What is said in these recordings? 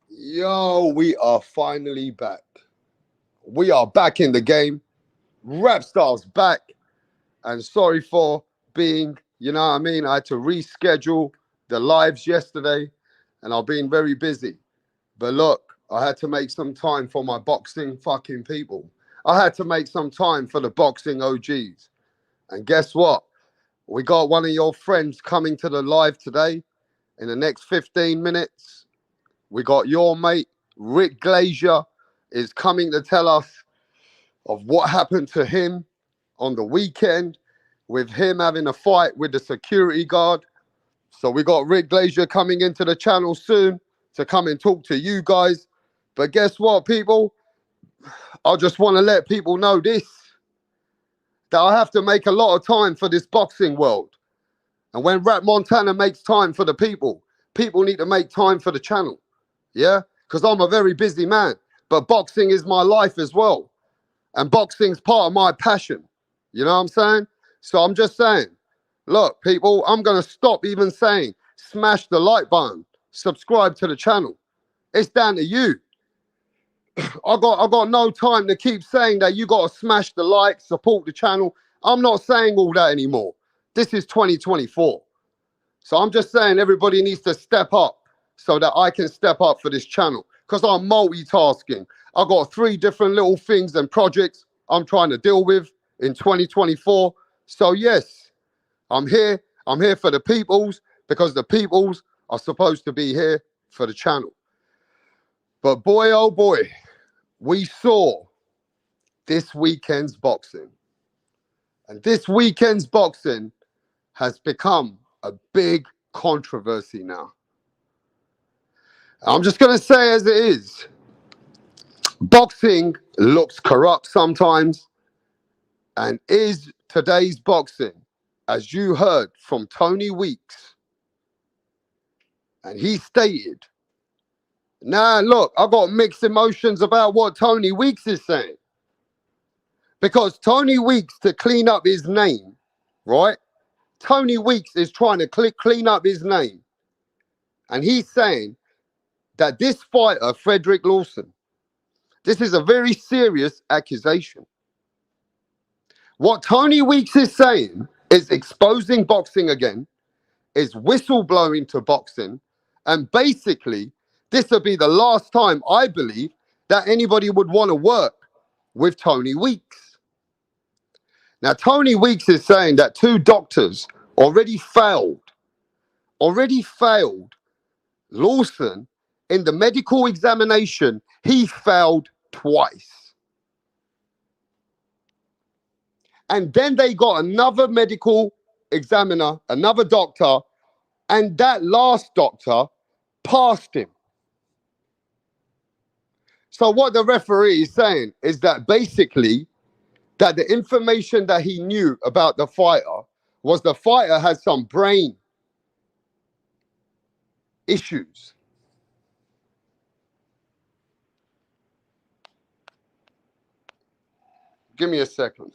Yo, we are finally back. We are back in the game. Rap Star's back. And sorry for being, you know what I mean? I had to reschedule the lives yesterday and I've been very busy. But look, I had to make some time for my boxing fucking people. I had to make some time for the boxing OGs. And guess what? We got one of your friends coming to the live today in the next 15 minutes. We got your mate, Rick Glazier, is coming to tell us of what happened to him on the weekend with him having a fight with the security guard. So we got Rick Glazier coming into the channel soon to come and talk to you guys. But guess what, people? I just want to let people know this, that I have to make a lot of time for this boxing world. And when Rap Montana makes time for the people, people need to make time for the channel. Yeah? Because I'm a very busy man. But boxing is my life as well. And boxing's part of my passion. You know what I'm saying? So I'm just saying, look, people, I'm going to stop even saying smash the like button, subscribe to the channel. It's down to you. I got no time to keep saying that you got to smash the like, support the channel. I'm not saying all that anymore. This is 2024. So I'm just saying everybody needs to step up so that I can step up for this channel, because I'm multitasking. I got 3 different little things and projects I'm trying to deal with in 2024. So yes, I'm here. I'm here for the peoples, because the peoples are supposed to be here for the channel. But boy, oh boy, we saw this weekend's boxing. And this weekend's boxing has become a big controversy now. I'm just going to say as it is. Boxing looks corrupt sometimes. And is today's boxing, as you heard from Tony Weeks, and he stated, now look, I've got mixed emotions about what Tony Weeks is saying. Because Tony Weeks, to clean up his name, right? Tony Weeks is trying to clean up his name. And he's saying that this fighter, Frederick Lawson, this is a very serious accusation. What Tony Weeks is saying is exposing boxing again, is whistleblowing to boxing, and basically, this will be the last time, I believe, that anybody would want to work with Tony Weeks. Now, Tony Weeks is saying that 2 doctors already failed Lawson in the medical examination. He failed twice. And then they got another medical examiner, another doctor, and that last doctor passed him. So what the referee is saying is that basically that the information that he knew about the fighter was the fighter had some brain issues. Give me a second.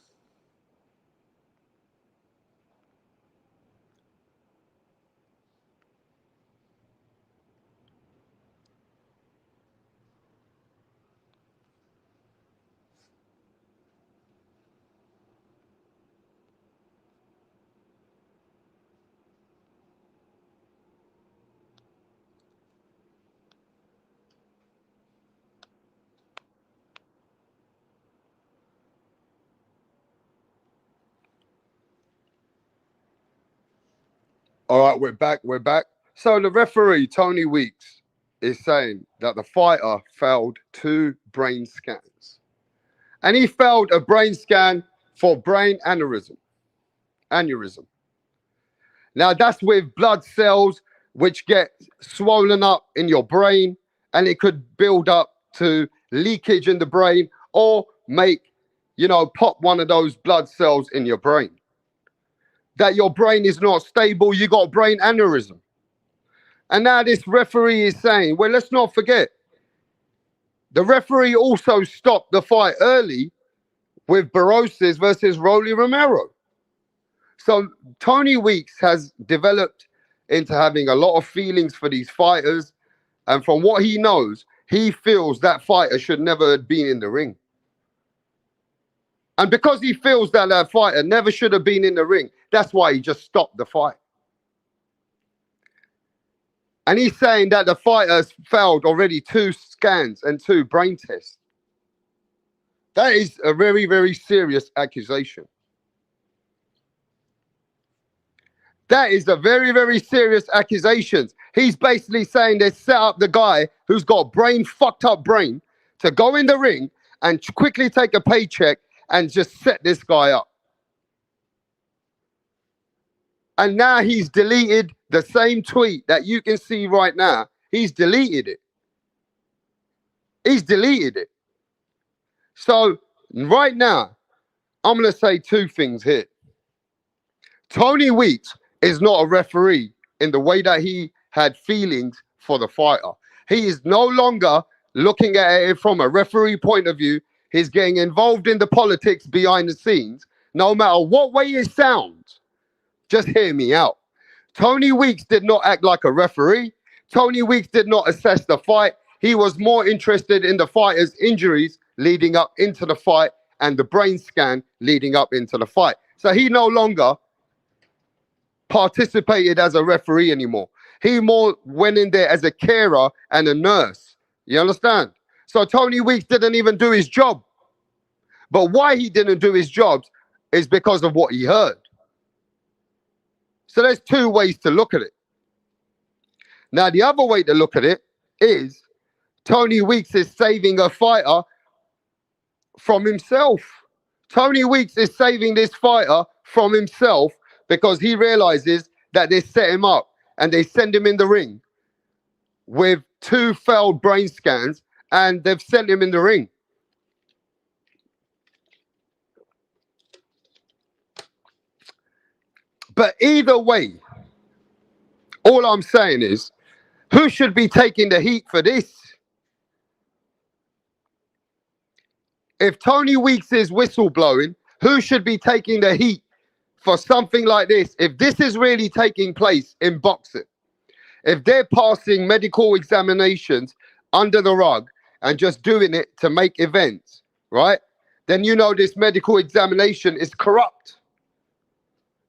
All right, we're back. So the referee, Tony Weeks, is saying that the fighter failed 2 brain scans. And he failed a brain scan for brain aneurysm. Now, that's with blood cells which get swollen up in your brain, and it could build up to leakage in the brain or make, pop one of those blood cells in your brain. That your brain is not stable, you got brain aneurysm. And now this referee is saying, well, let's not forget, the referee also stopped the fight early with Barrosis versus Rolly Romero. So Tony Weeks has developed into having a lot of feelings for these fighters. And from what he knows, he feels that fighter should never have been in the ring. And because he feels that that fighter never should have been in the ring, that's why he just stopped the fight. And he's saying that the fighter has failed already 2 scans and 2 brain tests. That is a very, very serious accusation. That is a very, very serious accusation. He's basically saying they set up the guy who's got fucked up brain, to go in the ring and quickly take a paycheck and just set this guy up. And now he's deleted the same tweet that you can see right now. He's deleted it. He's deleted it. So right now, I'm going to say two things here. Tony Weeks is not a referee in the way that he had feelings for the fighter. He is no longer looking at it from a referee point of view. He's getting involved in the politics behind the scenes. No matter what way it sounds, just hear me out. Tony Weeks did not act like a referee. Tony Weeks did not assess the fight. He was more interested in the fighter's injuries leading up into the fight and the brain scan leading up into the fight. So he no longer participated as a referee anymore. He more went in there as a carer and a nurse. You understand? So Tony Weeks didn't even do his job. But why he didn't do his job is because of what he heard. So there's two ways to look at it. Now, the other way to look at it is Tony Weeks is saving a fighter from himself. Tony Weeks is saving this fighter from himself because he realizes that they set him up and they send him in the ring with 2 failed brain scans, and they've sent him in the ring. But either way, all I'm saying is, who should be taking the heat for this? If Tony Weeks is whistleblowing, who should be taking the heat for something like this? If this is really taking place in boxing, if they're passing medical examinations under the rug and just doing it to make events, right? Then you know this medical examination is corrupt.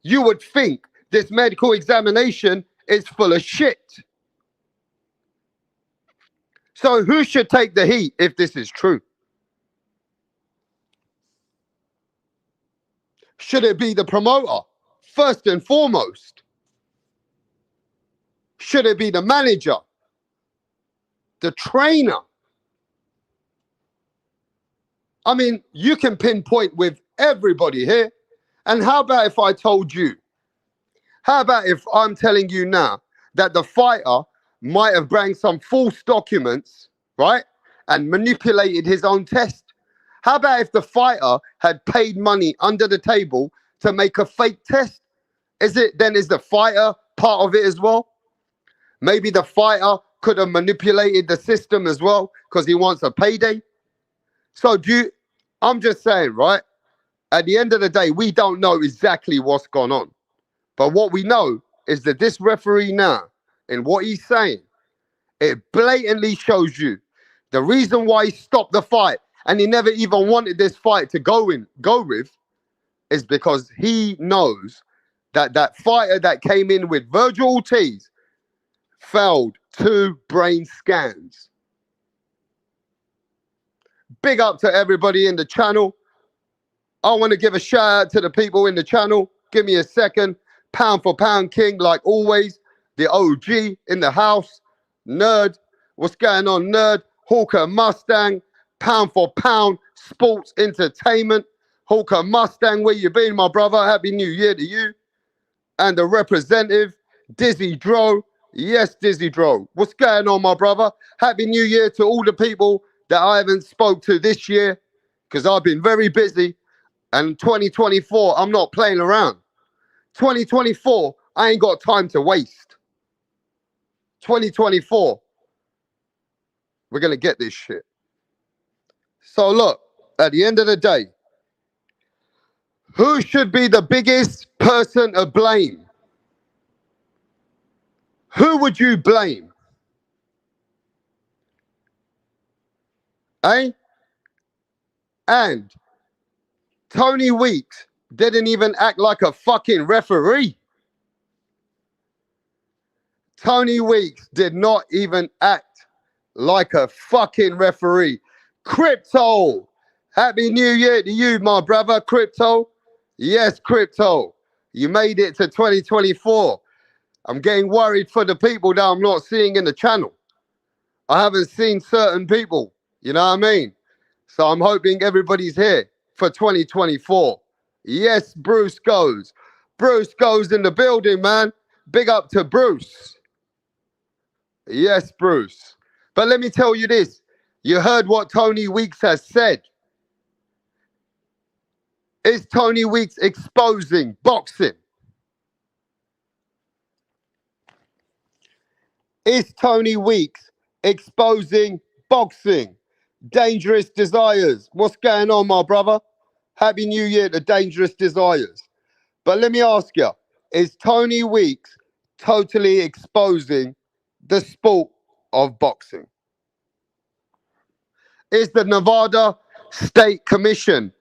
You would think this medical examination is full of shit. So who should take the heat if this is true? Should it be the promoter, first and foremost? Should it be the manager, the trainer? I mean, you can pinpoint with everybody here. And how about if I told you? How about if I'm telling you now that the fighter might have brought some false documents, right? And manipulated his own test? How about if the fighter had paid money under the table to make a fake test? Is the fighter part of it as well? Maybe the fighter could have manipulated the system as well because he wants a payday. So I'm just saying, right? At the end of the day, we don't know exactly what's gone on. But what we know is that this referee now, and what he's saying, it blatantly shows you the reason why he stopped the fight and he never even wanted this fight to go with is because he knows that that fighter that came in with Vergil failed 2 brain scans. Big up to everybody in the channel. I want to give a shout out to the people in the channel. Give me a second. Pound for pound king, like always. The OG in the house. Nerd. What's going on, Nerd? Hawker Mustang. Pound for pound. Sports entertainment. Hawker Mustang, where you been, my brother? Happy New Year to you. And the representative, Dizzy Dro. Yes, Dizzy Dro. What's going on, my brother? Happy New Year to all the people that I haven't spoke to this year, because I've been very busy. And 2024, I'm not playing around. 2024, I ain't got time to waste. 2024, we're going to get this shit. So look, at the end of the day, who should be the biggest person to blame? Who would you blame? Eh? And Tony Weeks didn't even act like a fucking referee. Tony Weeks did not even act like a fucking referee. Crypto, happy New Year to you, my brother. Crypto, yes, Crypto. You made it to 2024. I'm getting worried for the people that I'm not seeing in the channel. I haven't seen certain people, you know what I mean? So I'm hoping everybody's here for 2024. Yes, Bruce goes. Bruce goes in the building, man. Big up to Bruce. Yes, Bruce. But let me tell you this. You heard what Tony Weeks has said. Is Tony Weeks exposing boxing? Is Tony Weeks exposing boxing? Dangerous Desires. What's going on, my brother? Happy New Year to Dangerous Desires. But let me ask you, is Tony Weeks totally exposing the sport of boxing? Is the Nevada State Commission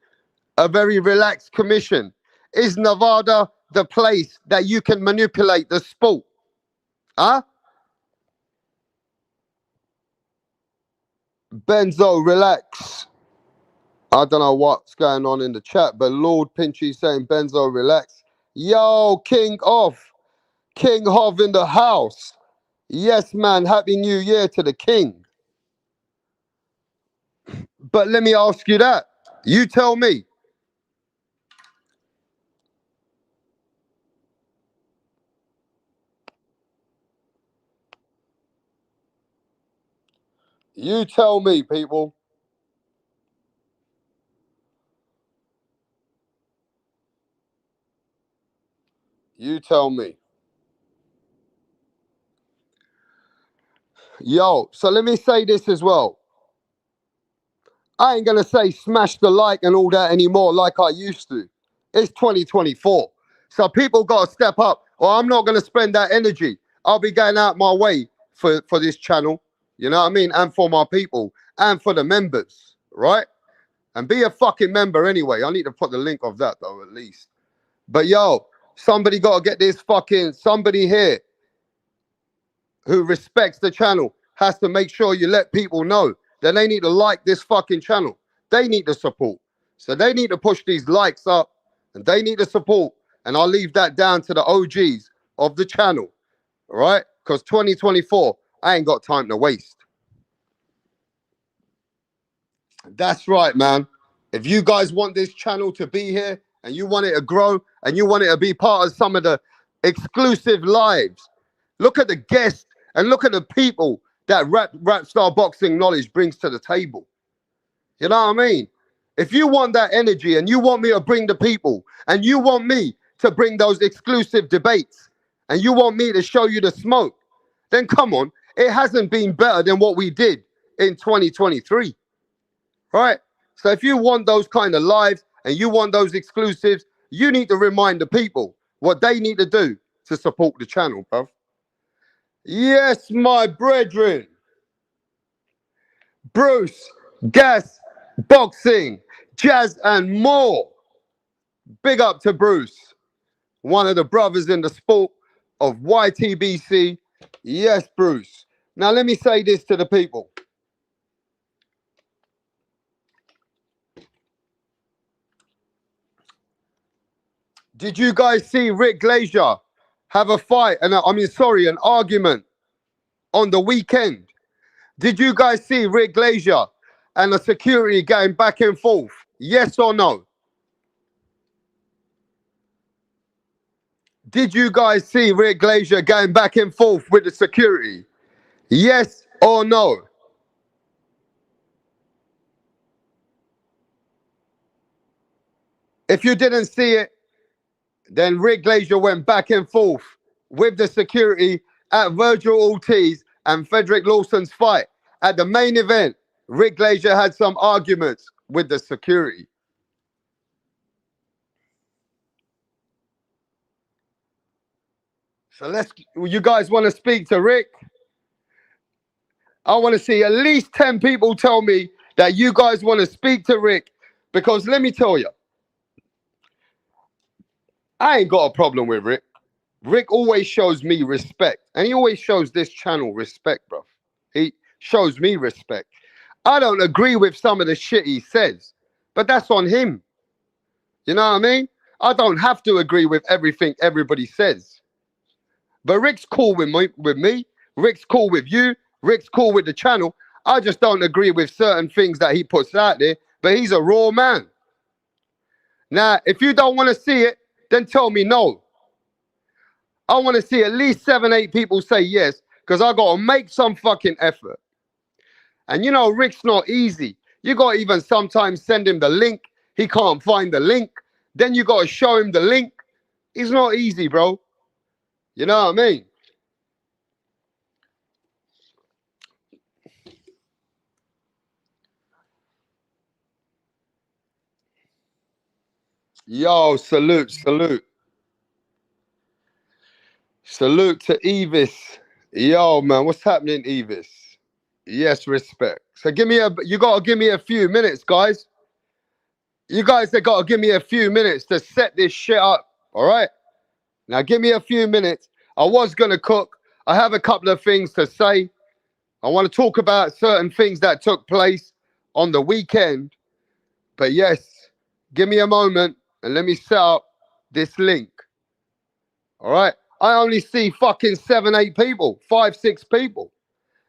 a very relaxed commission? Is Nevada the place that you can manipulate the sport? Huh? Benzo, relax. I don't know what's going on in the chat, but Lord Pinchy saying Benzo, relax. Yo, King Off. King Hov in the house. Yes, man. Happy New Year to the king. But let me ask you that. You tell me. You tell me, people. You tell me. Yo, so let me say this as well. I ain't going to say smash the like and all that anymore like I used to. It's 2024. So people got to step up, or I'm not going to spend that energy. I'll be going out my way for this channel. You know what I mean? And for my people and for the members, right? And be a fucking member anyway. I need to put the link of that though, at least. But yo, somebody got to get this fucking, somebody here who respects the channel has to make sure you let people know that they need to like this fucking channel. They need to support. So they need to push these likes up and they need to support. And I'll leave that down to the OGs of the channel, all right? Because 2024, I ain't got time to waste. That's right, man. If you guys want this channel to be here and you want it to grow and you want it to be part of some of the exclusive lives, look at the guests and look at the people that rap star boxing knowledge brings to the table. You know what I mean? If you want that energy and you want me to bring the people and you want me to bring those exclusive debates and you want me to show you the smoke, then come on. It hasn't been better than what we did in 2023. Right? So if you want those kind of lives and you want those exclusives, you need to remind the people what they need to do to support the channel, bruv. Yes, my brethren. Bruce, gas, boxing, jazz, and more. Big up to Bruce, one of the brothers in the sport of YTBC. Yes, Bruce. Now, let me say this to the people. Did you guys see Rick Glazier have a fight, an argument on the weekend? Did you guys see Rick Glazier and the security going back and forth? Yes or no? Did you guys see Rick Glazier going back and forth with the security? Yes or no? If you didn't see it, then Rick Glazier went back and forth with the security at Vergil Ortiz and Frederick Lawson's fight. At the main event, Rick Glazier had some arguments with the security. So you guys want to speak to Rick? I want to see at least 10 people tell me that you guys want to speak to Rick, because let me tell you, I ain't got a problem with Rick. Rick always shows me respect, and he always shows this channel respect, bro. He shows me respect. I don't agree with some of the shit he says, but that's on him. You know what I mean? I don't have to agree with everything everybody says. But Rick's cool with me. Rick's cool with you. Rick's cool with the channel. I just don't agree with certain things that he puts out there. But he's a raw man. Now, if you don't want to see it, then tell me no. I want to see at least 7, 8 people say yes, because I got to make some fucking effort. And you know, Rick's not easy. You got to even sometimes send him the link. He can't find the link. Then you got to show him the link. It's not easy, bro. You know what I mean? Yo, salute, salute. Salute to Evis. Yo, man, what's happening, Evis? Yes, respect. So you gotta give me a few minutes, guys. You guys have got to give me a few minutes to set this shit up. All right? Now give me a few minutes. I was gonna cook. I have a couple of things to say. I want to talk about certain things that took place on the weekend. But yes, give me a moment and let me set up this link. All right? I only see fucking 7, 8 people, 5, 6 people.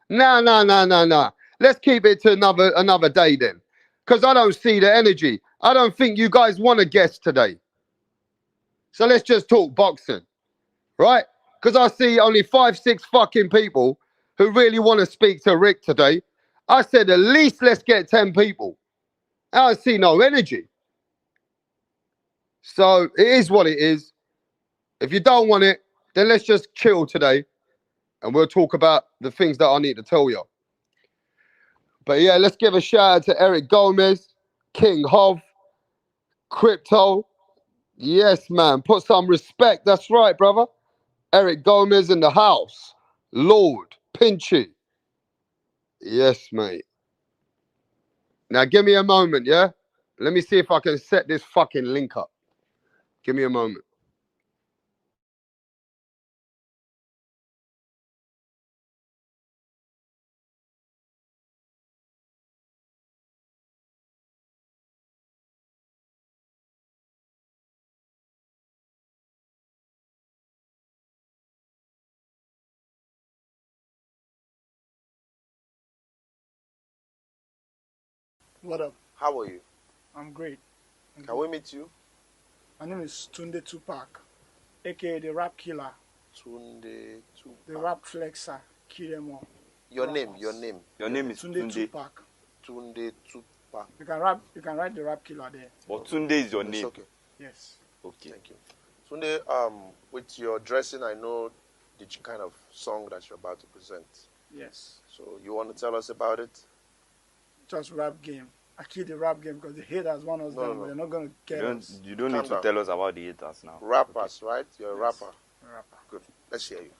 Nah. Let's keep it to another day then. Because I don't see the energy. I don't think you guys want a guest today. So let's just talk boxing. Right? Because I see only 5, 6 fucking people who really want to speak to Rick today. I said at least let's get 10 people. I don't see no energy. So it is what it is. If you don't want it, then let's just chill today and we'll talk about the things that I need to tell you. But yeah, let's give a shout out to Eric Gomez, King Hov, Crypto. Yes, man. Put some respect. That's right, brother. Eric Gomez in the house. Lord, Pinchy. Yes, mate. Now give me a moment, yeah? Let me see if I can set this fucking link up. Give me a moment. What up? How are you? I'm great. Can we meet you? My name is Tunde Tupac, aka the Rap Killer, Tunde Tupac. the Rap Flexer, kill them all. Your name. Your name is Tunde Tupac. Tunde Tupac. You can write the Rap Killer there. But Tunde is your name. Okay. Yes. Okay. Thank you. Tunde, with your dressing, I know the kind of song that you're about to present. Yes. So you want to tell us about it? Just rap game. I kill the rap game because the haters want us down, but they're not gonna get us. You don't need to tell us about the haters now. Rappers, right? You're a Yes. rapper. A rapper. Good. Let's hear you.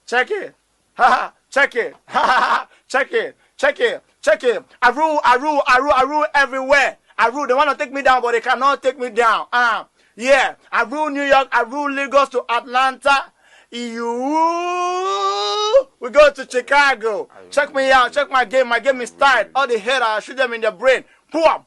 Check it. Ha check it. Ha check it. Check it. Check it. I rule everywhere. I rule. They want to take me down, but they cannot take me down. Yeah. I rule New York. I rule Lagos to Atlanta. We go to Chicago. Check me out. Check my game. My game is tight. All the haters, I shoot them in the brain. Boom.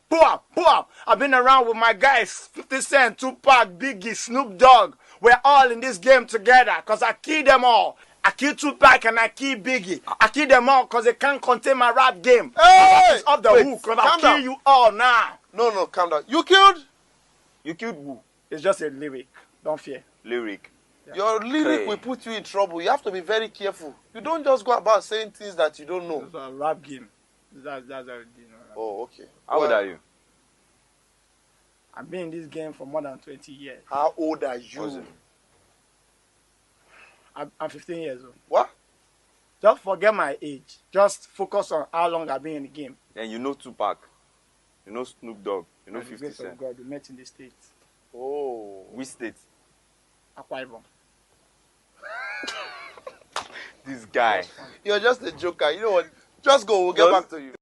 I've been around with my guys, 50 Cent, Tupac, Biggie, Snoop Dogg. We're all in this game together because I kill them all. I kill Tupac and I kill Biggie. I kill them all because they can't contain my rap game. Hey! It's off the hook because I kill you all now. No, calm down. You killed who? It's just a lyric. Don't fear. Lyric. Yeah. Your lyric will put you in trouble. You have to be very careful. You don't just go about saying things that you don't know. It's a rap game. That's how it is. Oh, okay. How old are you? I've been in this game for more than 20 years. How old are you? I'm 15 years old. What? Just forget my age. Just focus on how long I've been in the game. And you know Tupac. You know Snoop Dogg. You know By the 50 grace of Cent. God, we met in the States. Oh. Which state? Akwa Ibom. This guy. You're just a joker. You know what? Just go. We'll get back to you.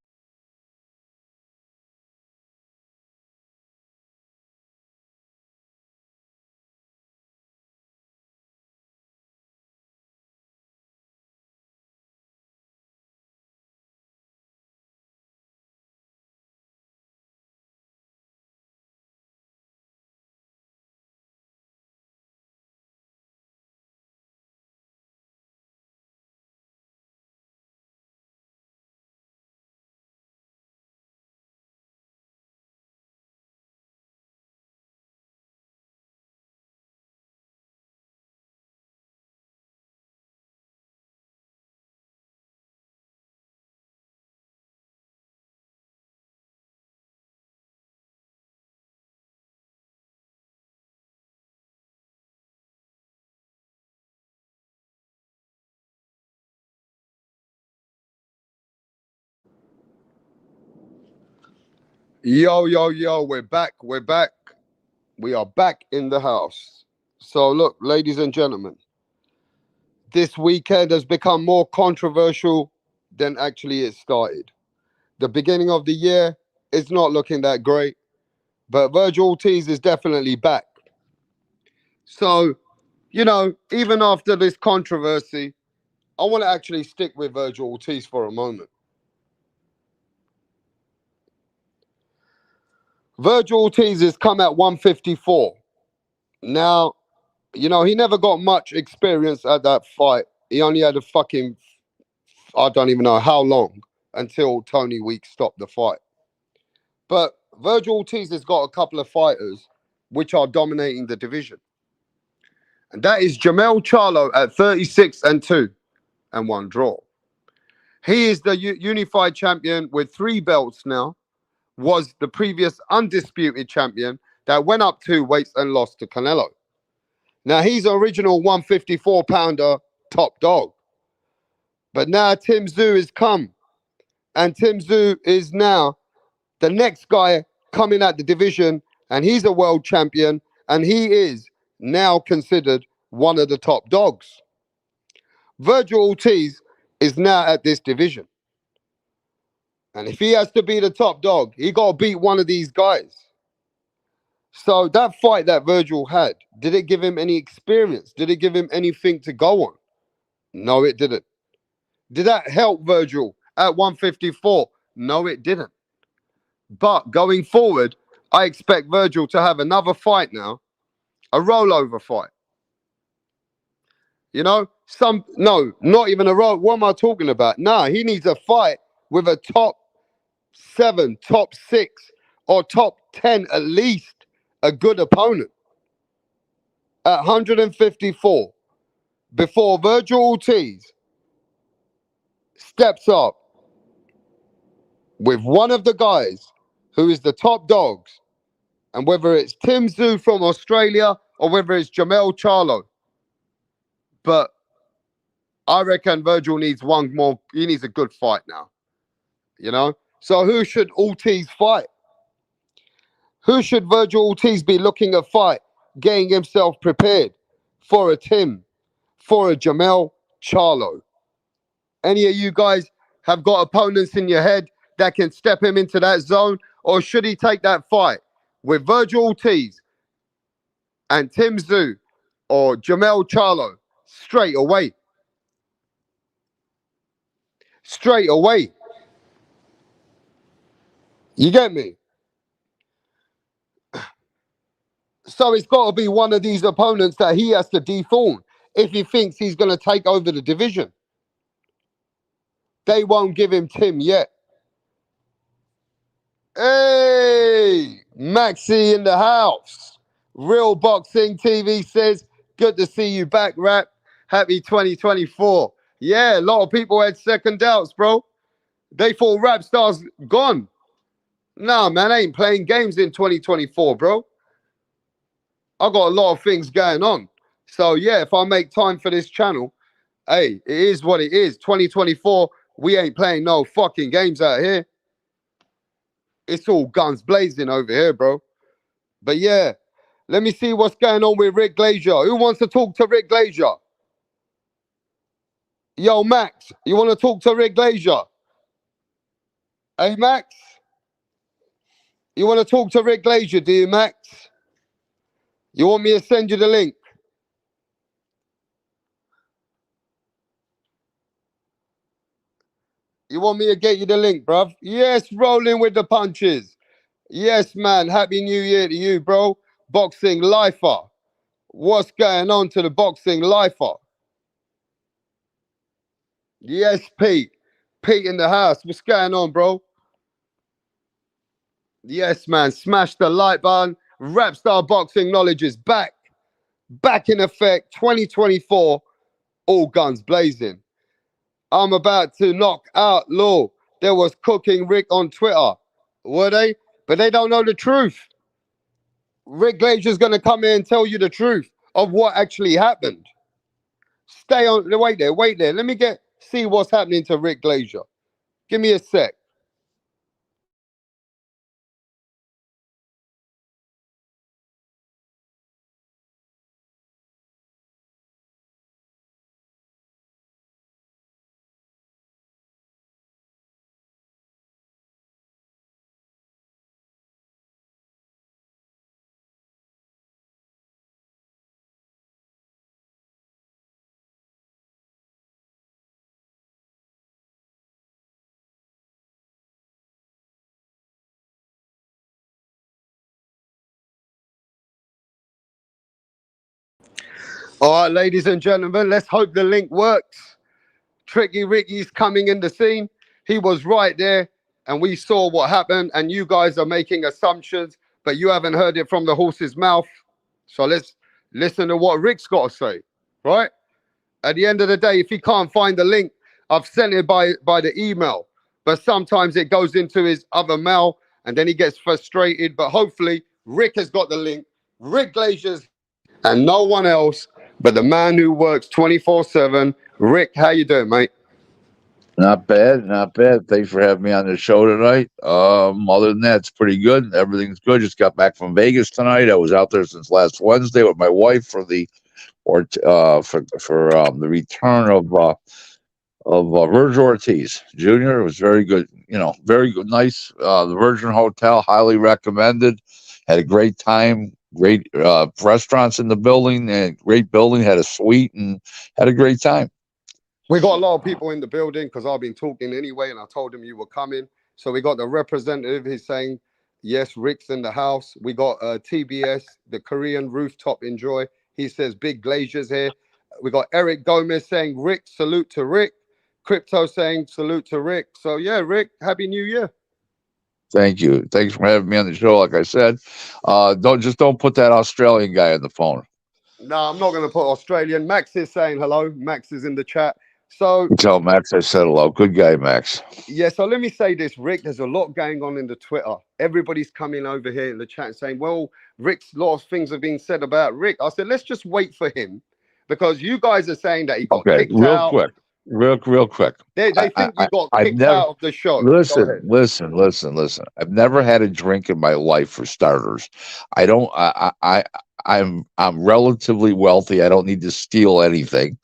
Yo, yo, yo, we're back. We're back. We are back in the house. So, look, ladies and gentlemen, this weekend has become more controversial than actually it started. The beginning of the year is not looking that great, but Vergil Ortiz is definitely back. So, even after this controversy, I want to actually stick with Vergil Ortiz for a moment. Vergil Ortiz has come at 154. Now, he never got much experience at that fight. He only had a fucking, I don't even know how long until Tony Weeks stopped the fight. But Vergil Ortiz has got a couple of fighters which are dominating the division. And that is Jamel Charlo at 36-2 and 1 draw. He is the unified champion with 3 belts now, was the previous undisputed champion that went up 2 weights and lost to Canelo. Now, he's original 154-pounder top dog. But now Tim Tszyu has come. And Tim Tszyu is now the next guy coming at the division. And he's a world champion. And he is now considered one of the top dogs. Vergil Ortiz is now at this division. And if he has to be the top dog, he got to beat one of these guys. So that fight that Vergil had, did it give him any experience? Did it give him anything to go on? No, it didn't. Did that help Vergil at 154? No, it didn't. But going forward, I expect Vergil to have another fight now, a rollover fight. No, not even a roll. What am I talking about? Nah, he needs a fight with a top 7, top 6, or top 10 at least, a good opponent. At 154, before Vergil Ortiz steps up with one of the guys who is the top dogs, and whether it's Tim Tszyu from Australia or whether it's Jamel Charlo. But I reckon Vergil needs one more. He needs a good fight now. So who should Ortiz fight? Who should Vergil Ortiz be looking at fight, getting himself prepared for a Tim, for a Jamel Charlo? Any of you guys have got opponents in your head that can step him into that zone? Or should he take that fight with Vergil Ortiz and Tim Tszyu or Jamel Charlo straight away? Straight away. You get me? So it's got to be one of these opponents that he has to dethorn if he thinks he's going to take over the division. They won't give him Tim yet. Hey, Maxi in the house. Real Boxing TV says, good to see you back, Rap. Happy 2024. Yeah, a lot of people had second doubts, bro. They thought Rap Star's gone. Nah, man, I ain't playing games in 2024, bro. I got a lot of things going on. So, yeah, if I make time for this channel, hey, it is what it is. 2024, we ain't playing no fucking games out here. It's all guns blazing over here, bro. But yeah, let me see what's going on with Rick Glazier. Who wants to talk to Rick Glazier? Yo, Max, you want to talk to Rick Glazier? Hey, Max? You want to talk to Rick Glazier, do you, Max? You want me to send you the link? You want me to get you the link, bruv? Yes, rolling with the punches. Yes, man. Happy New Year to you, bro. Boxing lifer. What's going on to the boxing lifer? Yes, Pete. Pete in the house. What's going on, bro? Yes, man. Smash the like button. Rapstar Boxing Knowledge is back. Back in effect. 2024. All guns blazing. I'm about to knock out Law. There was Cooking Rick on Twitter. Were they? But they don't know the truth. Rick Glazier's going to come in and tell you the truth of what actually happened. Stay on. Wait there. Let me see what's happening to Rick Glazier. Give me a sec. All right, ladies and gentlemen, let's hope the link works. Tricky Ricky's coming in the scene. He was right there, and we saw what happened. And you guys are making assumptions, but you haven't heard it from the horse's mouth. So let's listen to what Rick's got to say, right? At the end of the day, if he can't find the link, I've sent it by the email, but sometimes it goes into his other mail, and then he gets frustrated. But hopefully, Rick has got the link. Rick Glazier's here, and no one else but the man who works 24/7. Rick, how you doing, mate? Not bad, not bad. Thanks for having me on the show tonight. Other than that, it's pretty good. Everything's good. Just got back from Vegas tonight. I was out there since last Wednesday with my wife for the the return of Vergil Ortiz Jr. It was very good. You know, very good, nice. The Virgin Hotel, highly recommended. Had a great time. Great restaurants in the building, and great building. Had a suite and had a great time. We got a lot of people in the building because I've been talking anyway, and I told him you were coming. So we got the representative. He's saying, yes, Rick's in the house. We got TBS, the Korean Rooftop Enjoy. He says, big Glazier's here. We got Eric Gomez saying, Rick, salute to Rick. Crypto saying, salute to Rick. So, yeah, Rick, Happy New Year. Thank you. Thanks for having me on the show. Like I said, don't put that Australian guy on the phone. No, I'm not going to put Australian. Max is saying hello. Max is in the chat. So tell Max I said hello. Good guy, Max. Yeah, so let me say this, Rick. There's a lot going on in the Twitter. Everybody's coming over here in the chat saying, well, Rick's lot of things have been said about Rick. I said, let's just wait for him because you guys are saying that he got kicked out. Real quick. They think you got kicked out of the show. Listen. I've never had a drink in my life, for starters. I'm relatively wealthy. I don't need to steal anything.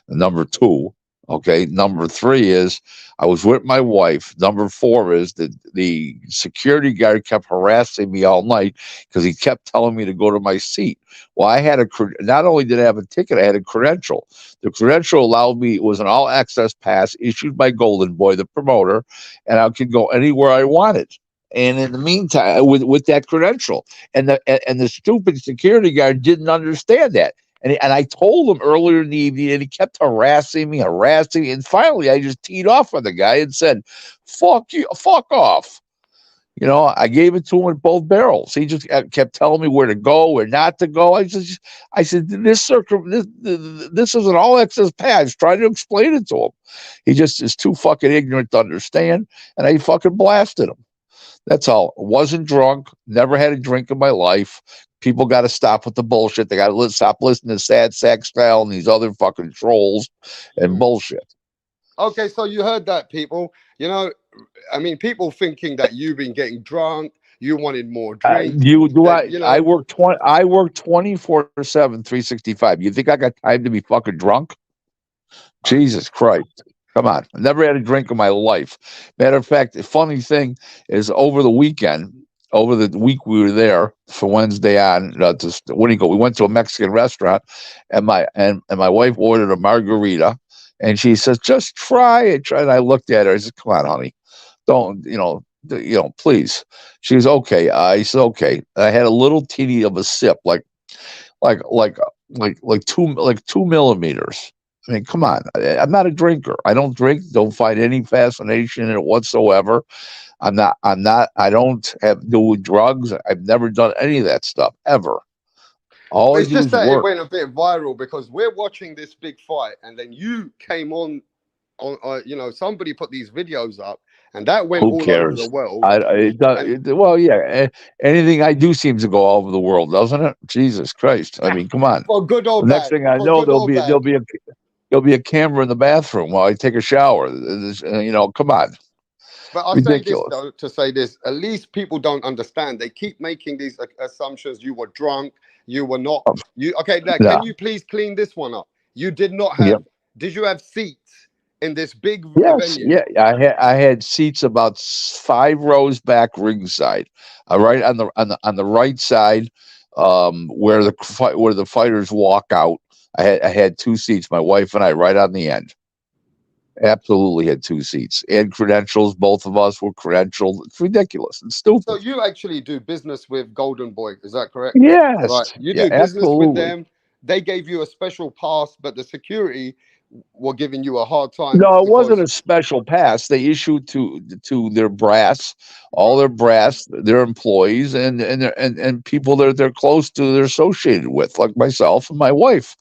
Number two. Okay. Number three is I was with my wife. Number four is that the security guard kept harassing me all night because he kept telling me to go to my seat. Well, I had not only did I have a ticket, I had a credential. The credential allowed me, it was an all access pass issued by Golden Boy, the promoter, and I could go anywhere I wanted. And in the meantime, with that credential, and the stupid security guard didn't understand that. And I told him earlier in the evening, and he kept harassing me. And finally, I just teed off on the guy and said, fuck you, fuck off. You know, I gave it to him with both barrels. He just kept telling me where to go, where not to go. I said, this is an all access pass. Trying to explain it to him. He just is too fucking ignorant to understand. And I fucking blasted him. That's all. Wasn't drunk. Never had a drink in my life. People got to stop with the bullshit. They got to stop listening to Sad Sack Style and these other fucking trolls and bullshit. Okay, so you heard that, people. You know, I mean, people thinking that you've been getting drunk, you wanted more drinks. I work 24/7, 365. You think I got time to be fucking drunk? Jesus Christ. Come on. I never had a drink in my life. Matter of fact, the funny thing is over the week we were there for Wednesday on we went to a Mexican restaurant and my wife ordered a margarita and she says, just try it. And I looked at her. I said, come on, honey. Don't, please. She was okay. I said, okay. I had a little teeny of a sip, like 2 millimeters. I mean, come on. I'm not a drinker. I don't drink. Don't find any fascination in it whatsoever. I don't do drugs. I've never done any of that stuff ever. It's just that it went a bit viral because we're watching this big fight, and then you came on somebody put these videos up, and that went all over the world. Well, yeah. Anything I do seems to go all over the world, doesn't it? Jesus Christ! I mean, come on. For good or bad. Next thing I know, there'll be a camera in the bathroom while I take a shower. Come on. But I'll say this, though, to say this, at least people don't understand. They keep making these assumptions. You were drunk. You were not. Can you please clean this one up? You did not have. Yep. Did you have seats in this big venue? Yeah. I had seats about 5 rows back ringside, right on the right side, where the fighters walk out. I had 2 seats. My wife and I right on the end. Absolutely had 2 seats and credentials. Both of us were credentialed. It's ridiculous. It's stupid. So you actually do business with Golden Boy, is that correct? Yes. Right. You do business with them. they gave you a special pass, but the security were giving you a hard time No, it wasn't because. a special pass. They issued to their brass, all their brass, their employees, and people that they're close to, they're associated with, like myself and my wife.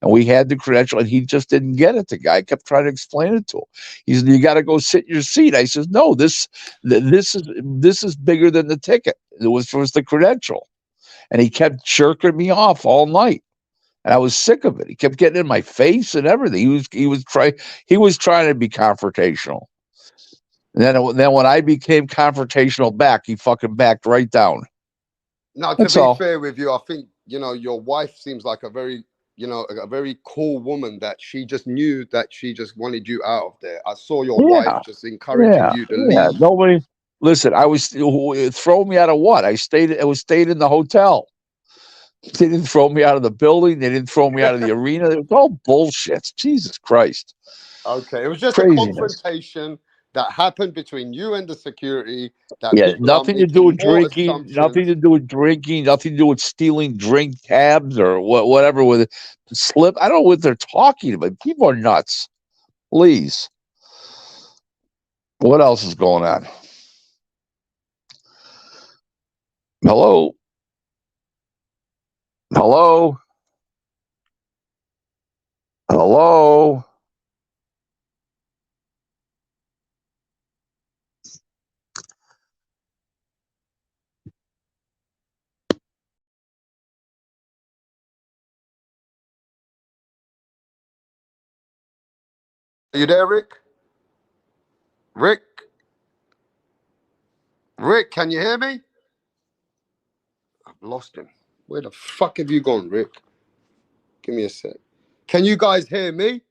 And we had the credential, and he just didn't get it. The guy kept trying to explain it to him. He said, "You got to go sit in your seat." I says, "No, this is bigger than the ticket. It was the credential." And he kept jerking me off all night. And I was sick of it. He kept getting in my face and everything. He was trying to be confrontational. And then when I became confrontational back, he fucking backed right down. Now, to That's be all. fair with you, I think, your wife seems like a very, a very cool woman that she just knew that she just wanted you out of there. I saw your wife Yeah, just encouraging yeah, you to yeah. leave. Nobody listen. I was throw me out of what? I stayed in the hotel. They didn't throw me out of the building. They didn't throw me out of the arena. It was all bullshit. Jesus Christ. Okay, it was just a Craziness. confrontation that happened between you and the security that Yeah, people are nothing to do making with more drinking, nothing assumptions. to do with drinking, nothing to do with stealing drink tabs or whatever with it. Slip. I don't know what they're talking about. People are nuts. Please. What else is going on? Hello? Hello? Hello? Are you there, Rick? Rick? Rick, can you hear me? I've lost him. Where the fuck have you gone, Rick? Give me a sec. Can you guys hear me?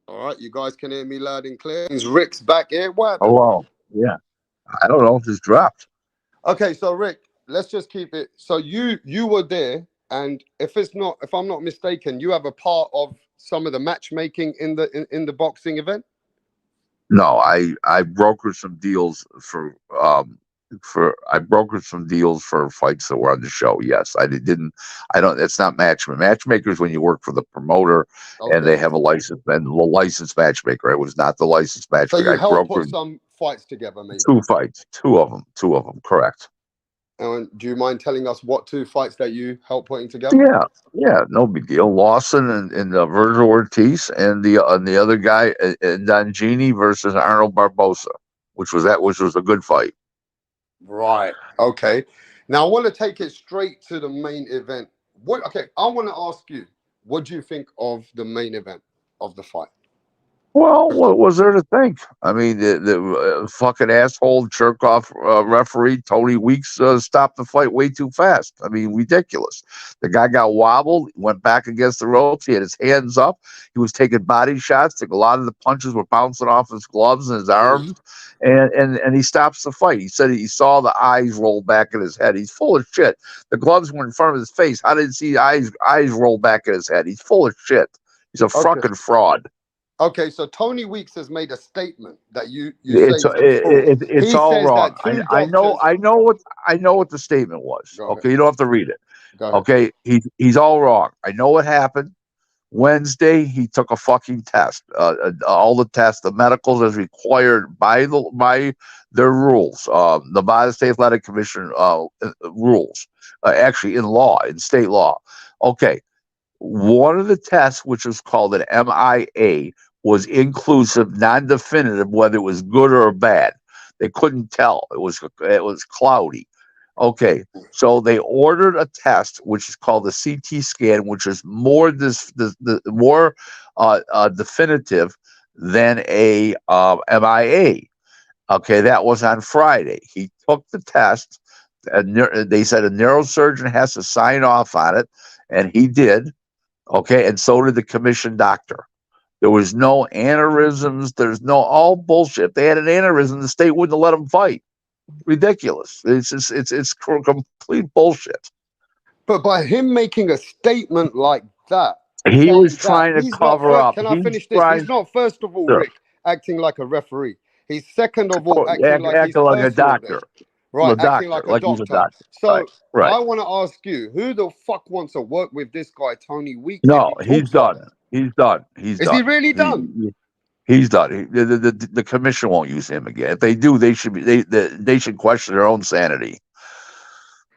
All right, you guys can hear me loud and clear. Rick's back here. What happened? Hello? Yeah. I don't know. It just dropped. Okay, so Rick, let's just keep it. So you were there, and if I'm not mistaken, you have a part of some of the matchmaking in the boxing event. No, I brokered some deals for I brokered some deals for fights that were on the show. Yes, I don't. It's not matchmaker. Matchmakers when you work for the promoter and they Okay. have a license and the licensed matchmaker. I was not the licensed So matchmaker. you I helped put brokered some fights together, maybe. two fights, two of them. Correct. And do you mind telling us what two fights that you helped putting together? Yeah, no big deal. Lawson and Vergil Ortiz and the other guy, Dongini versus Arnold Barbosa, which was a good fight. Right. Okay. Now I want to take it straight to the main event. Okay, I want to ask you, what do you think of the main event of the fight? Well, what was there to think? I mean, the fucking asshole jerk off referee Tony Weeks stopped the fight way too fast. I mean, ridiculous. The guy got wobbled, went back against the ropes. He had his hands up. He was taking body shots. A lot of the punches were bouncing off his gloves and his arms, and he stops the fight. He said he saw the eyes roll back in his head. He's full of shit. The gloves were in front of his face. How did he see eyes roll back in his head? He's full of shit. He's a fucking fraud. Okay, so Tony Weeks has made a statement that you say is the truth. It's He all says wrong. that two I doctors. know what the statement was. Go ahead. Okay, you don't have to read it. Go ahead. Okay, he's all wrong. I know what happened. Wednesday, he took a fucking test. All the tests, the medicals as required by their rules. Nevada State Athletic Commission rules, actually in state law. Okay, one of the tests, which is called an MIA, was inclusive, non-definitive, whether it was good or bad. They couldn't tell. It was cloudy. Okay, so they ordered a test, which is called the CT scan, which is more more definitive than a MIA. Okay, that was on Friday. He took the test. They said a neurosurgeon has to sign off on it, and he did. Okay, and so did the commission doctor. There was no aneurysms. There's no all bullshit. If they had an aneurysm, the state wouldn't have let them fight. Ridiculous. It's complete bullshit. But by him making a statement like that, He was saying that trying to he's not cover first. up. Can I He's finish this? trying. He's not first of all, Sure. Rick, acting like a referee. He's second of all acting like he's Acting like a personal there. doctor. Right, The acting doctor, like a like he's a doctor. doctor. Right, So right. I want to ask you, who the fuck wants to work with this guy Tony Weeks if No, he he's talks like done. that? He's done. He's Is he done. really done? He's done. The commission won't use him again. If they do, they should be they should question their own sanity.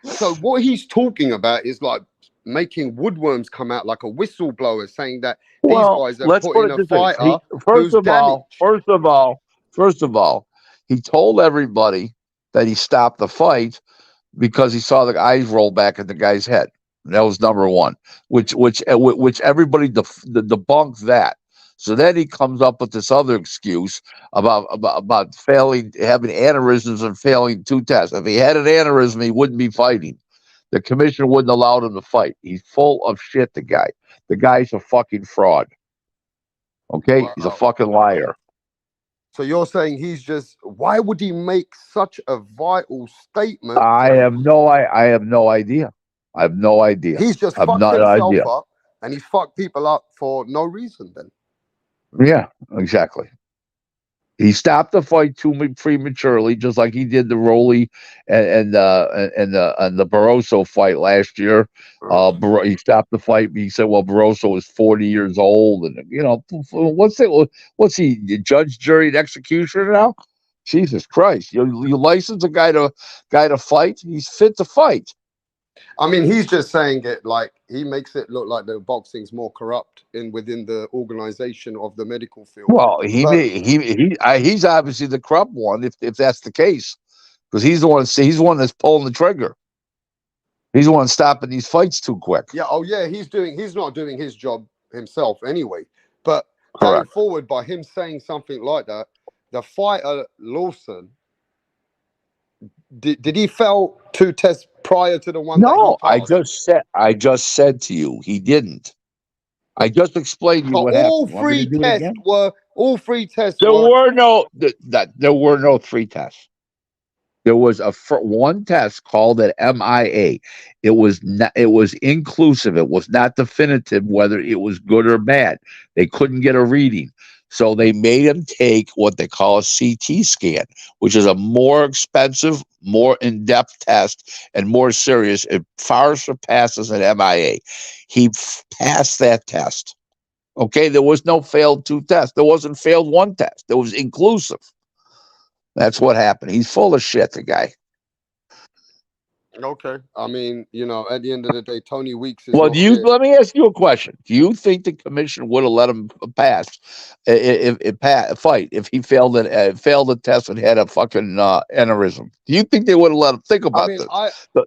So what he's talking about is like making woodworms come out like a whistleblower, saying that these Well, guys have let's put put in it a this way. fighter First who's of all, damaged. he told everybody that he stopped the fight because he saw the eyes roll back in the guy's head. That was number one, which everybody debunked that. So then he comes up with this other excuse about failing, having aneurysms and failing two tests. If he had an aneurysm, he wouldn't be fighting. The commission wouldn't allow him to fight. He's full of shit. The guy. The guy's a fucking fraud. Okay, he's a Wow. fucking liar. So you're saying he's just, why would he make such a vital statement? I have no idea. I have no idea. He's just I've fucked no himself idea. up, and he's fucked people up for no reason then. Yeah, exactly. He stopped the fight too prematurely, just like he did the Rolly and the Barroso fight last year. He stopped the fight. He said, "Well, Barroso is 40 years old, and what's he? Judge, jury, and executioner now? Jesus Christ! You license a guy to fight? He's fit to fight." I mean, he's just saying it like he makes it look like the boxing's more corrupt within the organization of the medical field. Well, But he's obviously the corrupt one if that's the case, because he's the one that's pulling the trigger. He's the one stopping these fights too quick. yeah, oh yeah, he's not doing his job himself anyway. But Correct. going forward, by him saying something like that, the fighter Lawson, did he fail two tests prior to the one that he No, passed? I just said to you he didn't. I just explained to you So what happened. You want me to do it again? all three tests There were. were no three tests. There was one test called an MIA. It was not. It was inclusive. It was not definitive whether it was good or bad. They couldn't get a reading, so they made him take what they call a CT scan, which is a more expensive, more in-depth test and more serious. It far surpasses an MIA. He passed that test. Okay, there was no failed two tests. There wasn't failed one test. There was inclusive. That's what happened. He's full of shit, the guy. Okay. I mean, at the end of the day, Tony Weeks is Well, not there. let me ask you a question. Do you think the commission would have let him pass fight if he failed the test and had a fucking aneurysm? Do you think they would have let him think about I mean, this?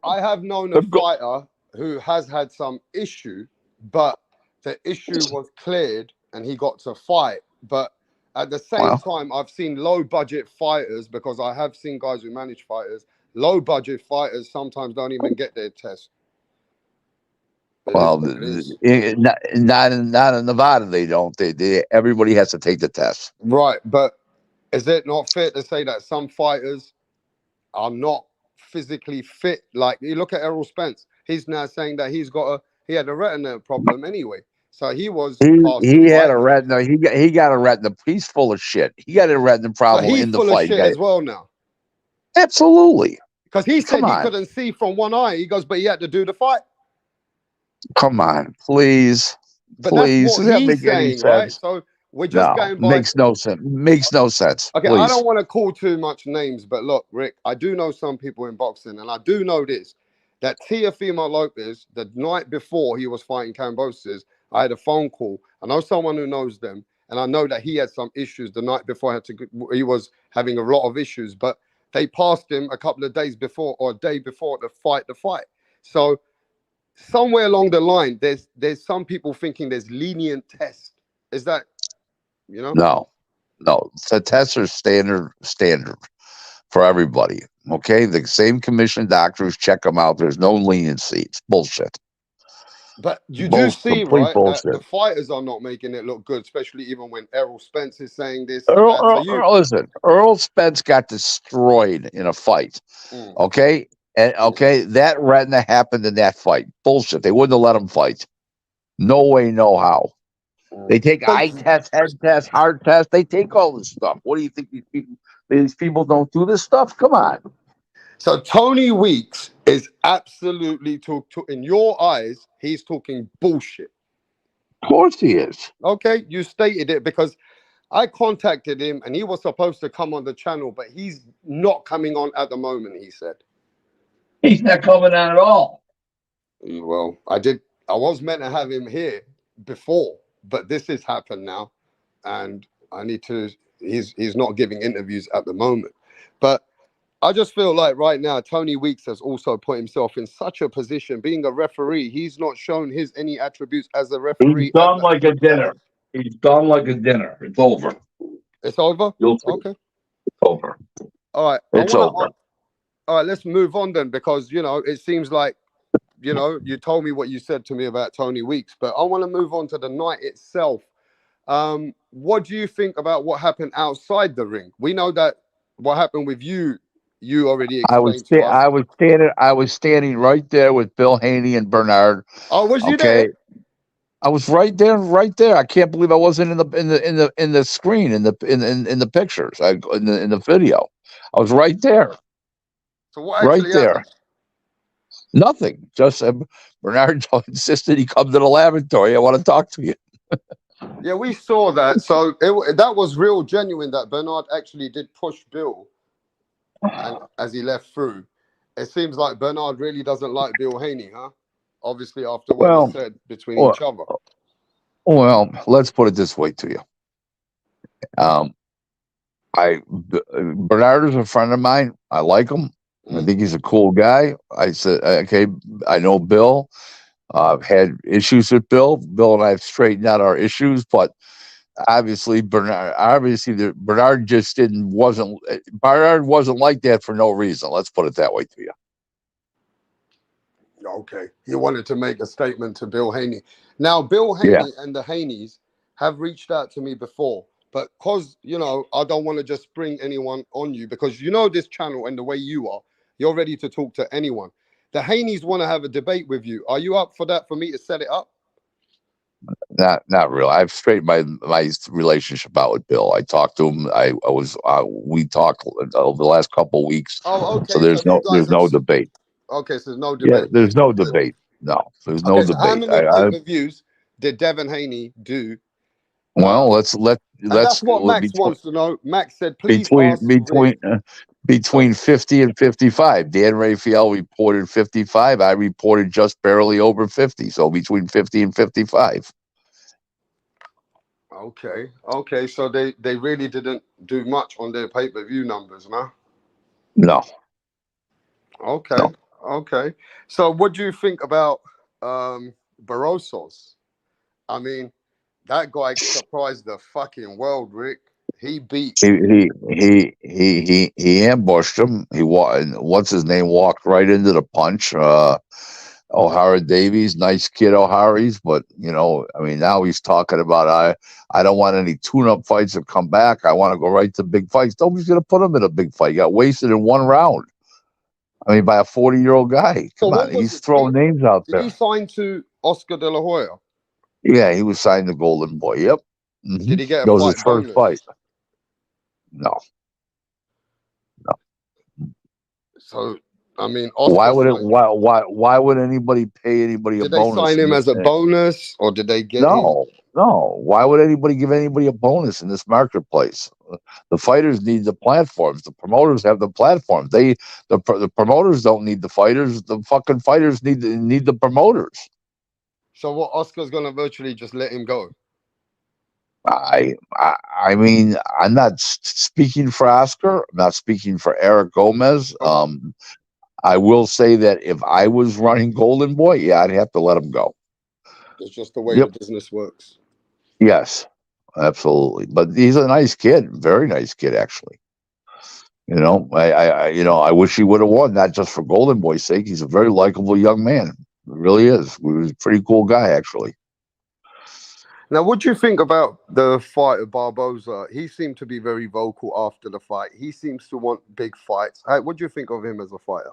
I have known a fighter who has had some issue, but the issue was cleared and he got to fight. But at the same time, I've seen low budget fighters, because I have seen guys who manage fighters. Low budget fighters sometimes don't even get their test. Well, not in Nevada, they don't. They everybody has to take the test. Right, but is it not fair to say that some fighters are not physically fit? Like, you look at Errol Spence, he's now saying that he had a retina problem anyway. So he was He had a retina. He got a retina. He's full of shit. He got a retina problem in the fight. He's full of shit as well now. Absolutely. Because he said he couldn't see from one eye. He goes, but he had to do the fight. Come on, please. But please. that's what he's saying, right? So we're just going by. Makes no sense. Makes no sense. Okay, please. I don't want to call too much names, but look, Rick, I do know some people in boxing, and I do know this, that Teofimo Lopez, the night before he was fighting Cambosis, I had a phone call. I know someone who knows them, and I know that he had some issues the night before. He was having a lot of issues, but they passed him a couple of days before or a day before the fight. So somewhere along the line, there's some people thinking there's lenient tests. Is that, No. The tests are standard for everybody. Okay, the same commission doctors check them out. There's no leniency. It's bullshit. But you do see, right, bullshit. that the fighters are not making it look good, especially even when Errol Spence is saying this. Listen, Errol Spence got destroyed in a fight. Okay, and that retina happened in that fight. Bullshit. They wouldn't have let him fight. No way, no how. They take eye tests, head tests, heart tests. They take all this stuff. What do you think these people don't do this stuff? Come on. So Tony Weeks is absolutely in your eyes, he's talking bullshit. Of course he is. Okay, you stated it because I contacted him and he was supposed to come on the channel, but he's not coming on at the moment, he said. He's not coming on at all. Well, I was meant to have him here before, but this has happened now. And I need to he's not giving interviews at the moment. But I just feel like right now Tony Weeks has also put himself in such a position. Being a referee, he's not shown his any attributes as a He's referee at done that like a dinner. stage. He's done like a dinner. It's over. It's over? You'll see. Okay. It's over. All right. It's over. All right, let's move on then, because it seems like you told me what you said to me about Tony Weeks, but I want to move on to the night itself. What do you think about what happened outside the ring? We know that what happened with you already explained to us. I was standing right there with Bill Haney and Bernard. Oh, was you Okay. there? I was right there. I can't believe I wasn't in the screen in the pictures, in the video. I was right there. So what actually happened? Nothing. Just Bernard insisted he come to the laboratory. I want to talk to you. Yeah, we saw that. So that was real genuine that Bernard actually did push Bill, and as he left through. It seems like Bernard really doesn't like Bill Haney, huh? Obviously, after what he said between each other. Well, let's put it this way to you. Bernard is a friend of mine. I like him. I think he's a cool guy. I said, okay, I know Bill. I've had issues with Bill. Bill and I have straightened out our issues, but obviously Bernard wasn't like that for no reason. Let's put it that way to you. Okay. He wanted to make a statement to Bill Haney. Now, Bill Haney and the Haneys have reached out to me before, but because, I don't want to just bring anyone on you, because this channel and the way you are, you're ready to talk to anyone. The Haneys want to have a debate with you. Are you up for that, for me to set it up? Not really. I've straightened my relationship out with Bill. I talked to him. We talked over the last couple of weeks. Oh, okay. So there's no debate. Okay, so there's no debate. Yeah, there's no debate. No, there's no debate. How many pay-per-views did Devin Haney do? Well, let's that's what Max wants to know. Max said, please between 50 and 55. Dan Raphael reported 55. I reported just barely over 50. So between 50 and 55. Okay. So they really didn't do much on their pay-per-view numbers, no? No. Okay. So what do you think about Barrosos? I mean, that guy surprised the fucking world, Rick. He beat. He ambushed him. What's his name? Walked right into the punch. O'Hara Davies, nice kid, O'Hara's, but now he's talking about I don't want any tune-up fights to come back. I want to go right to big fights. Nobody's gonna put him in a big fight. He got wasted in one round. By a 40-year-old guy. Come on, he's throwing names out there. Did he sign to Oscar De La Hoya? Yeah, he was signed to Golden Boy. Yep. Mm-hmm. Did he get that was his first fight? No. So Oscar why would anybody pay anybody a bonus? Did they sign him as a bonus, or did they get him? No. Why would anybody give anybody a bonus in this marketplace? The fighters need the platforms. The promoters have the platforms. The promoters don't need the fighters. The fucking fighters need the promoters. So what? Oscar's gonna virtually just let him go? I'm not speaking for Oscar. I'm not speaking for Eric Gomez. I will say that if I was running Golden Boy, I'd have to let him go. It's just the way the business works. Yes, absolutely. But he's a nice kid, very nice kid, actually. I wish he would have won, not just for Golden Boy's sake. He's a very likable young man. He really is. He was a pretty cool guy, actually. Now, what do you think about the fight of Barboza? He seemed to be very vocal after the fight. He seems to want big fights. What do you think of him as a fighter?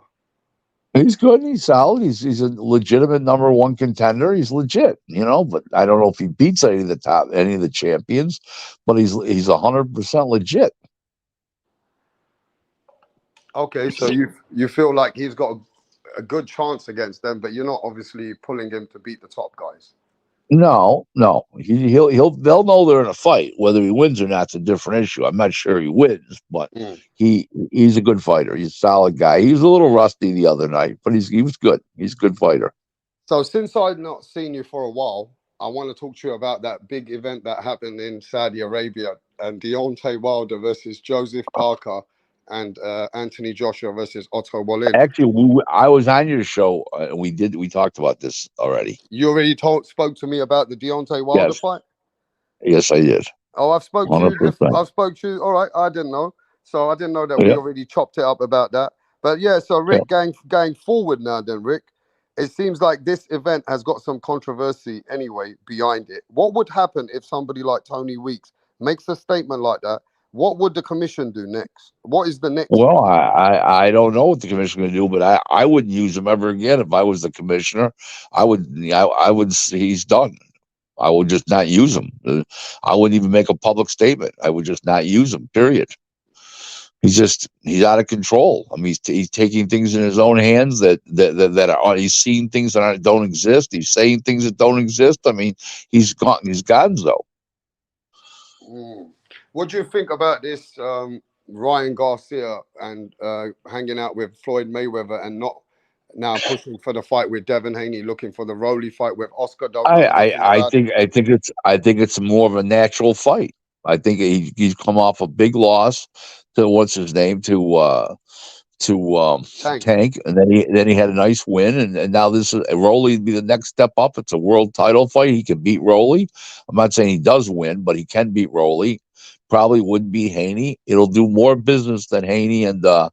He's good. He's solid. He's a legitimate number one contender. He's legit, but I don't know if he beats any of the champions, but he's 100% legit. Okay, so you feel like he's got a good chance against them, but you're not obviously pulling him to beat the top guys. No, no, they'll know they're in a fight. Whether he wins or not's a different issue. I'm not sure he wins, but Mm. he's a good fighter. He's a solid guy. He was a little rusty the other night, but he was good. He's a good fighter. So since I've not seen you for a while, I want to talk to you about that big event that happened in Saudi Arabia and Deontay Wilder versus Joseph Parker and Anthony Joshua versus Otto Wallin. Actually, I was on your show. And we talked about this already. You already spoke to me about the Deontay Wilder Yes, fight. yes, I did. Oh, I've spoke to you. 100%. I've spoke to you. All right, I didn't know. So I didn't know that we Yeah, already chopped it up about that. But yeah, so yeah. Rick, going forward now, then Rick, it seems like this event has got some controversy anyway behind it. What would happen if somebody like Tony Weeks makes a statement like that? What would the commission do next? What is the next Well, thing? I don't know what the commissioner going to do, but I wouldn't use him ever again if I was the commissioner. I would say he's done. I would just not use him. I wouldn't even make a public statement. I would just not use him. Period. He's out of control. I mean, he's taking things in his own hands that are. He's seeing things that don't exist. He's saying things that don't exist. I mean, he's gone. He's Gonzo. Mm. What do you think about this Ryan Garcia and hanging out with Floyd Mayweather and not now pushing for the fight with Devin Haney, looking for the Rowley fight with Oscar? Don't know nothing about it. I think it's more of a natural fight. I think he's come off a big loss to what's his name to Tank. Tank, and then he had a nice win, and now this is Rowley would be the next step up. It's a world title fight. He can beat Rowley. I'm not saying he does win, but he can beat Rowley. Probably wouldn't beat Haney. It'll do more business than Haney and then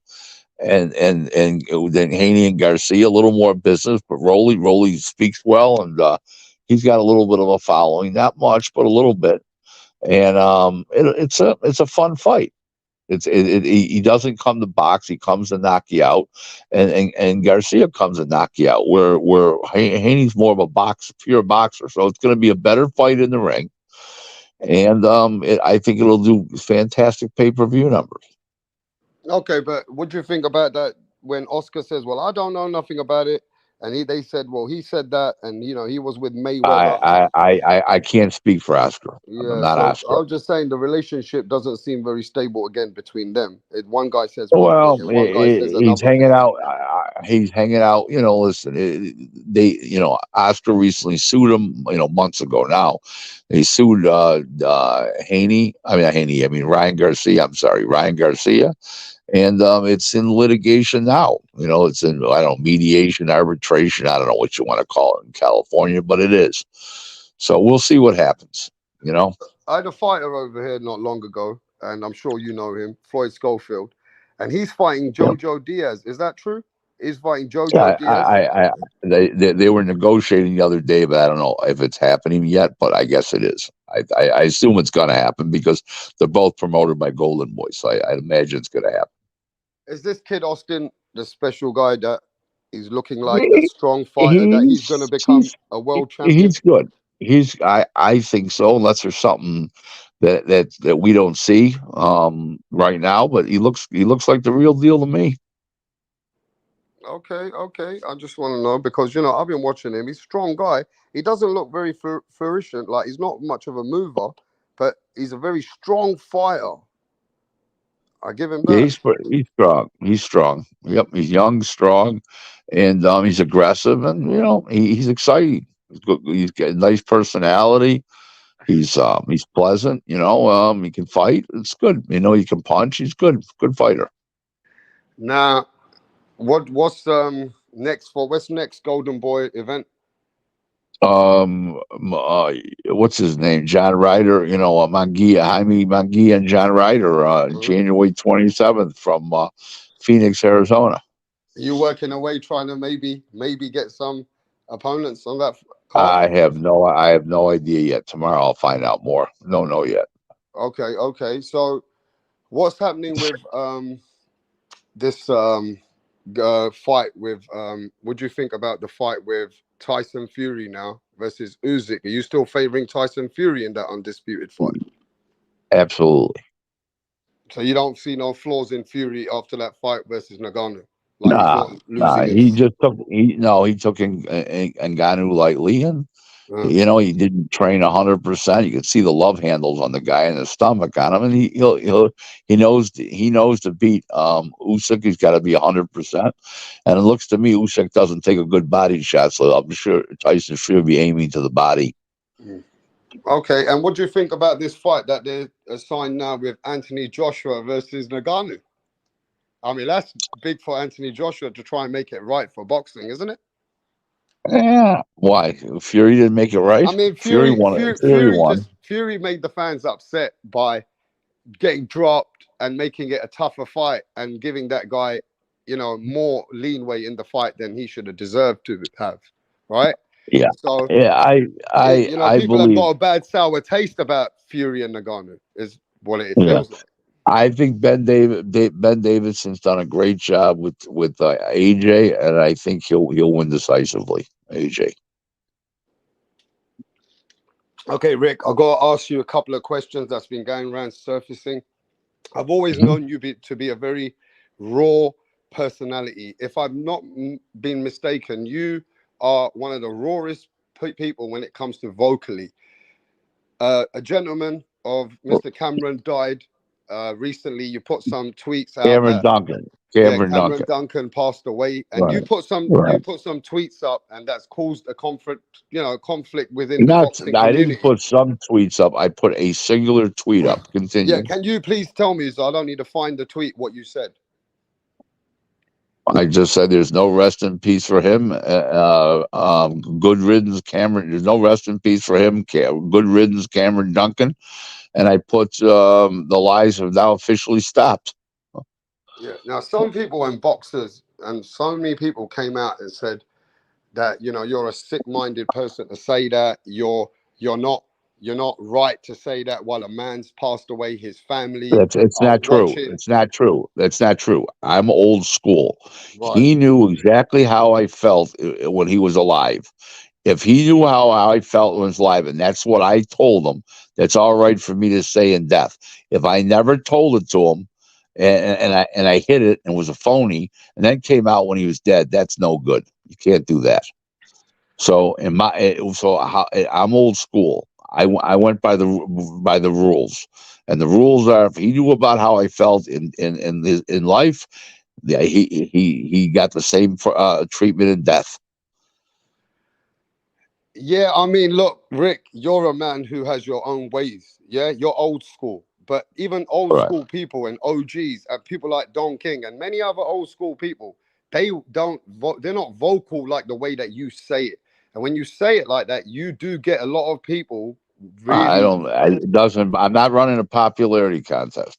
Haney and Garcia. A little more business, but Rowley speaks well, and he's got a little bit of a following. Not much, but a little bit. And it's a fun fight. He doesn't come to box. He comes to knock you out, and Garcia comes to knock you out. Where Haney's more of a pure boxer, so it's going to be a better fight in the ring, and I think it'll do fantastic pay-per-view numbers. Okay, but what do you think about that when Oscar says, "Well, I don't know nothing about it," and they said, "Well, he said that," and he was with Mayweather. I can't speak for Oscar. I'm Yeah, not so I Oscar. was just saying the relationship doesn't seem very stable again between them. One guy says one thing Well, and one guy says he's another hanging thing. out. He's hanging out. Listen, Oscar recently sued him. Months ago now, he sued Haney. I mean, not Haney. I mean Ryan Garcia. I'm sorry, Ryan Garcia, and it's in litigation now. It's in I don't know mediation, arbitration. I don't know what you want to call it in California, but it is. So we'll see what happens. I had a fighter over here not long ago, and I'm sure you know him, Floyd Schofield, and he's fighting Yeah. Jojo Diaz. Is that true? He's fighting Jojo Yeah, Diaz. they were negotiating the other day, but I don't know if it's happening yet. But I guess it is. I assume it's going to happen because they're both promoted by Golden Boy, so I imagine it's going to happen. Is this kid Austin the special guy that is looking like a He, strong fighter that he's going to become a world champion? he's good. I think so, unless there's something that we don't see right now. But he looks like the real deal to me. Okay. I just want to know because I've been watching him. He's a strong guy. He doesn't look very flourishing. Like he's not much of a mover, but he's a very strong fighter. I give him Yeah, that. he's strong. He's strong. Yep, he's young, strong, and he's aggressive, and he's exciting. He's got a nice personality. He's pleasant. He can fight. It's good. He can punch. He's good. Good fighter. Now, what's what's next Golden Boy event? What's his name? John Ryder. Manguia, Jaime Manguia, and John Ryder. January 27th from Phoenix, Arizona. You working away trying to maybe get some opponents on that card? I have no idea yet. Tomorrow I'll find out more. Don't know yet. Okay. So, what's happening with this fight with what do you think about the fight with Tyson Fury now versus Usyk? Are you still favoring Tyson Fury in that undisputed fight? Absolutely. So you don't see no flaws in Fury after that fight versus Nagano. Like he's Nah, not nah. losing He his. just took he took Ngannou lightly, and Uh, he didn't train 100%. You could see the love handles on the guy and the stomach on him, and he knows to beat Usyk. He's got to be 100%. And it looks to me Usyk doesn't take a good body shot, so I'm sure Tyson should be aiming to the body. okay, and what do you think about this fight that they assigned now with Anthony Joshua versus Nagano? I mean, that's big for Anthony Joshua to try and make it right for boxing, isn't it? Yeah, why? Fury didn't make it right. I mean, Fury won it. Fury won. Fury made the fans upset by getting dropped and making it a tougher fight and giving that guy, more leanway in the fight than he should have deserved to have, right? Yeah, So, yeah. I people have believe. got a bad sour taste about Fury and Nagano, is what it Yeah. feels like. I think Ben Davidson's done a great job with AJ, and I think he'll win decisively. AJ. Okay, Rick, I've got to ask you a couple of questions that's been going around surfacing. I've always Mhm. known you to be a very raw personality. If I've not been mistaken, you are one of the rawest people when it comes to vocally. A gentleman of Mr. Cameron died recently. You put some tweets out Cameron that Duncan. Cameron Duncan. Duncan passed away, and Right. you put some tweets up, and that's caused a conflict within the Not. boxing I didn't community. put some tweets up. I put a singular tweet up. Yeah, Continue. can you please tell me, so I don't need to find the tweet, what you said? I just said there's no rest in peace for him. Good riddance, Cameron. There's no rest in peace for him. Good riddance, Cameron Duncan. And I put the lies have now officially stopped. Yeah. Now, some people and boxers and so many people came out and said that you're a sick-minded person to say that. You're not right to say that while a man's passed away. His family It's are not true. watching. It's not true. That's not true. I'm old school. Right. He knew exactly how I felt when he was alive. If he knew how I felt when he was alive, and that's what I told him, that's all right for me to say in death. If I never told it to him, and I hid it and was a phony, and then came out when he was dead, that's no good. You can't do that. So I'm old school. I went by the rules, and the rules are: if he knew about how I felt in life, yeah, he got the same treatment in death. Yeah, I mean, look, Rick, you're a man who has your own ways. Yeah, you're old school. But even old Right. school people and OGs and people like Don King and many other old school people, they're not vocal like the way that you say it. And when you say it like that, you do get a lot of people I really. don't. It doesn't. I'm not running a popularity contest.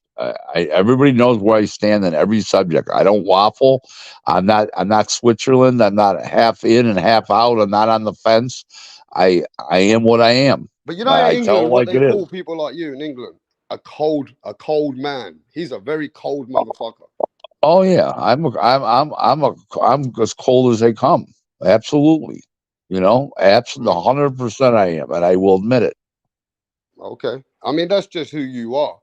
Everybody knows where I stand on every subject. I don't waffle. I'm not. I'm not Switzerland. I'm not half in and half out. I'm not on the fence. I am what I am. But in I tell it England, what like they it is. call people like you in England, a cold man. He's a very cold motherfucker. Oh yeah, I'm as cold as they come. Absolutely, absolutely 100%. I am, and I will admit it. Okay. I mean, that's just who you are.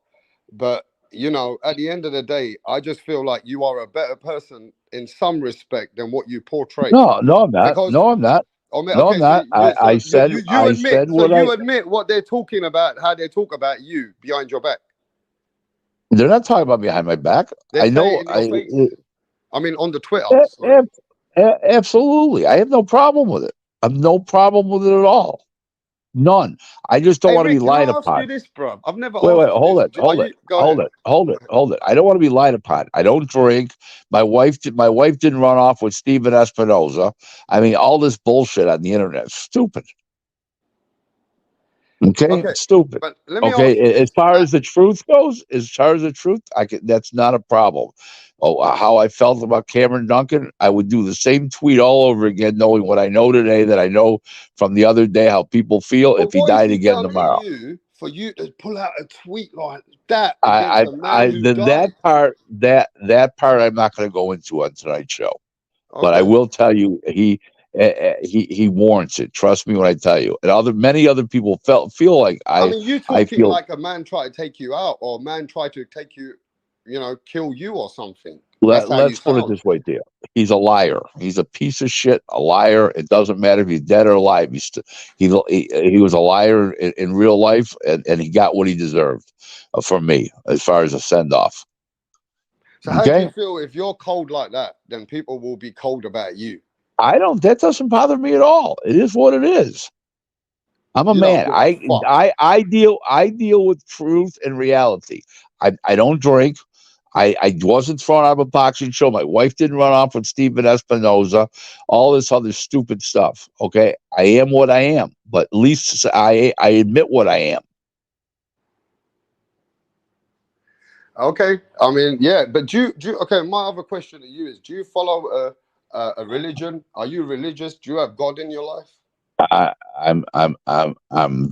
But, at the end of the day, I just feel like you are a better person in some respect than what you portray. No, no, I'm not. Because, No, I'm not. No, I'm okay, so not. I said you admit, so what I. you admit what they're talking about, how they talk about you behind your back. They're not talking about behind my back. They I say know. it in your face. I mean, on the Twitter. A- Sorry. absolutely. I have no problem with it. I have no problem with it at all. None. I just don't Hey, want to be Rick, can I lied ask you upon. this, bro? I've never Wait, asked you hold this. it, hold it, Go hold ahead. it, hold it, hold it. I don't want to be lied upon. I don't drink. My wife didn't run off with Steven Espinoza. I mean, all this bullshit on the internet is stupid. Okay, Okay, it's stupid. but let me ask you Okay, this. as far as the truth goes, that's not a problem. Oh, how I felt about Cameron Duncan, I would do the same tweet all over again, knowing what I know today that I know from the other day how people feel But if he what is died he again telling tomorrow. you for you to pull out a tweet like that against a man who Then died? that part I'm not going to go into on tonight's show, but I Okay. will tell you he warrants it. Trust me when I tell you. And many other people feel like I mean, you I talking feel. like a man tried to take you out or a man tried to take you kill you or something. That's how you Let's put it sound. this way, dear. He's a liar. He's a piece of shit, a liar. It doesn't matter if he's dead or alive. He was a liar in real life, and he got what he deserved from me as far as a send off. So how do you Okay, feel if you're cold like that? Then people will be cold about you. I don't. That doesn't bother me at all. It is what it is. I'm a You don't man. give a fuck. I deal with truth and reality. I don't drink. I wasn't thrown out of a boxing show. My wife didn't run off with Stephen Espinoza. All this other stupid stuff. Okay, I am what I am, but at least I admit what I am. Okay, I mean, yeah, but okay, my other question to you is: do you follow a religion? Are you religious? Do you have God in your life? I'm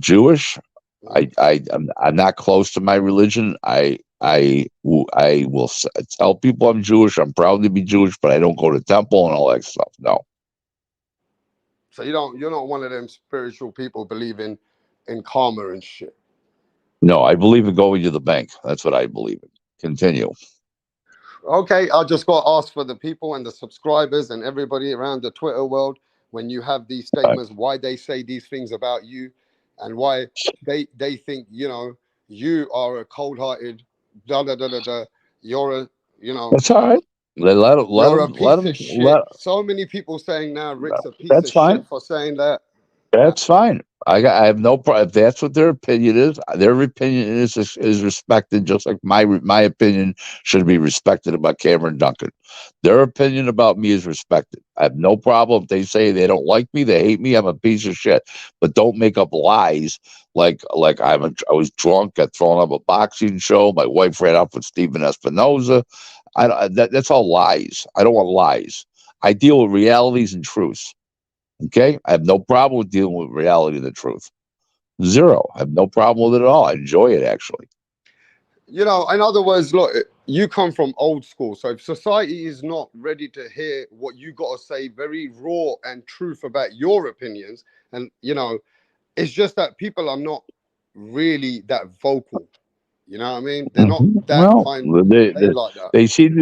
Jewish. Mm. I'm not close to my religion. I will tell people I'm Jewish. I'm proud to be Jewish, but I don't go to temple and all that stuff. No, So you're not one of them spiritual people believing in karma and shit. no. I believe in going to the bank. That's what I believe in. Continue. Okay, I just got asked for the people and the subscribers and everybody around the Twitter world when you have these statements, why they say these things about you, and why they think you are a cold-hearted, da da da da da. You're a you know That's all right. you're a Let piece them of shit. let. So many people saying now Rick's a piece That's of fine. shit for saying that. Uh, That's fine. I have no problem if that's what their opinion is. Their opinion is respected, just like my opinion should be respected about Cameron Duncan. Their opinion about me is respected. I have no problem if they say they don't like me, they hate me. I'm a piece of shit. But don't make up lies like I was drunk, got thrown out of a boxing show. My wife ran off with Stephen Espinoza. That's all lies. I don't want lies. I deal with realities and truths. Okay, I have no problem with dealing with reality and the truth. Zero. I have no problem with it at all. I enjoy it actually. in other words, look, you come from old school. So if society is not ready to hear what you got to say, very raw and truth about your opinions, and it's just that people are not really that vocal. You know what I mean? They're not that Well, kind. They like that. they seem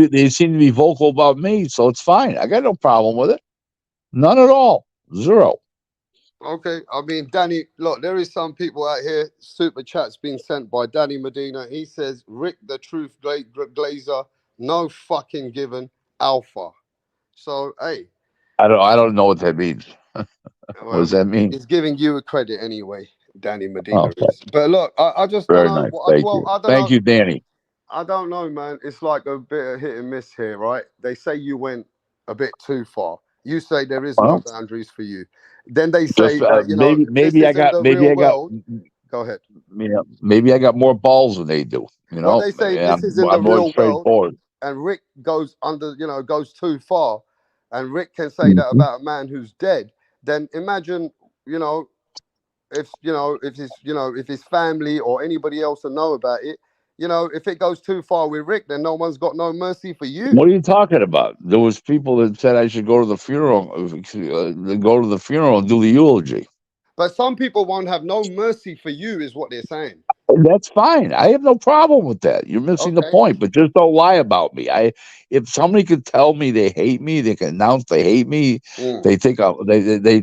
to be vocal about me, so it's fine. I got no problem with it. None at all. Zero. Okay, I mean, Danny, look, there is some people out here. Super chats being sent by Danny Medina. He says, "Rick, the truth, Glazer, no fucking given, alpha." So, hey, I don't know what that means. What well, does that mean? he's giving you a credit anyway. Danny Medina Okay. is. But look, I just don't Very know. nice. Thank Well, you. I don't Thank know. you, Danny. I don't know, man. It's like a bit of hit and miss here, right? They say you went a bit too far. You say there is no Well, boundaries for you. Then they just say that, if this isn't the real world, go ahead. maybe I got more balls than they do. Well, they say if And this isn't the I'm more real world straightforward. and Rick goes goes too far, and Rick can say that Mhm. about a man who's dead, then imagine, you know, if his family or anybody else will know about it, if it goes too far with Rick, then no one's got no mercy for you. What are you talking about? There was people that said I should go to the funeral, and do the eulogy. But some people won't have no mercy for you, is what they're saying. And that's fine. I have no problem with that. You're missing the Okay. point, but just don't lie about me. If somebody could tell me they hate me, they can announce they hate me. Mm. They think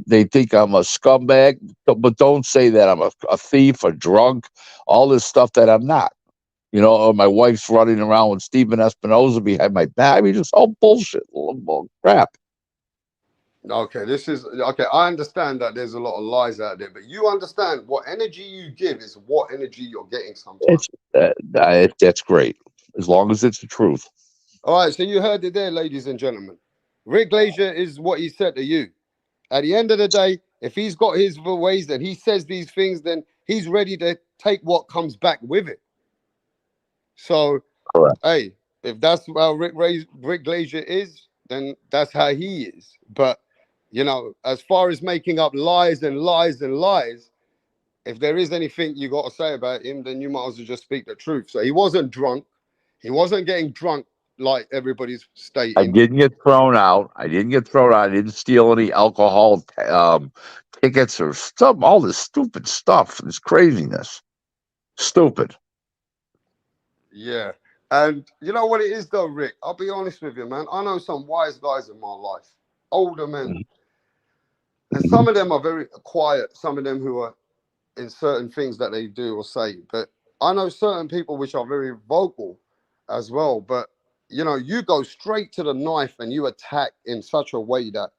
they think I'm a scumbag, but don't say that I'm a thief, a drunk, all this stuff that I'm not. Or my wife's running around with Stephen Espinoza behind my back. I mean, just all bullshit, crap. Okay, this is okay. I understand that there's a lot of lies out there, but you understand what energy you give is what energy you're getting sometimes. It's that's great as long as it's the truth. All right, so you heard it there, ladies and gentlemen. Rick Glazier is what he said to you. At the end of the day, if he's got his ways and he says these things, then he's ready to take what comes back with it. So, Correct. hey, if that's how Rick Glazier is, then that's how he is. But as far as making up lies and lies and lies, if there is anything you got to say about him, then you might as well just speak the truth. So he wasn't drunk. He wasn't getting drunk like everybody's I stating. didn't get thrown out. I didn't get thrown out. I didn't steal any alcohol tickets or stuff. All this stupid stuff. This craziness. Stupid. Yeah. And you know what it is, though, Rick? I'll be honest with you, man. I know some wise guys in my life, older men, and Mhm. some of them are very quiet. Some of them who are in certain things that they do or say. But I know certain people which are very vocal as well. But you know, you go straight to the knife and you attack in such a way that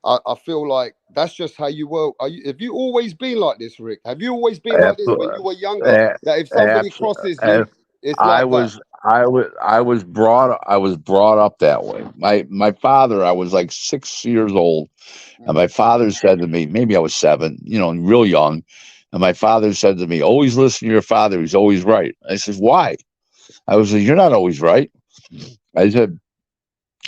I feel like that's just how you were. Have you always been like this, Rick? Have you always been like this when Absolutely. you were younger? That if somebody crosses Absolutely. you, it's like that. I was brought up that way. My father, I was like 6 years old, and my Mm. father said to me, maybe I was seven, real young, and my father said to me, "Always listen to your father. He's always right." I said, "Why?" I was like, "You're not always right." I said,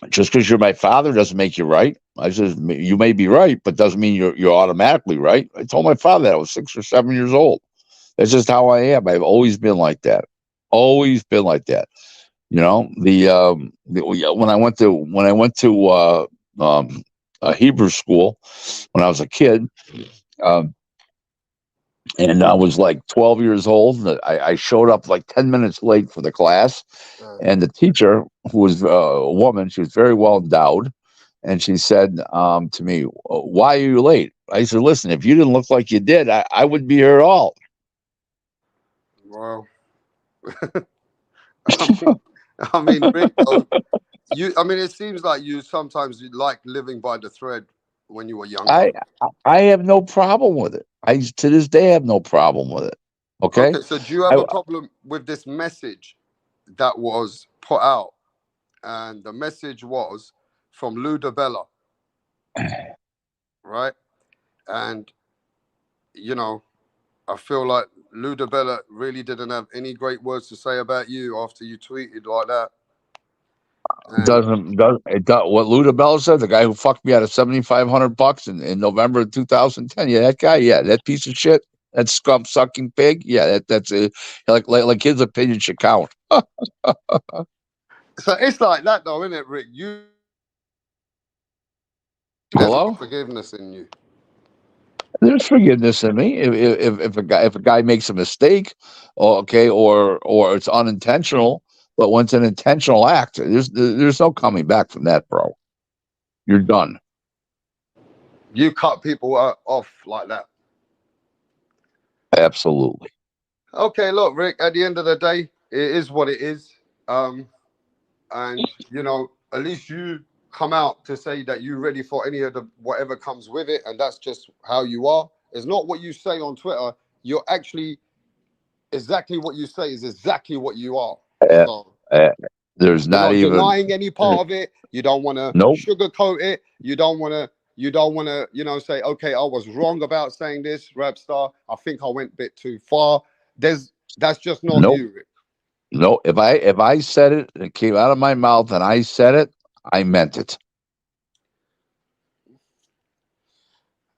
"Just because you're my father doesn't make you right." I said, "You may be right, but doesn't mean you're automatically right." I told my father that I was 6 or 7 years old. That's just how I am. I've always been like that. Always been like that. When I went to a Hebrew school when I was a kid, um, and I was like 12 years old. And I showed up like 10 minutes late for the class, Uh, and the teacher, who was a woman, she was very well endowed, and she said to me, "Why are you late?" I said, "Listen, if you didn't look like you did, I wouldn't be here at all." well, I mean, I mean, Rick, though, I mean, it seems like you sometimes you like living by the thread when you were younger. I I have no problem with it. I to this day have no problem with it. Okay. Okay, so do you have I a problem with this message that was put out? And the message was from Lou DeBella, right? And, you know, I feel like Lou DeBella really didn't have any great words to say about you after you tweeted like that. And doesn't does it does what Luda Bell said, the guy who fucked me out of $7,500 in November of 2010. Yeah, that guy, yeah, that piece of shit, that scum sucking pig. Yeah, that's a like his opinion should count. so it's like that, though, isn't it, Rick? There's no Hello? forgiveness in you. There's forgiveness in me if a guy makes a mistake, or it's unintentional. But when it's an intentional act, there's no coming back from that, bro. You're done. You cut people off like that. Absolutely. Okay, look, Rick, at the end of the day, it is what it is. Um, and, you know, at least you come out to say that you're ready for any of the whatever comes with it. And that's just how you are. It's not what you say on Twitter. You're actually exactly what you say is exactly what you are. Uh, So uh, there's you're not not even denying any part of it. You don't want to nope. sugarcoat it. You don't want to. You don't want to, say, okay, I was wrong about saying this, rap star. I think I went a bit too far. That's just not Nope. you, Rick. No, if I said it and it came out of my mouth and I said it, I meant it.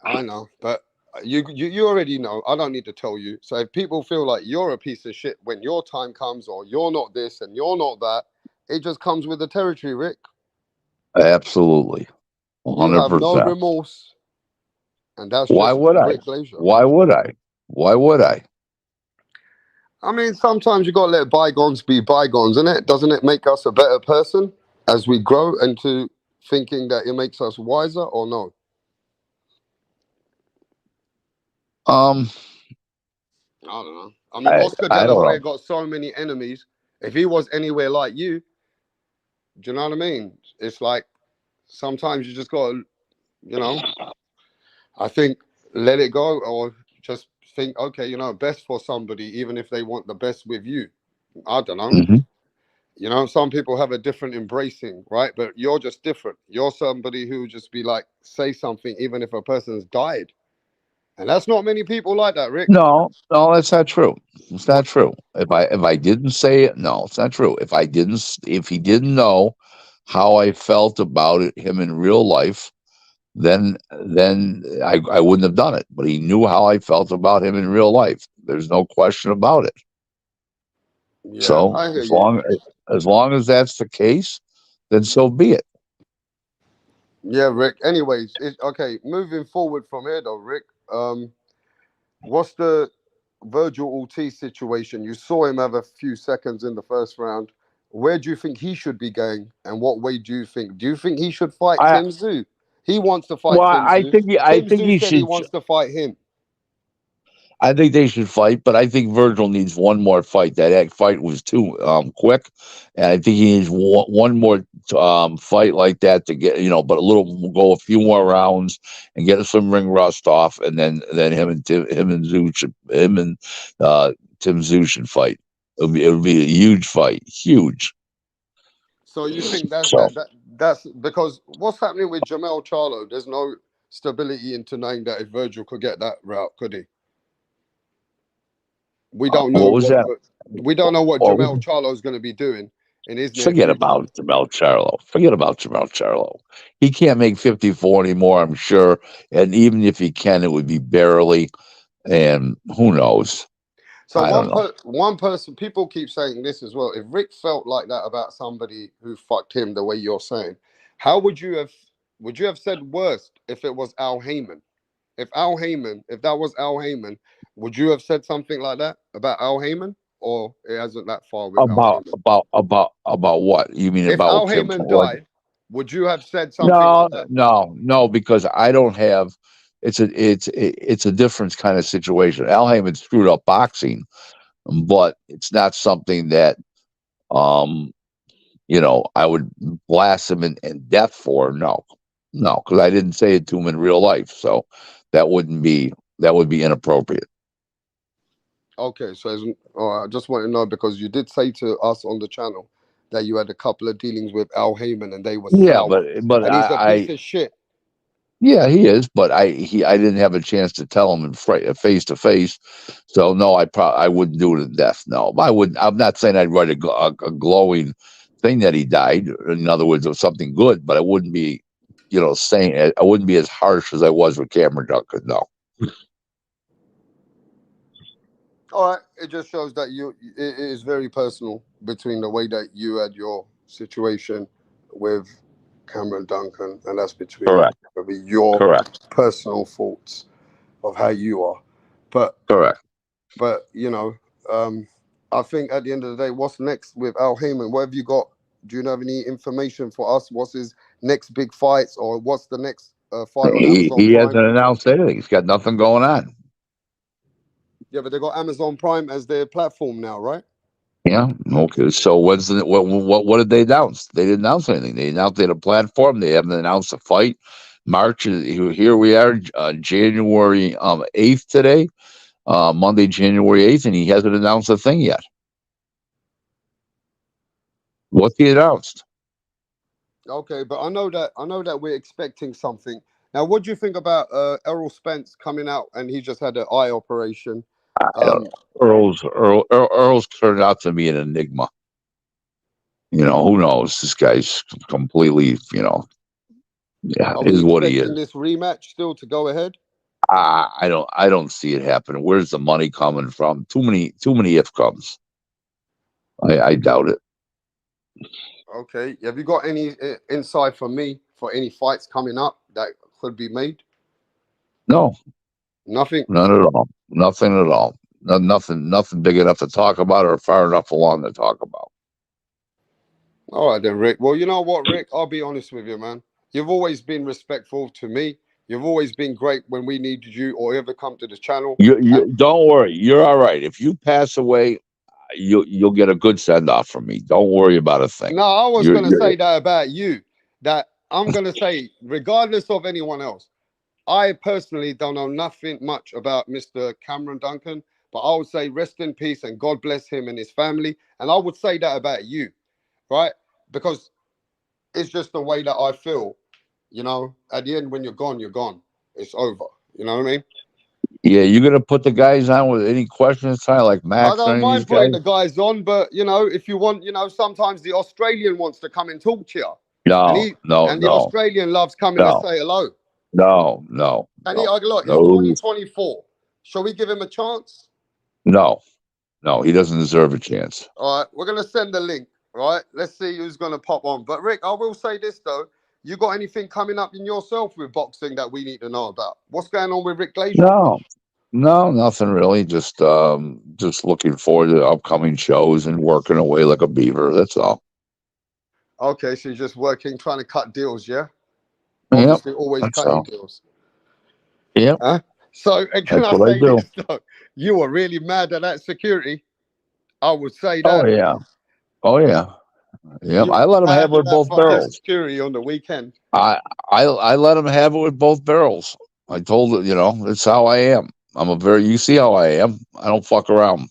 I know, but you already know. I don't need to tell you. So if people feel like you're a piece of shit when your time comes, or you're not this and you're not that, it just comes with the territory, Rick. Absolutely. You have no 100%. remorse, and that's Why just would I? Rick Glazier. Why would I? Why would I? I mean, sometimes you gotta let bygones be bygones, innit? Doesn't it make us a better person as we grow into thinking that it makes us wiser, or no? Um, I don't know. I mean, I Oscar De I La don't Hoya know. got so many enemies. If he was anywhere like you, do you know what I mean? It's like sometimes you just gotta, you know, I think let it go, or just think, okay, best for somebody, even if they want the best with you. I don't know. Hmm. Some people have a different embracing, right? But you're just different. You're somebody who just be like, say something, even if a person's died. And that's not many people like that, Rick. No, no, that's not true. It's What? not true. If I didn't say it, no, it's not true. If he didn't know how I felt about him in real life, then I wouldn't have done it. But he knew how I felt about him in real life. There's no question about it. Yeah, So I hear you. as long as that's the case, then so be it. Yeah, Rick. Anyways, okay. Moving forward from here, though, Rick. What's the Virgil Ortiz situation? You saw him have a few seconds in the first round. where do you think he should be going, and what way do you think? Do you think he should fight I Tim Tszyu? He wants to fight well, Tim Tszyu. I Tim think Tszyu he said he should. wants to fight him. I think they should fight, but I think Virgil needs one more fight. That fight was too quick, and I think he needs one more fight like that to get but go a few more rounds and get some ring rust off, and then him and Tim Tszyu should fight. It would be a huge fight, huge. So you think So that's because what's happening with Jamel Charlo? There's no stability into knowing that if Virgil could get that route, could he? We don't know what was that? what Or Jamel Charlo is going to be doing in his near forget future. about Jamel Charlo. Forget about Jamel Charlo. He can't make 54 anymore, I'm sure. And even if he can, it would be barely. And who knows? So I don't know. one person, people keep saying this as well. If Rick felt like that about somebody who fucked him the way you're saying, how would you have said worst if it was Al Heyman? If that was Al Heyman, would you have said something like that about Al Heyman? Or it hasn't that far with Al About Heyman? about what? You mean If about Al Kim? Heyman What? died, would you have said something No, like that? no, because I don't have. It's a different kind of situation. Al Heyman screwed up boxing, but it's not something that um I would blast him in death for. No, no, because I didn't say it to him in real life, so that wouldn't be that would be inappropriate. Okay, so I just want to know because you did say to us on the channel that you had a couple of dealings with Al Heyman and they were Yeah, sour, but and he's a piece I of shit. yeah, he is, but I didn't have a chance to tell him in face to face, so no, I wouldn't do it in death. No, I wouldn't. I'm not saying I'd write a glowing thing that he died. In other words, it was something good, but I wouldn't be, saying it. I wouldn't be as harsh as I was with Cameron Duncan. No. All right, it just shows that it is very personal between the way that you had your situation with Cameron Duncan, and that's between Correct. maybe your Correct. personal thoughts of how you are. But Correct. um, I think at the end of the day, what's next with Al Heyman? What have you got? Do you have any information for us? What's his next big fights, or what's the next fight on Amazon He hasn't Prime? announced anything. He's got nothing going on. Yeah, but they got Amazon Prime as their platform now, right? Yeah. Okay. So what did they announce? They didn't announce anything. They announced they had a platform. They haven't announced a fight. Here we are, January 8th today, Monday, January 8th, and he hasn't announced a thing yet. What's he announced? Okay, but I know that we're expecting something. Now, what do you think about Errol Spence coming out and he just had an eye operation? I don't know. Earl's turned out to be an enigma. Who knows? This guy's completely, yeah, Are we is what he expecting is. this rematch still to go ahead? I don't see it happening. Where's the money coming from? Too many if comes. I doubt it. Okay. Have you got any insight for me for any fights coming up that could be made? No, Nothing. none at all. Nothing at all. Nothing big enough to talk about or far enough along to talk about. All right then, Rick. Well, you know what, Rick? I'll be honest with you, man. You've always been respectful to me. You've always been great when we needed you or ever come to the channel. You don't worry. You're all right. If you pass away, you'll get a good send off from me. Don't worry about a thing. No, I was You're, going to you're say that about you. That I'm going to say, regardless of anyone else, I personally don't know nothing much about Mr. Cameron Duncan, but I would say rest in peace and God bless him and his family. And I would say that about you, right? Because it's just the way that I feel. At the end, when you're gone, you're gone. It's over. You know what I mean? Yeah, you're gonna put the guys on with any questions, kind of like I Max or don't any of these mind putting guys. the guys on, but if you want, sometimes the Australian wants to come and talk to you, and No, he no, and the no, Australian loves coming to no, say hello. no, And look, it's no, 2024. Shall we give him a chance? no, no. He doesn't deserve a chance. All right, we're gonna send the link. All right, let's see who's gonna pop on. But Rick, I will say this though: you got anything coming up in yourself with boxing that we need to know about? What's going on with Rick Glazier? No, No, nothing really. Just looking forward to upcoming shows and working away like a beaver. That's all. Okay, so you're just working, trying to cut deals, yeah? Yep. Obviously, always That's cutting all. deals. Yep. Huh? So, and can That's I what I say do. this though? You were really mad at that security. I would say Oh that. yeah. Oh yeah. Yep. You I were let him have mad it at with that both fucking barrels. security on the weekend. I let him have it with both barrels. I told it, that's how I am. You see how I am. I don't fuck around.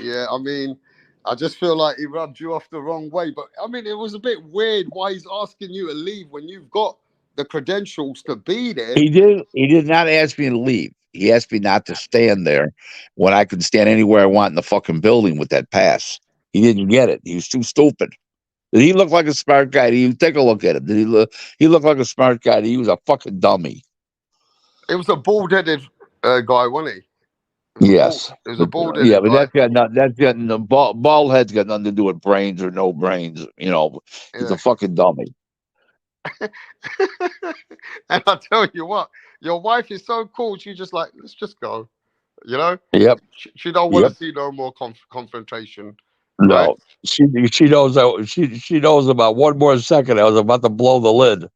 Yeah, I mean, I just feel like he rubbed you off the wrong way. But I mean, it was a bit weird why he's asking you to leave when you've got the credentials to be there. He did not ask me to leave. He asked me not to stand there when I could stand anywhere I want in the fucking building with that pass. He didn't get it. He was too stupid. Did he look like a smart guy? Did you take a look at him? Did he look like a smart guy? He was a fucking dummy. It was a bald-headed guy, wasn't he? It was a bald. Yes. It was a But yeah, bald-headed but guy. the bald head's got nothing to do with brains or no brains. He's Yeah. a fucking dummy. And I tell you what, your wife is so cool. She's just like, let's just go. You know, Yep. she don't want Yep. to see no more confrontation, right? No. She knows that she knows about one more second. I was about to blow the lid.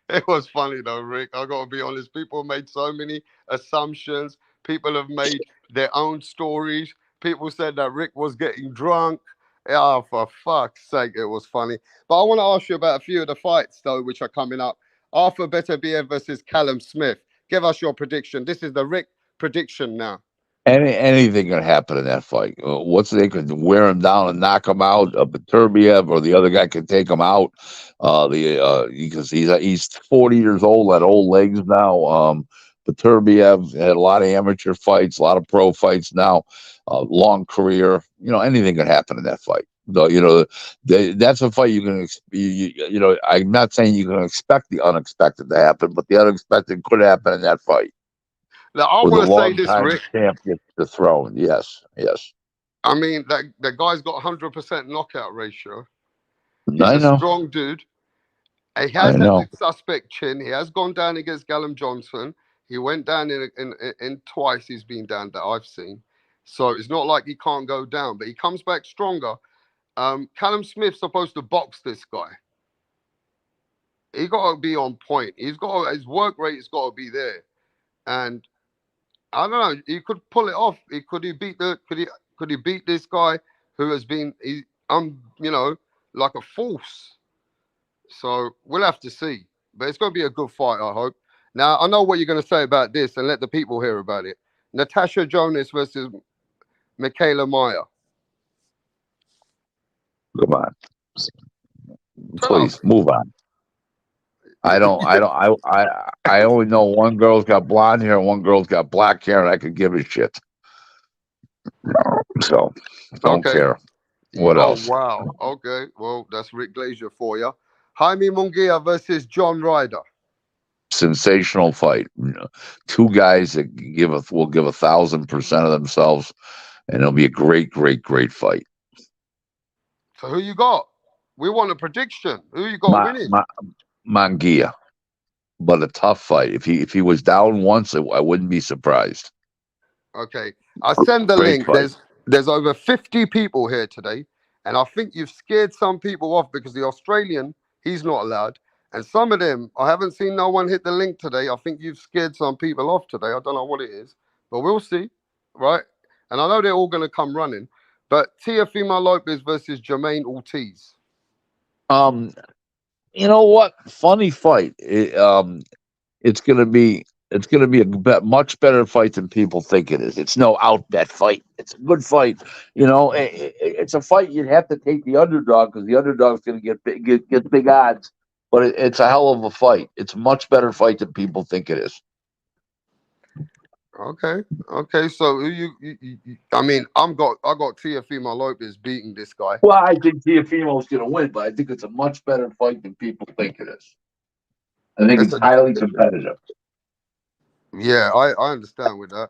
It was funny though, Rick. I gotta be honest. People made so many assumptions. People have made their own stories. People said that Rick was getting drunk. Oh, for fuck's sake, it was funny. But I want to ask you about a few of the fights though, which are coming up. Arthur Beterbiev versus Callum Smith. Give us your prediction. This is the Rick prediction now. Anything can happen in that fight. They could wear him down and knock him out. Beterbiev or the other guy could take him out. Because he's 40 years old, had old legs now. Beterbiev had a lot of amateur fights, a lot of pro fights now. Long career. Anything could happen in that fight. That's a fight you can. I'm not saying you can expect the unexpected to happen, but the unexpected could happen in that fight Now I where the want to say this, longtime Rick. champ gets the throne. Yes, yes. I mean, that the guy's got 100% knockout ratio. He's I a know. strong dude. He I has had know. a suspect chin. He has gone down against Callum Johnson. He went down in twice. He's been down that I've seen. So it's not like he can't go down, but he comes back stronger. Callum Smith's supposed to box this guy. He got to be on point. His work rate has got to be there. And I don't know. He could pull it off. Could he beat this guy who has been like a force. So we'll have to see. But it's going to be a good fight, I hope. Now, I know what you're going to say about this and let the people hear about it. Natasha Jonas versus Michaela Meyer. Come on, Tell us. please move on. I don't. I don't. I only know one girl's got blonde hair, and one girl's got black hair, and I could give a shit. So don't Okay. care. What Oh, else? wow. Okay. Well, that's Rick Glazier for you. Jaime Munguia versus John Ryder. Sensational fight. Two guys that will give 1,000% of themselves, and it'll be a great, great, great fight. So who you got? We want a prediction. Who you got winning? Munguia, but a tough fight. If he was down once, I wouldn't be surprised. Okay. I'll send the Great link. fight. There's over 50 people here today. And I think you've scared some people off because the Australian, he's not allowed. And some of them, I haven't seen no one hit the link today. I think you've scared some people off today. I don't know what it is, but we'll see. Right. And I know they're all going to come running. But Teofimo Lopez versus Jermaine Ortiz. You know what? Funny fight. It's gonna be a much better fight than people think it is. It's no outbet fight. It's a good fight. It's a fight you'd have to take the underdog because the underdog's gonna get big odds. But it's a hell of a fight. It's a much better fight than people think it is. Okay. Okay. So I mean, I got Teofimo Lopez beating this guy. Well, I think Teofimo's gonna win, but I think it's a much better fight than people think it is. I think it's highly competitive. Yeah, I understand with that.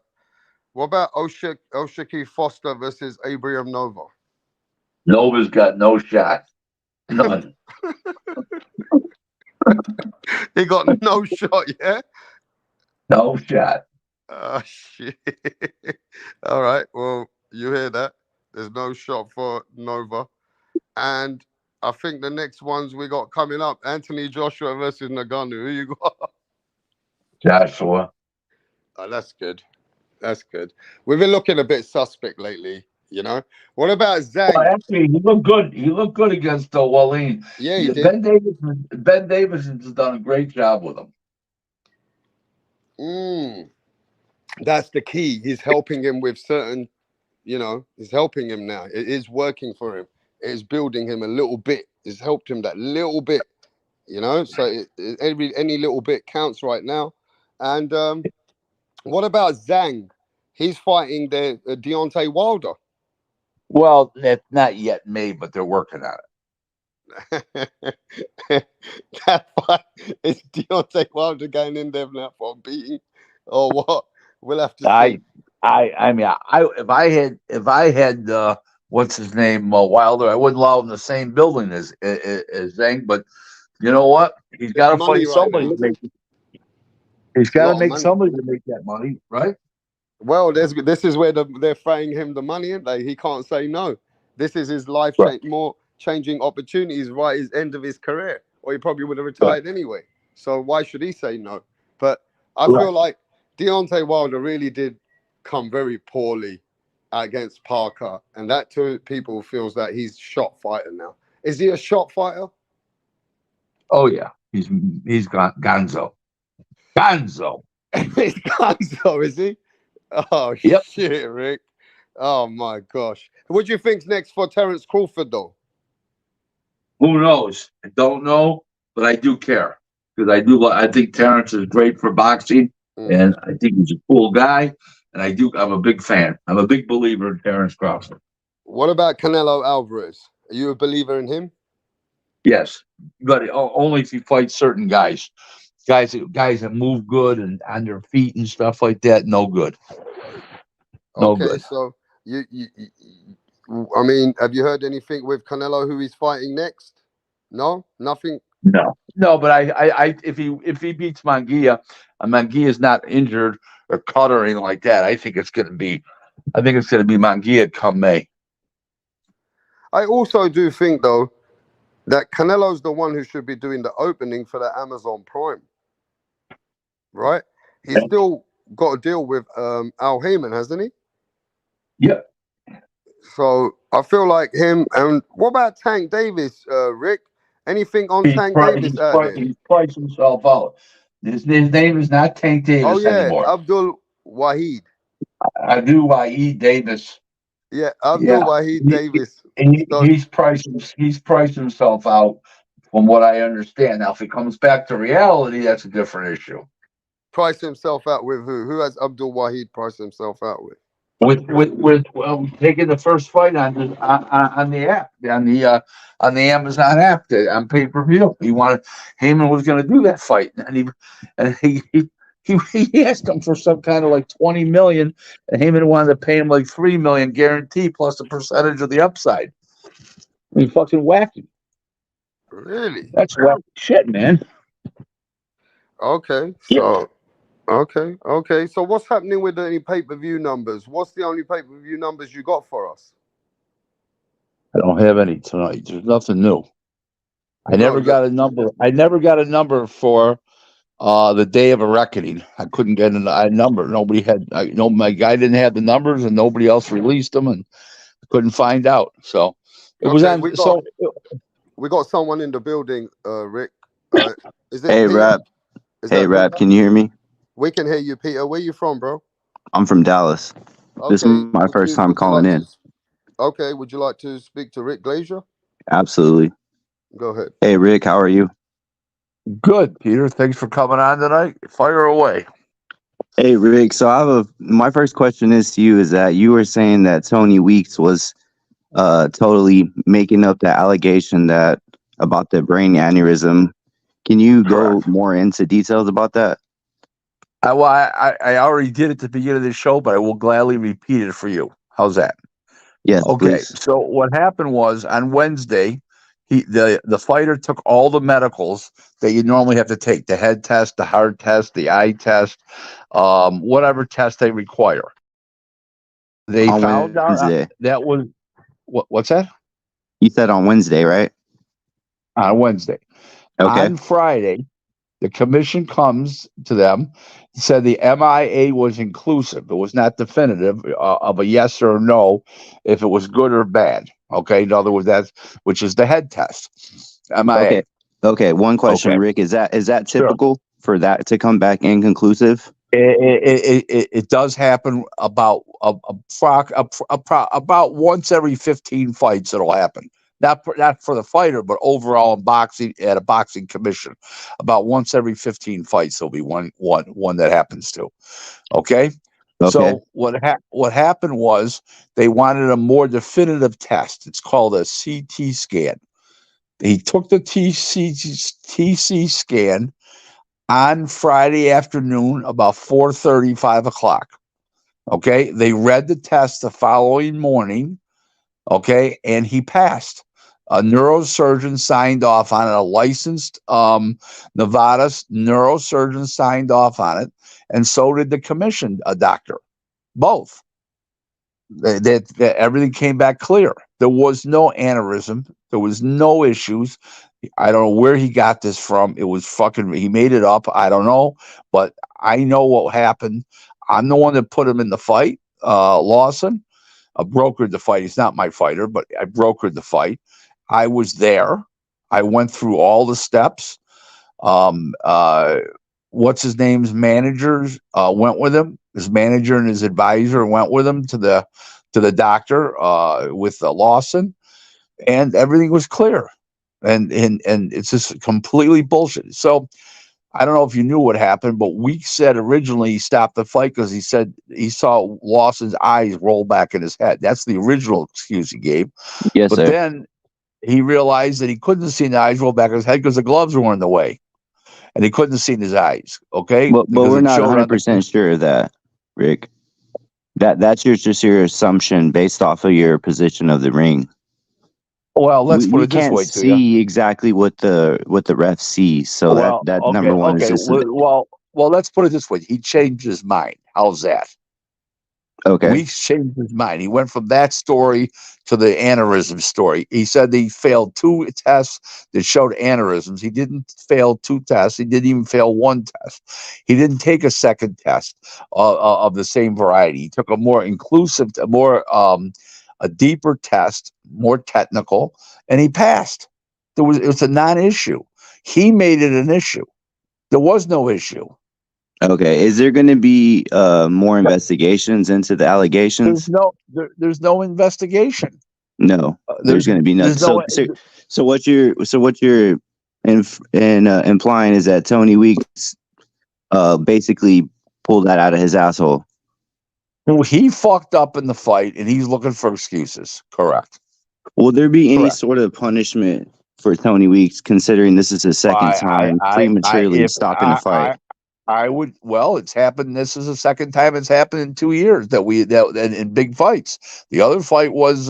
What about Oshiki Foster versus Abraham Nova? Nova's got no shot. None. He got no shot, yeah? No shot. Oh shit. All right. Well, you hear that? There's no shot for Nova. And I think the next ones we got coming up, Anthony Joshua versus Nagano. Who you got? Joshua. Oh, that's good. That's good. We've been looking a bit suspect lately, you know. What about Well, Zhang? actually, he looked good. He looked good against Wallin. Yeah, he did. Ben Davis has done a great job with him. That's the key. He's helping him with certain, he's helping him now. It is working for him. It is building him a little bit. It's helped him that little bit, So any little bit counts right now. And what about Zhang? He's fighting the Deontay Wilder. Well, that's not yet made, but they're working on That fight is Deontay Wilder going in there now for a beating, or what? We'll have to see. I mean, if I had what's his name Wilder, I wouldn't allow him in the same building as Zhang. But you know what? He's got to Money fight right somebody now. to make. He's A got lot to of make money. somebody to make that money, right? Well, this is where they're throwing him the money in. He can't say no. This is his life Right. more changing opportunities right at his end of his career, or he probably would have Right. retired anyway. So why should he say no? But I Right. feel like Deontay Wilder really did come very poorly against Parker, and that too people feels that he's shot fighter now. Is he a shot fighter? Oh yeah, he's Gonzo. Gonzo. He's Gonzo, is he? Oh Yep. shit, Rick. Oh my gosh. What do you think's next for Terence Crawford though? Who knows? I don't know, but I do care because I think Terrence is great for boxing, and I think he's a cool guy, and I'm a big fan. I'm a big believer in Terrence Crawford. What about Canelo Alvarez? Are you a believer in him? Yes, but only if he fights certain guys. Guys that move good and on their feet and stuff like that. No good. No Okay, good. so I mean, have you heard anything with Canelo who he's fighting next? No, nothing. No. But I if he beats Manguia, and Manguia's not injured or cut or anything like that, I think it's going to be Manguia come May. I also do think though that Canelo's the one who should be doing the opening for the Amazon Prime, right? He's still got to deal with Al Heyman, hasn't he? Yep. So I feel like him. And what about Tank Davis, Rick? Anything on Tank Davis out there? He's priced himself out. His name is not Tank Davis Oh yeah, anymore. Abdul Wahid. I do Wahid Davis. Yeah, Abdul Wahid Davis. He's priced himself out from what I understand. Now, if it comes back to reality, that's a different issue. Price himself out with who? Who has Abdul Wahid priced himself out with? With taking the first fight on the app on the Amazon app on pay-per-view. Heyman was going to do that fight, and he asked him for some kind of like 20 million, and Heyman wanted to pay him like 3 million guarantee plus a percentage of the upside. I mean, fucking wacky. Really? That's wacky shit, man. Okay, so okay. So what's happening with any pay-per-view numbers? What's the only pay-per-view numbers you got for us? I don't have any tonight. There's nothing new. I never got a number for the day of a reckoning. I couldn't get a number. Nobody had. My guy didn't have the numbers, and nobody else released them, and I couldn't find out. So it was on. We got someone in the building, Rick. Is it Hey, Peter? Rap. Hey, Rap. Can you hear me? We can hear you, Peter. Where you from, bro? I'm from Dallas. Okay. This is my first time calling in. Okay. Would you like to speak to Rick Glazier? Absolutely. Go ahead. Hey, Rick. How are you? Good, Peter. Thanks for coming on tonight. Fire away. Hey, Rick. So my first question is to you is that you were saying that Tony Weeks was totally making up the allegation about the brain aneurysm. Can you go more into details about that? I already did at the beginning of the show, but I will gladly repeat it for you. How's that? Yes, Okay. please. So what happened was on Wednesday, The fighter took all the medicals that you normally have to take: the head test, the heart test, the eye test, whatever test they require. They On found out Wednesday. that was what's that? You said on Wednesday, right? On Wednesday. Okay. On Friday, the commission comes to them, said the MIA was inclusive. It was not definitive of a yes or no, if it was good or bad. Okay, in other words, that's which is the head test. MIA. Okay. One question, Okay. Rick. Is that Sure. typical for that to come back inconclusive? It does happen about about once every 15 fights. It'll happen. Not for the fighter, but overall in boxing, at a boxing commission, about once every 15 fights there'll be one that happens to. Okay. So what happened was they wanted a more definitive test. It's called a CT scan. He took the TC scan on Friday afternoon about 4:30, 5 o'clock. Okay. They read the test the following morning. Okay. And he passed. A neurosurgeon signed off on it. A licensed Nevada neurosurgeon signed off on it. And so did the commission, a doctor. Both. That everything came back clear. There was no aneurysm. There was no issues. I don't know where he got this from. It was he made it up. I don't know, but I know what happened. I'm the one that put him in the fight, Lawson. I brokered the fight. He's not my fighter, but I brokered the fight. I was there. I went through all the steps. What's his name's managers went with him. His manager and his advisor went with him to the doctor with Lawson, and everything was clear. And it's just completely bullshit. So I don't know if you knew what happened, but Weeks said originally he stopped the fight because he said he saw Lawson's eyes roll back in his head. That's the original excuse he gave. Yes, but sir. Then he realized that he couldn't see the eyes roll back in his head because the gloves were in the way, and he couldn't see his eyes. Okay, but we're not 100% sure of that, Rick. That's just your assumption based off of your position of the ring. Well, let's put it this way. We can't see exactly what the ref sees, so that okay, number one is just well, let's put it this way. He changed his mind. How's that? Okay. Weeks changed his mind. He went from that story to the aneurysm story. He said he failed 2 tests that showed aneurysms. He didn't fail 2 tests. He didn't even fail 1 test. He didn't take a second test of the same variety. He took a more inclusive, a deeper test, more technical, and he passed. It was a non-issue. He made it an issue. There was no issue. Okay. Is there going to be more investigations into the allegations? There's no investigation. No, there's going to be nothing. So what you're implying is that Tony Weeks basically pulled that out of his asshole. Well, he fucked up in the fight, and he's looking for excuses. Correct. Will there be any sort of punishment for Tony Weeks, considering this is his second time prematurely stopping the fight? I would. Well, it's happened. This is the second time it's happened in 2 years that in big fights. The other fight was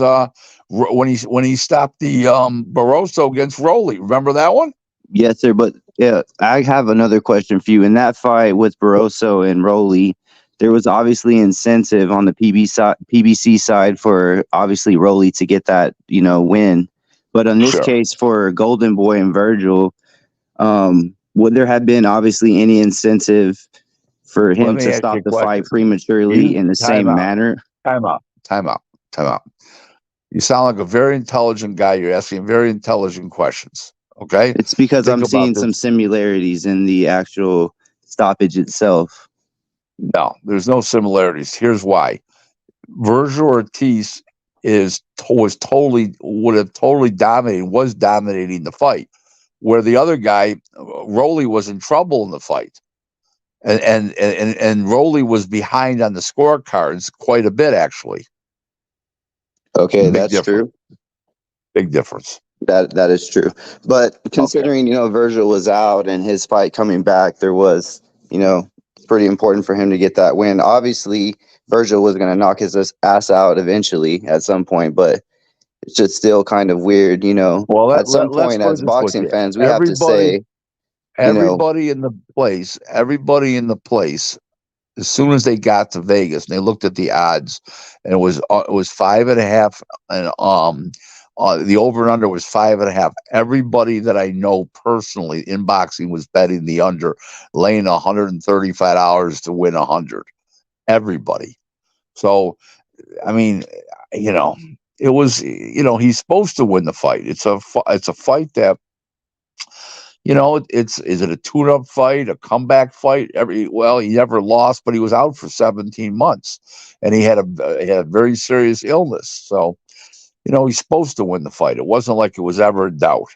when he stopped the Barroso against Rowley. Remember that one? Yes, sir. But yeah, I have another question for you. In that fight with Barroso and Rowley, there was obviously incentive on the PBC side for obviously Rowley to get that win. But in this case, for Golden Boy and Vergil, would there have been obviously any incentive for him to stop the fight prematurely in the same manner? Time out. You sound like a very intelligent guy. You're asking very intelligent questions. Okay? It's because I'm seeing some similarities in the actual stoppage itself. No, there's no similarities. Here's why. Vergil Ortiz was dominating the fight, where the other guy, Rowley, was in trouble in the fight, and Rowley was behind on the scorecards quite a bit, actually. Okay, that's true. Big difference. That is true. But considering Vergil was out and his fight coming back, there was it's pretty important for him to get that win. Obviously, Vergil was going to knock his ass out eventually at some point, but it's just still kind of weird, you know. Well, At some let's point, put as it this way. boxing fans, we have to say, you know, Everybody in the place, as soon as they got to Vegas and they looked at the odds, and it was 5.5, and the over and under was 5.5. Everybody that I know personally in boxing was betting the under, laying $135 to win 100. Everybody. So, I mean, you know, it was, you know, he's supposed to win the fight. It's a fight that, you know, is it a tune-up fight, a comeback fight? Well, he never lost, but he was out for 17 months, and he had a very serious illness. So, you know, he's supposed to win the fight. It wasn't like it was ever in doubt.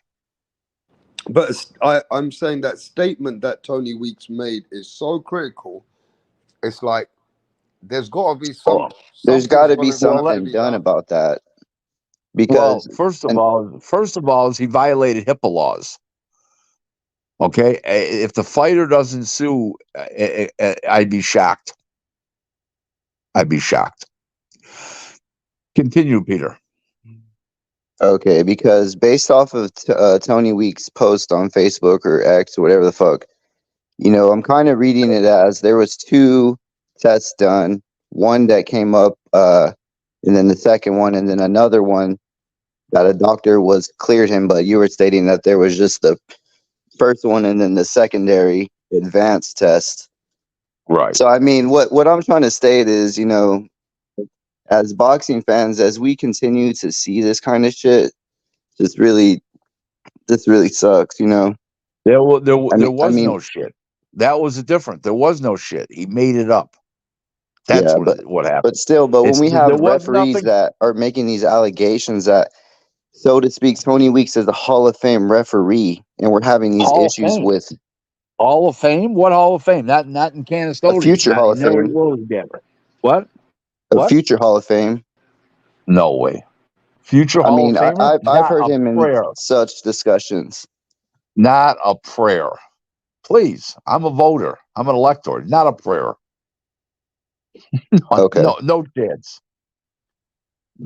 But I'm saying that statement that Tony Weeks made is so critical. It's like there's got to be there's got to be something's gonna have to something be done done. about that. Well, Because, first of all, is he violated HIPAA laws. Okay, if the fighter doesn't sue, I'd be shocked. I'd be shocked. Continue, Peter. okay, because based off of Tony Weeks' post on Facebook or X or whatever the fuck, you know, I'm kind of reading it as there was 2 tests done, one that came up, and then the second one, and then another one that a doctor was cleared him, but you were stating that there was just the first one and then the secondary advanced test. Right. So I mean, what I'm trying to state is, you know, as boxing fans, as we continue to see this kind of shit, this really sucks, you know. There was no shit. That was different. There was no shit. He made it up. That's what happened. But still, when we have referees that are making these allegations that, so to speak, Tony Weeks is a Hall of Fame referee, and we're having these issues with Hall of Fame. What Hall of Fame? Not in Canastota. A future Hall of Fame. What? A future Hall of Fame. No way. Future Hall of Famer. I've heard him in such discussions. Not a prayer. Please, I'm a voter. I'm an elector. Not a prayer. Okay. No chance.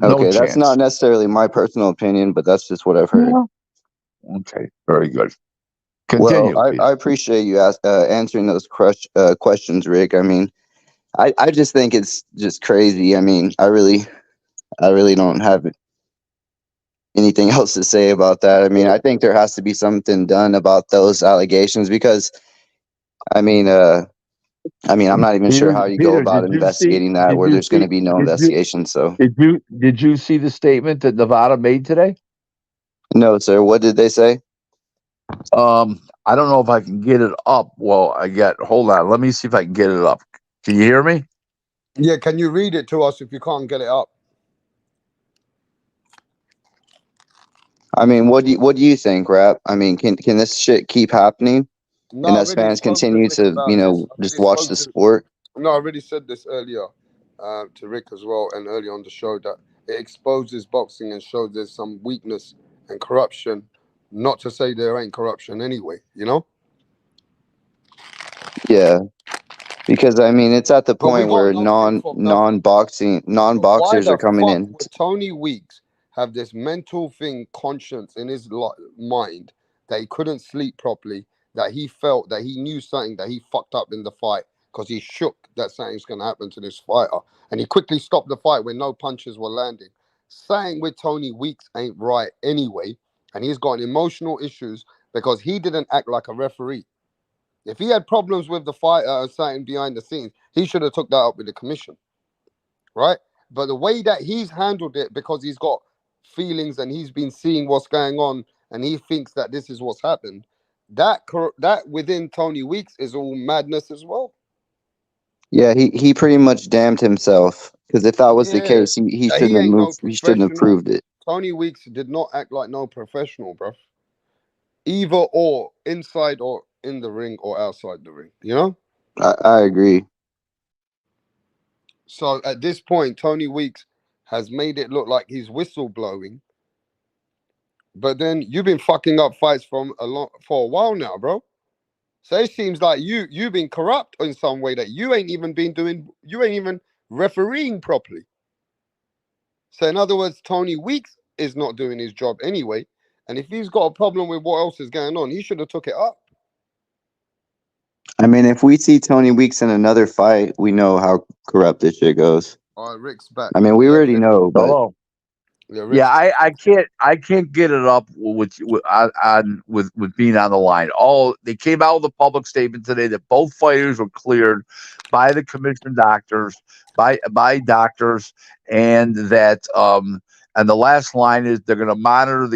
Okay, that's not necessarily my personal opinion, but that's just what I've heard. Yeah. Okay, very good. Continue. Well, I appreciate you answering those questions, Rick. I mean, I just think it's just crazy. I mean, I really don't have anything else to say about that. I mean, I think there has to be something done about those allegations because, I mean, I'm not even sure how you go about investigating that where there's going to be no investigation. So, did you see the statement that Nevada made today? No, sir. What did they say? I don't know if I can get it up. Well, hold on. Let me see if I can get it up. Can you hear me? Yeah, can you read it to us if you can't get it up? I mean, what do you think, Rap? I mean, can this shit keep happening? No, and as fans continue to, you know, just watch the sport? No, I already said this earlier to Rick as well, and earlier on the show, that it exposes boxing and shows there's some weakness and corruption. Not to say there ain't corruption anyway, you know? Yeah. Because I mean, it's at the point where non-boxers are coming in. Would Tony Weeks have this mental thing, conscience in his mind that he couldn't sleep properly, that he felt that he knew something that he fucked up in the fight because he shook that something's going to happen to this fighter, and he quickly stopped the fight when no punches were landing. Something with Tony Weeks ain't right anyway, and he's got emotional issues because he didn't act like a referee. If he had problems with the fighter or something behind the scenes, he should have took that up with the commission, right? But the way that he's handled it, because he's got feelings and he's been seeing what's going on and he thinks that this is what's happened, that within Tony Weeks is all madness as well. Yeah, he pretty much damned himself, because if that was the case, he shouldn't have moved. He shouldn't have proved it. Tony Weeks did not act like no professional, bro. Either or, inside or in the ring or outside the ring, you know? I agree. So at this point, Tony Weeks has made it look like he's whistleblowing. But then you've been fucking up fights for a while now, bro. So it seems like you've been corrupt in some way, that you ain't even refereeing properly. So in other words, Tony Weeks is not doing his job anyway. And if he's got a problem with what else is going on, he should have took it up. I mean, if we see Tony Weeks in another fight, we know how corrupt this shit goes. All right, Rick's back. I mean, we already Rick, know, but Hello. yeah, Rick's, Yeah, I can't get it up with being on the line. They came out with a public statement today that both fighters were cleared by the commission doctors, by doctors, and that and the last line is they're going to monitor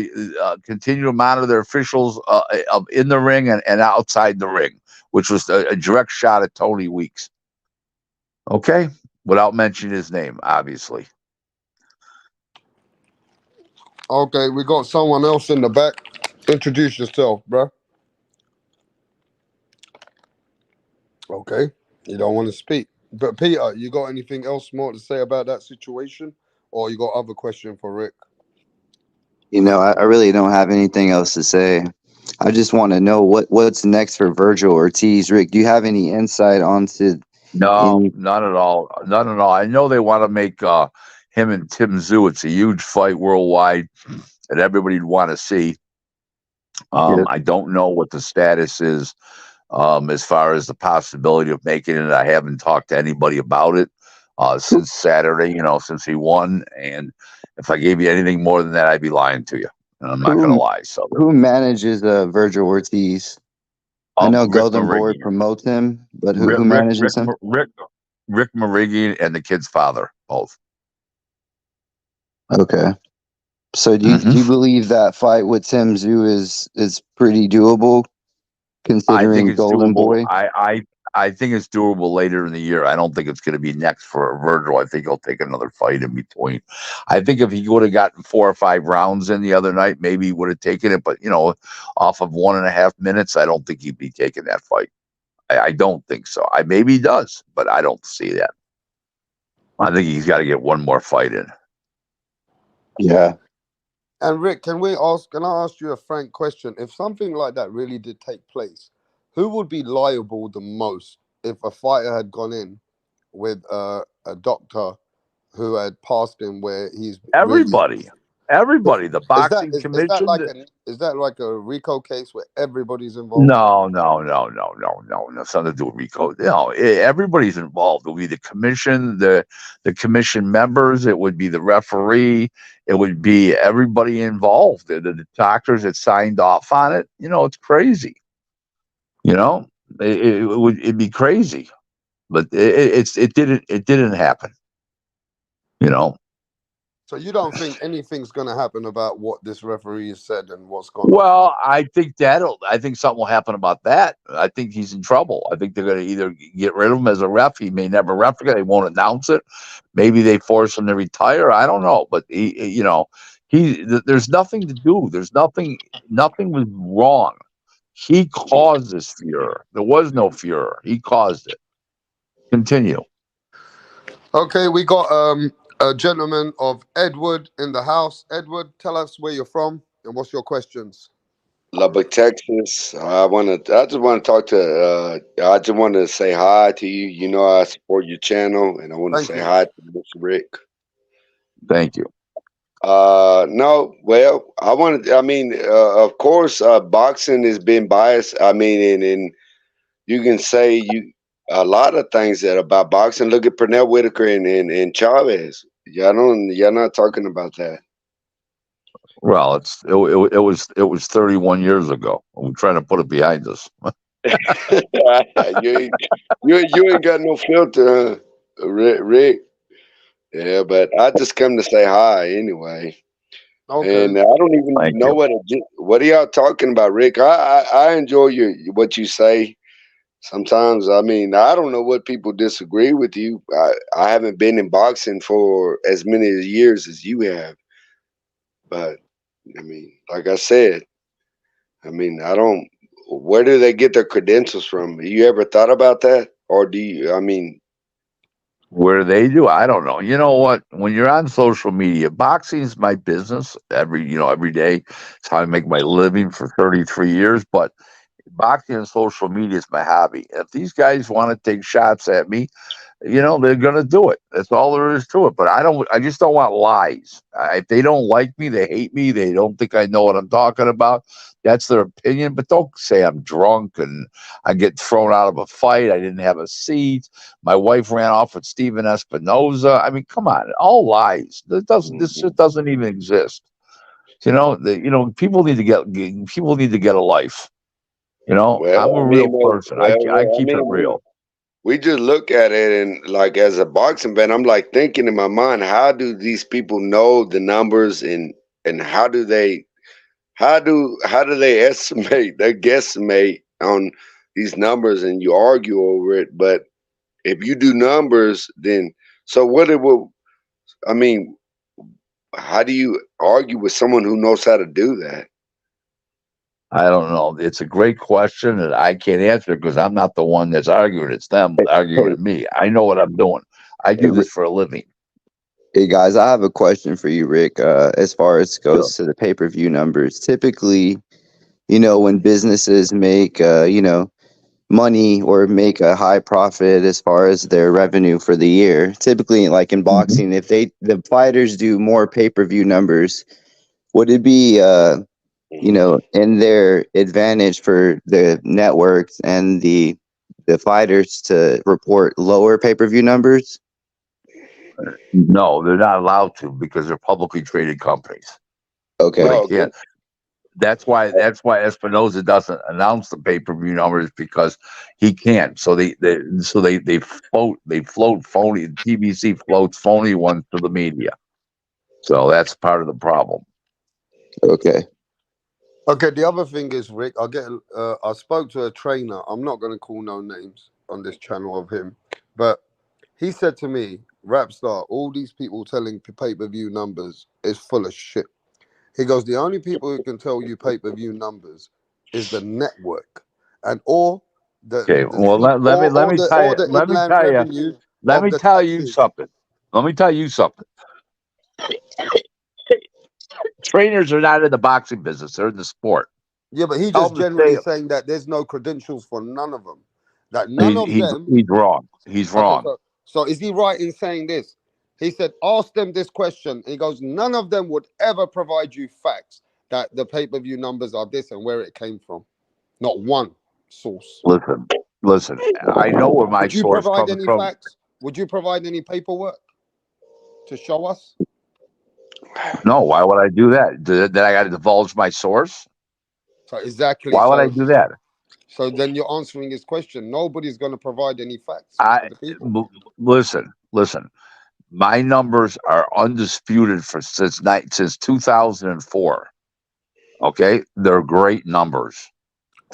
continue to monitor their officials in the ring and outside the ring, which was a direct shot at Tony Weeks. Okay, without mentioning his name, obviously. okay, we got someone else in the back. Introduce yourself, bro. Okay, you don't want to speak. But Peter, you got anything else more to say about that situation? Or you got other question for Rick? I really don't have anything else to say. I just want to know what's next for Vergil Ortiz. Rick, do you have any insight onto No, none at all. None at all. I know they want to make him and Tim Zoo. It's a huge fight worldwide that everybody'd want to see. Yeah. I don't know what the status is as far as the possibility of making it. I haven't talked to anybody about it since Saturday, since he won. And if I gave you anything more than that, I'd be lying to you. And I'm not going to lie. So who manages Vergil Ortiz? I know Rick Golden Boy Marighi. promotes him, but who manages him? Rick Marighi and the kid's father, both. Okay. So do you believe that fight with Tim Zoo is pretty doable, considering I think it's Golden doable. Boy? I think it's doable later in the year. I don't think it's going to be next for Vergil. I think he'll take another fight in between. I think if he would have gotten 4 or 5 rounds in the other night, maybe he would have taken it. But, off of 1.5 minutes, I don't think he'd be taking that fight. I don't think so. Maybe he does, but I don't see that. I think he's got to get one more fight in. Yeah. And Rick, can I ask you a frank question? If something like that really did take place, who would be liable the most if a fighter had gone in with a doctor who had passed him where he's Everybody, the boxing commission. Is that like a RICO case where everybody's involved? No, something to do with RICO. No, everybody's involved. It would be the commission, the commission members. It would be the referee. It would be everybody involved. The doctors that signed off on it. It's crazy. It'd be crazy, but it didn't happen. So you don't think anything's going to happen about what this referee has said and what's going on? Well, I think something will happen about that. I think he's in trouble. I think they're going to either get rid of him as a ref. He may never ref again. They won't announce it. Maybe they force him to retire. I don't know. But there's nothing to do. Nothing was wrong. He caused this furor. There was no furor. He caused it. Continue. Okay, we got a gentleman of Edward in the house. Edward, tell us where you're from and what's your questions. Lubbock, Texas. I just want to talk to. I just want to say hi to you. I support your channel, and I want to say hi to Mr. Rick. Thank you. No, well, of course, boxing has been biased. And you can say a lot of things that about boxing. Look at Pernell Whitaker and Chavez. Y'all not talking about that. Well, it was 31 years ago. We're trying to put it behind us. you ain't got no filter, huh, Rick. Yeah, but I just come to say hi anyway. Okay. And I don't even know what are y'all talking about, Rick. I enjoy what you say. Sometimes, I don't know what people disagree with you. I haven't been in boxing for as many years as you have. But, like I said, I don't, where do they get their credentials from? You ever thought about that? Or do you, Where they do, I don't know. You know what? When you're on social media, boxing is my business every day. It's how I make my living for 33 years. But boxing and social media is my hobby. If these guys want to take shots at me, they're going to do it. That's all there is to it. But I just don't want lies. If they don't like me, they hate me, they don't think I know what I'm talking about, that's their opinion. But don't say I'm drunk and I get thrown out of a fight. I didn't have a seat. My wife ran off with Steven Espinoza. I mean, come on, all lies. This shit doesn't even exist. People need to get a life. Well, I'm I a real mean, person. I I keep it mean, real. we just look at it and like as a boxing fan, I'm like thinking in my mind, how do these people know the numbers and how do they estimate, they guesstimate on these numbers and you argue over it. But if you do numbers, then so what it will I mean, how do you argue with someone who knows how to do that? I don't know. It's a great question, and I can't answer it because I'm not the one that's arguing. It's them arguing Hey, with me. I know what I'm doing. I hey, do this for a living. hey, guys, I have a question for you, Rick. As far as Sure. goes to the pay-per-view numbers, typically, when businesses make, money or make a high profit as far as their revenue for the year, typically, like in Mhm. boxing, if the fighters do more pay-per-view numbers, would it be, in their advantage for the networks and the fighters to report lower pay-per-view numbers? No, they're not allowed to because they're publicly traded companies. So Okay. they Oh, can't. That's why Espinoza doesn't announce the pay per view numbers because he can't. So they float phony. TBC floats phony ones to the media. So that's part of the problem. Okay. Okay, the other thing is, Rick, I spoke to a trainer. I'm not going to call no names on this channel of him, but he said to me, Rapstar, all these people telling pay-per-view numbers is full of shit. He goes, the only people who can tell you pay-per-view numbers is the network and or Okay. Well, or the let me inland tell you, revenue let of me the tell you taxes. something. Let me tell you something. Trainers are not in the boxing business; they're in the sport. Yeah, but he Tell just them to stay. generally saying that there's no credentials for none of them. That none of them. He's wrong. He's Okay, wrong. so is he right in saying this? He said, ask them this question. He goes, none of them would ever provide you facts that the pay-per-view numbers are this and where it came from. Not one source. Listen, listen. I know where my Would you source provide comes any from. facts? Would you provide any paperwork to show us? No, why would I do that? Then I got to divulge my source. So exactly. Why would I do that? So then you're answering his question. Nobody's going to provide any facts to I the people. listen. My numbers are undisputed since 2004. Okay, they're great numbers.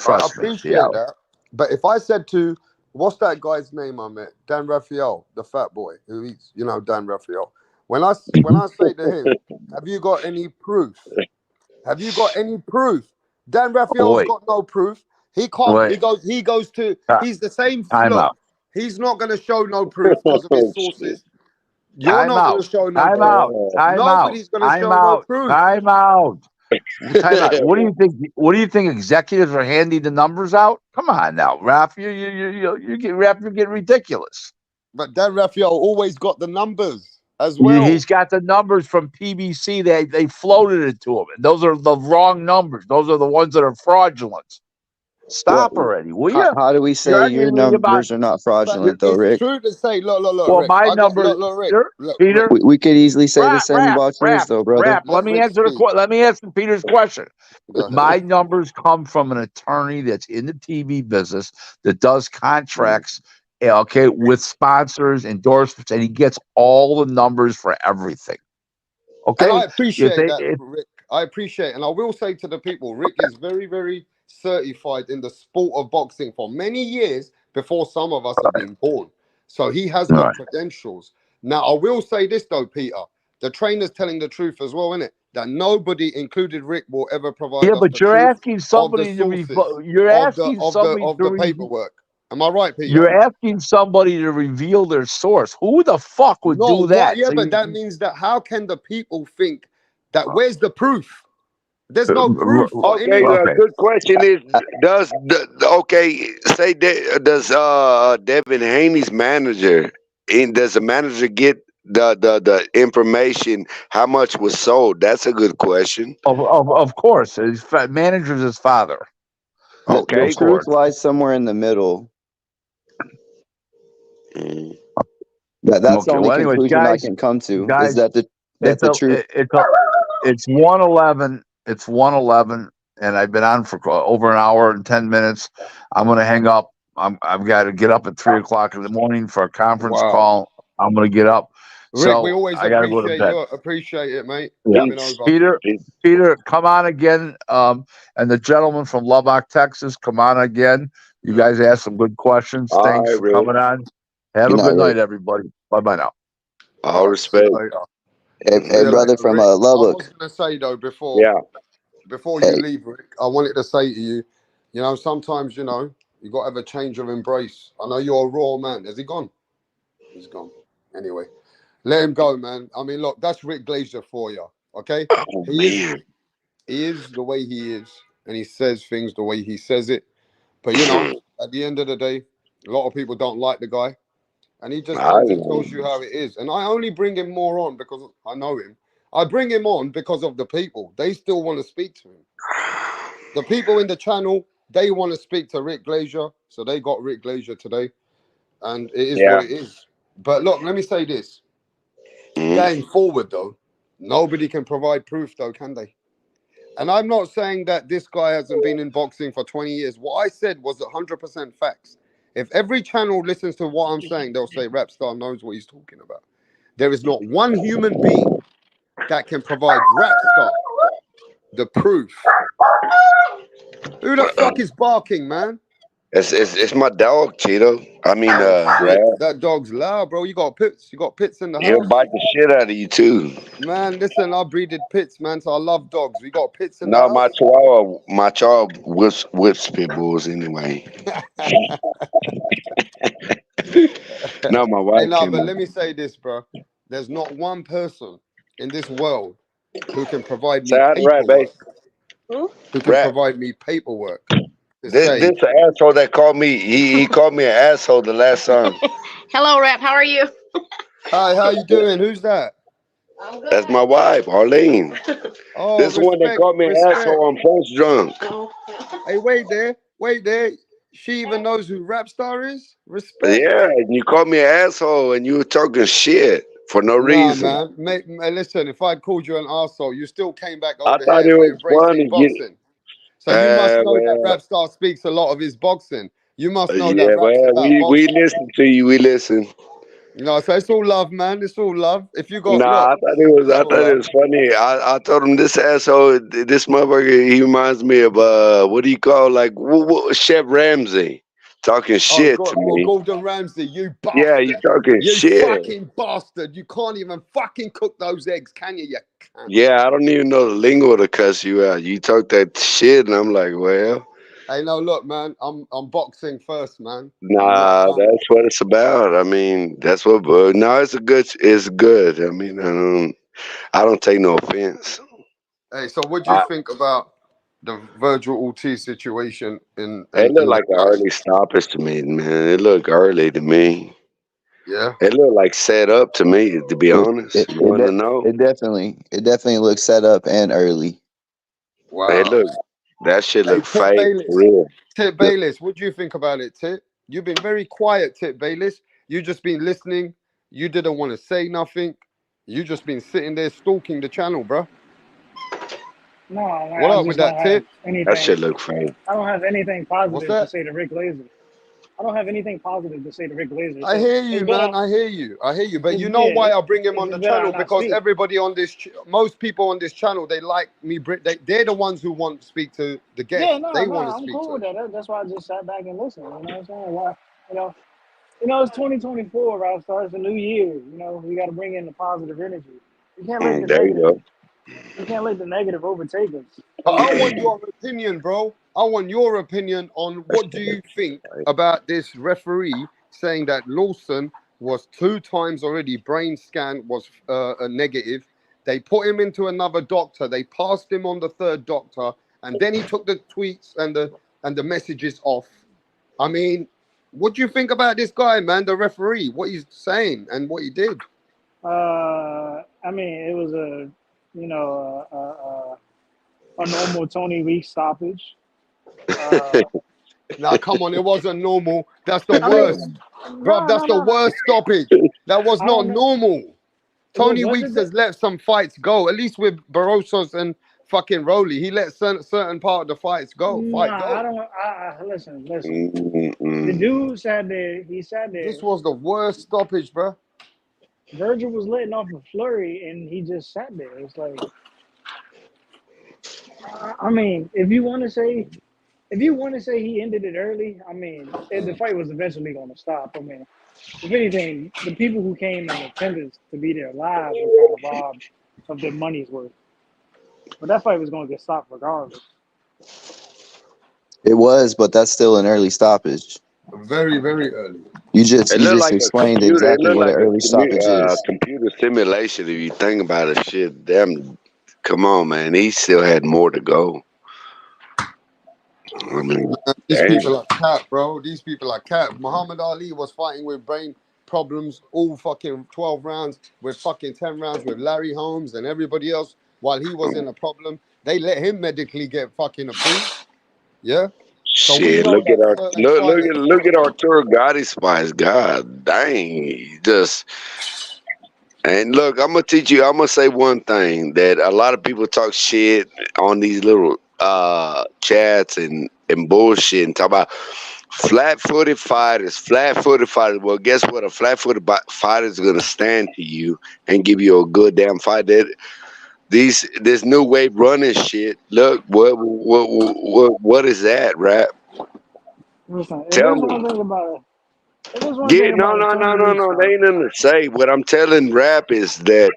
I Trust me. Yeah. appreciate that. But if I said to, what's that guy's name I met? Dan Raphael, the fat boy who eats, Dan Raphael. When I say to him, have you got any proof? Have you got any proof? Dan Oh, Raphael's wait, got no proof. He can't. wait. He goes to. Ti- He's the same. Time Look, out. he's not going to show no proof because of his Oh, shit. sources. You're Time not going out. to show no Time proof. out. Oh, Time out. Nobody's going to Time show no out. proof. Time out. Time out. What do you think? What do you think? Executives are handing the numbers out? Come on now, Raph. You're getting ridiculous. But Dan Raphael always got the numbers as well. He's got the numbers from PBC. They floated it to him. And those are the wrong numbers. Those are the ones that are fraudulent. Stop Well, already, will how, you? how do we You're say your arguing with me about. numbers are not But fraudulent, though, it's Rick? true to say, look, Well, Rick. my I got numbers, look, Rick, sure, Rick. Peter. We could easily say the Rap, same rap, about yours, rap, though, brother. rap. Let Rick speak. Let me answer Peter's question. Go ahead. My numbers come from an attorney that's in the TV business that does contracts, okay, with sponsors, endorsements, and he gets all the numbers for everything. And Okay, I if appreciate they, that, if, Rick. I appreciate, and I will say to the people, Rick is very, very certified in the sport of boxing for many years before some of us have been born. So he has all got right. credentials. Now, I will say this though, Peter. The trainer's telling the truth as well, innit? That nobody, included Rick, will ever provide Yeah, us but the truth of the sources you're of the asking of the somebody of the paperwork. Am I right, Peter? you're asking somebody to reveal their source. Who the fuck would No, do what? that? Yeah, So but you, that means that how can the people think that where's the proof? There's no proof for okay, any. a okay. good question is okay, say does Devin Haney's manager does the manager get the information? How much was sold? That's a good question. Of course, his manager's his father. The Okay. Of truth course. lies somewhere in the middle. Mm. That's the Okay. only Well, anyways, conclusion I can come to is guys, that the truth. it's 1:11. It's 1:11, and I've been on for over an hour and 10 minutes. I'm gonna hang up. I've got to get up at 3 o'clock in the morning for a conference Wow. call. I'm gonna get up, Rick, we so always I got to go to bed. appreciate it, mate. Yeah. Coming over. Peter, come on again. And the gentleman from Lubbock, Texas, come on again. You guys asked some good questions. All Thanks right, for Rick. coming on. Have Good a night, good night, Rick. everybody. Bye bye now. All All right, see you respect. later. Hey, See you brother later, from Rick. I Lubbock. was gonna say though Yeah. before Hey. you leave, Rick, I wanted to say to you, you know, sometimes you got to have a change of embrace. I know you're a raw man. Has he gone? He's gone. Anyway, let him go, man. I mean, look, that's Rick Glazier for you. Okay, Oh man. he is the way he is, and he says things the way he says it. But at the end of the day, a lot of people don't like the guy, and he just I comes and know. tells you how it is. And I only bring him more on because I know him. I bring him on because of the people. They still want to speak to him. The people in the channel, they want to speak to Rick Glazier, so they got Rick Glazier today, and it is Yeah. what it is. But look, let me say this: Mhm. going forward, though, nobody can provide proof, though, can they? And I'm not saying that this guy hasn't been in boxing for 20 years. What I said was 100% facts. If every channel listens to what I'm saying, they'll say Rapstar knows what he's talking about. There is not one human being that can provide Rapstar the proof. Who the fuck is barking, man? It's my dog, Cheeto. I mean, Oh shit, Rap. that dog's loud, bro. You got pits. You got pits in the He'll house, bite the shit out of you too. man. Listen, I breeded pits, man. So I love dogs. We got pits in the No, house. my chihuahua whips pit bulls anyway. No, my Hey, wife no, came but up. let me say this, bro. There's not one person in this world who can provide Say me hi to Rap, babe. paperwork. Who can Rap. provide me paperwork to This say, asshole that called me. He called me an asshole the last time. Hello, Rap. How are you? "Hi, how you doing? Who's that?" That's my wife, Arlene. Oh, This one that respect, called me an respect. asshole on Punch Drunk. Hey, wait there, wait there. She even knows who Rapstar is. Respect. Yeah, and you called me an asshole and you were talking shit for no Nah, reason. man. Mate, listen, if I'd called you an arsehole, you still came back I over thought here it for was embracing funny. boxing. So you must know that Well, Rapstar speaks a lot of his boxing. You must know that yeah, Rap's well, about we boxing. listen to you. We listen. So it's all love, man. It's all love. If you got, Nah, look, I it's all thought it love. was funny. I told him this asshole, this motherfucker, he reminds me of what do you call like Chef Ramsay talking Oh, shit to God. Oh, me. Gordon Ramsay, you Yeah, you bastard. talking You shit. fucking bastard. You can't even fucking cook those eggs, can you? You can't. Yeah, I don't even know the lingo to cuss you out. You talk that shit, and I'm like, well, Hey, no, look, man. I'm boxing first, man. I'm not nah, trying. that's what it's about. I mean, that's what. No, it's good. I mean, I don't take no offense. Hey, so what do you I, think about the Virgil Ortiz situation in it looked in the like an guys? early stoppage to me, man. It looked early to me. Yeah. It looked like set up to me, to be It honest. it You it, want to de- know? it definitely looks set up and early. It Wow. looked that shit Hey, looked Tip fake for Bayless. real. Tip Bayless, what do you think about it, Tip? You've been very quiet, Tip Bayless. You just been listening. You didn't want to say nothing. You just been sitting there stalking the channel, bro. No, What I up with just don't that, have Tip? That anything. shit looked fake. I don't have anything What's positive to that? say to Rick Glazer. I don't have anything positive to say to Rick Glazer. I So hear it's you, better. man. I hear you. I hear you. But It's you know yeah. why I bring him It's on the just better I channel? not Because speak. everybody on this, most people on this channel, they like me. They're the ones who want to speak to the Yeah, guest. no, They no, want to I'm speak cool to with him. that. That's why I just sat back and listened. You know what I'm saying? Why, you know, it's 2024, right? So it's a new year. You know, we got to bring in the positive energy. You can't let the There you negative. go. You can't let the negative overtake us. But You I know, want your opinion, bro. I want your opinion on That what do shit you looked think fake. about this referee saying that Lawson was 2 times already brain scan was a negative. They put him into another doctor. They passed him on the third doctor, and then he took the tweets and the messages off. I mean, What do you think about this guy, man? The referee, what he's saying and what he did. I mean, it was you know, a normal Tony Weeks stoppage. Uh, Now, come on, it wasn't normal. That's the I mean, worst, bruv. no, That's no, the no, no. worst stoppage. That was I not don't know. normal. Tony Was it Weeks the, has let some fights go. At least with Barrosos and fucking Rowley, he let certain part of the fights go. Fight nah, I go. don't. Listen, listen. The Mm-mm. dude sat there. He sat there. This was the worst stoppage, bruh. Virgil was letting off a flurry, and he just sat there. It's like, I mean, if you want to say he ended it early, I mean, the fight was eventually going to stop. I mean, if anything, the people who came in attendance to be there live were kind of robbed of their money's worth. But that fight was going to get stopped regardless. It was, but that's still an early stoppage. Very, very early. You just It you looked just like a explained computer. It exactly looked what an like early stoppage a is. computer simulation. If you think about it, shit. Damn, come on, man. He still had more to go. I mean, These damn. people are cat, bro. These people are cat. Muhammad Ali was fighting with brain problems all fucking 12 rounds, with fucking 10 rounds with Larry Holmes and everybody else while he was in a problem. They let him medically get fucking approved. Yeah. So we Shit, know look at that our certain fighters. look at Arturo Gotti's fights. God dang, he just and look. I'm gonna teach you. I'm gonna say one thing that a lot of people talk shit on these little chats and bullshit and talk about flat-footed fighters. Flat-footed fighters. Well, guess what? A flat-footed fighter is gonna stand to you and give you a good damn fight. That this new wave running shit. Look, what is that, rap? Listen, if Tell there's me. one thing about it, if there's one Yeah, thing no, about a no, no, Tony no, Weeks no. They fight, ain't nothing to say. What I'm telling rap is that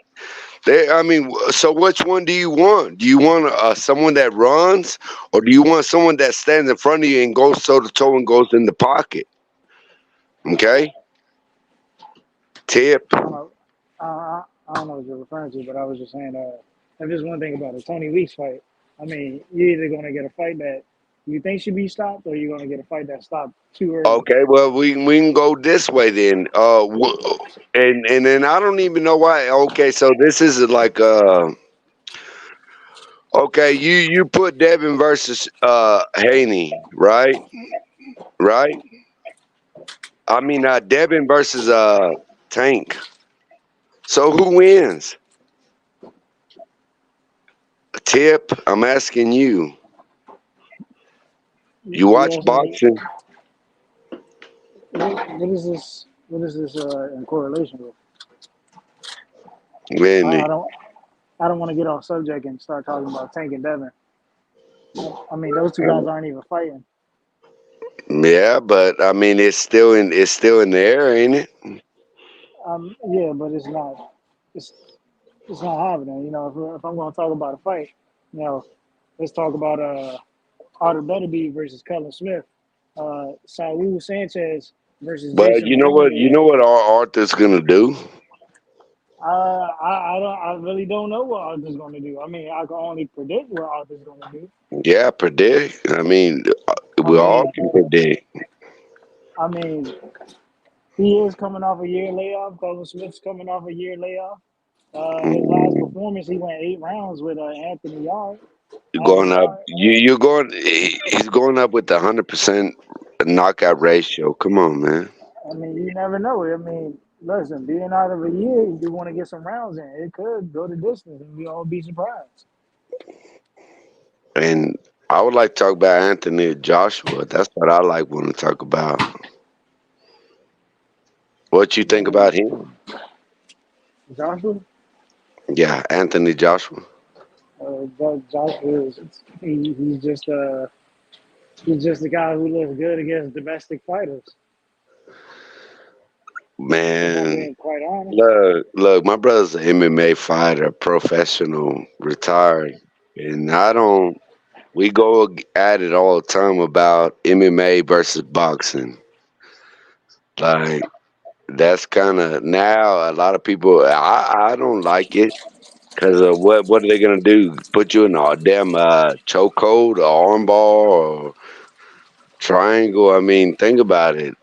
they. I mean, so which one do you want? Do you want someone that runs, or do you want someone that stands in front of you and goes toe to toe and goes in the pocket? Okay, tip. I don't know. I don't know what you're referring to, but I was just saying, if there's one thing about a Tony Weeks fight, I mean, you're either going to get a fight that you think should be stopped, or you're going to get a fight that stopped too early. Okay, well we can go this way then. And then I don't even know why. Okay, so this is like okay, you put Devin versus Haney, right? Right? I mean Devin versus Tank. So who wins? Tip, I'm asking you. You You watch asking me, boxing? what is this? What is this in correlation with? I, Man, I don't. I don't want to get off subject and start talking about Tank and Devin. I mean, those two guys aren't even fighting. yeah, but I mean it's still in the air, ain't it? Yeah, but it's not. It's it's not happening. You know, if I'm going to talk about a fight, you know, let's talk about Arthur Beterbiev versus Cullen Smith, Saul Sanchez versus But Jason you Cormier. know what Arthur's gonna do? I don't. I really don't know what Arthur's going to do. I mean, I can only predict what Arthur's going to do. Yeah, predict. I mean, I we all mean, can predict. I mean, he is coming off a year layoff. Colin Smith's coming off a year layoff. His last Mm, performance, he went 8 rounds with Anthony Yard. you're Adam going up. Yard. You're going. He's going up with the 100% knockout ratio. Come on, man. I mean, you never know. I mean, listen, being out of a year, you want to get some rounds in. It could go the distance, and we all be surprised. And I would like to talk about Anthony Joshua. That's what I like want to talk about. What you think about Man, him? Joshua, Yeah, Anthony Joshua. Joshua is he's just a guy who looks good against domestic fighters. If I'm Man, being quite honest. look, my brother's an MMA fighter, professional, retired, and I don't. We go at it all the time about MMA versus boxing. Like that's kind of now a lot of people. I don't like it because what are they gonna do? Put you in a damn chokehold, or armbar, or triangle? I mean, think about it.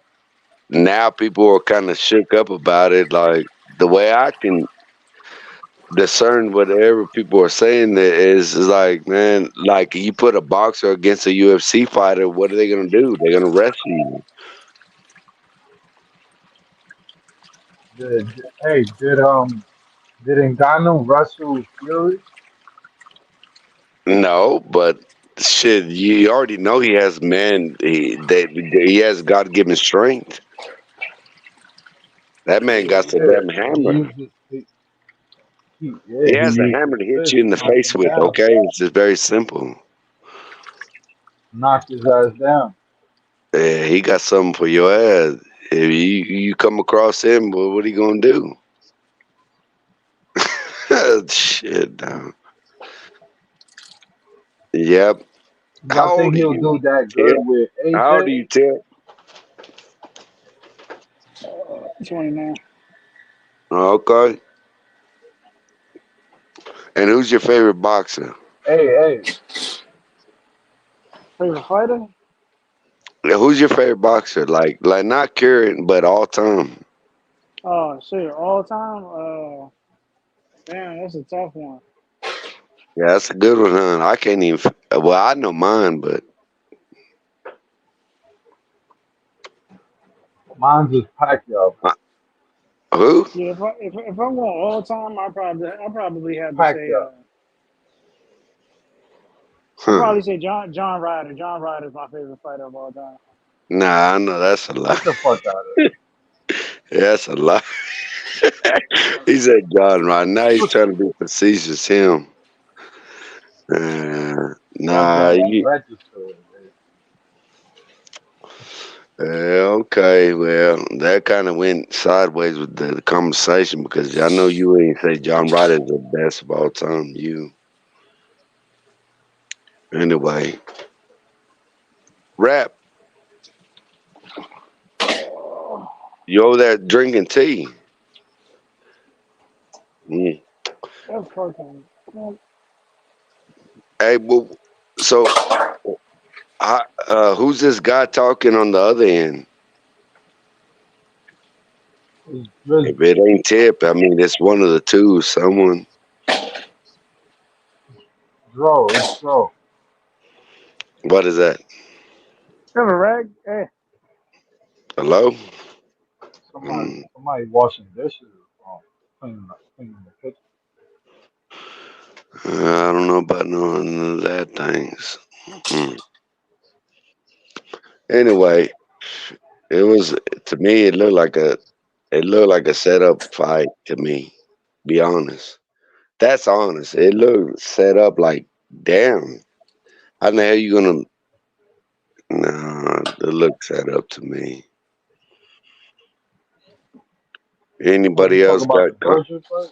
now people are kind of shook up about it. Like the way I can discern whatever people are saying that is like, man, like you put a boxer against a UFC fighter, what are they gonna do? They're gonna wrestle you. Did Ngannou wrestle Fury? No, but shit, you already know he has man. He has God given strength. That man Yeah, got the yeah. damn He hammer. used it. He He has a used his hammer to hit fist you in to the knock face him with. down. Okay, it's just very simple. Knocked his ass down. Yeah, he got something for your ass. If you come across him, well, what are you gonna do? Shit, no. Yep. Y'all How think old are he'll you, do that good Tim? with How old are AJ? you, Tim? 29. Okay. And who's your favorite boxer? Hey, Favorite fighter? Yeah, who's your favorite boxer? Like not current, but all time. Oh shit, all time. Damn, that's a tough one. Yeah, that's a good one, huh? I can't even. Well, I know mine, but mine's is Pacquiao. uh, who? Yeah, if I'm going all time, I probably have to say Pacquiao. I Huh? probably say John Ryder. John Ryder is my favorite fighter of all time. Nah, I know that's a lie. Get the fuck out of Yeah, that's a lie. He said John right now. He's here. trying to be facetious. Him. That Nah, joint ain't you. registered. Okay, well, that kind of went sideways with the conversation because I know you ain't say John Ryder is the best of all time. You anyway. Rap, you over there drinking tea? Mm. That's fucking. Hey, well, so who's this guy talking on the other end? It's Drizzy. If it ain't Tip, I mean it's one of the two. Someone. It's Dro. What is that? Ever rag? Hey, Hello? Mm, Somebody washing dishes or cleaning the kitchen. I don't know about none of that things. Mm. Anyway, it was to me. It looked like a setup fight to me. Be honest. That's honest. It looked set up like damn. How the hell you gonna? Nah, it looked set up to me. Oh, you Anybody talk else about got? the Virgil fight?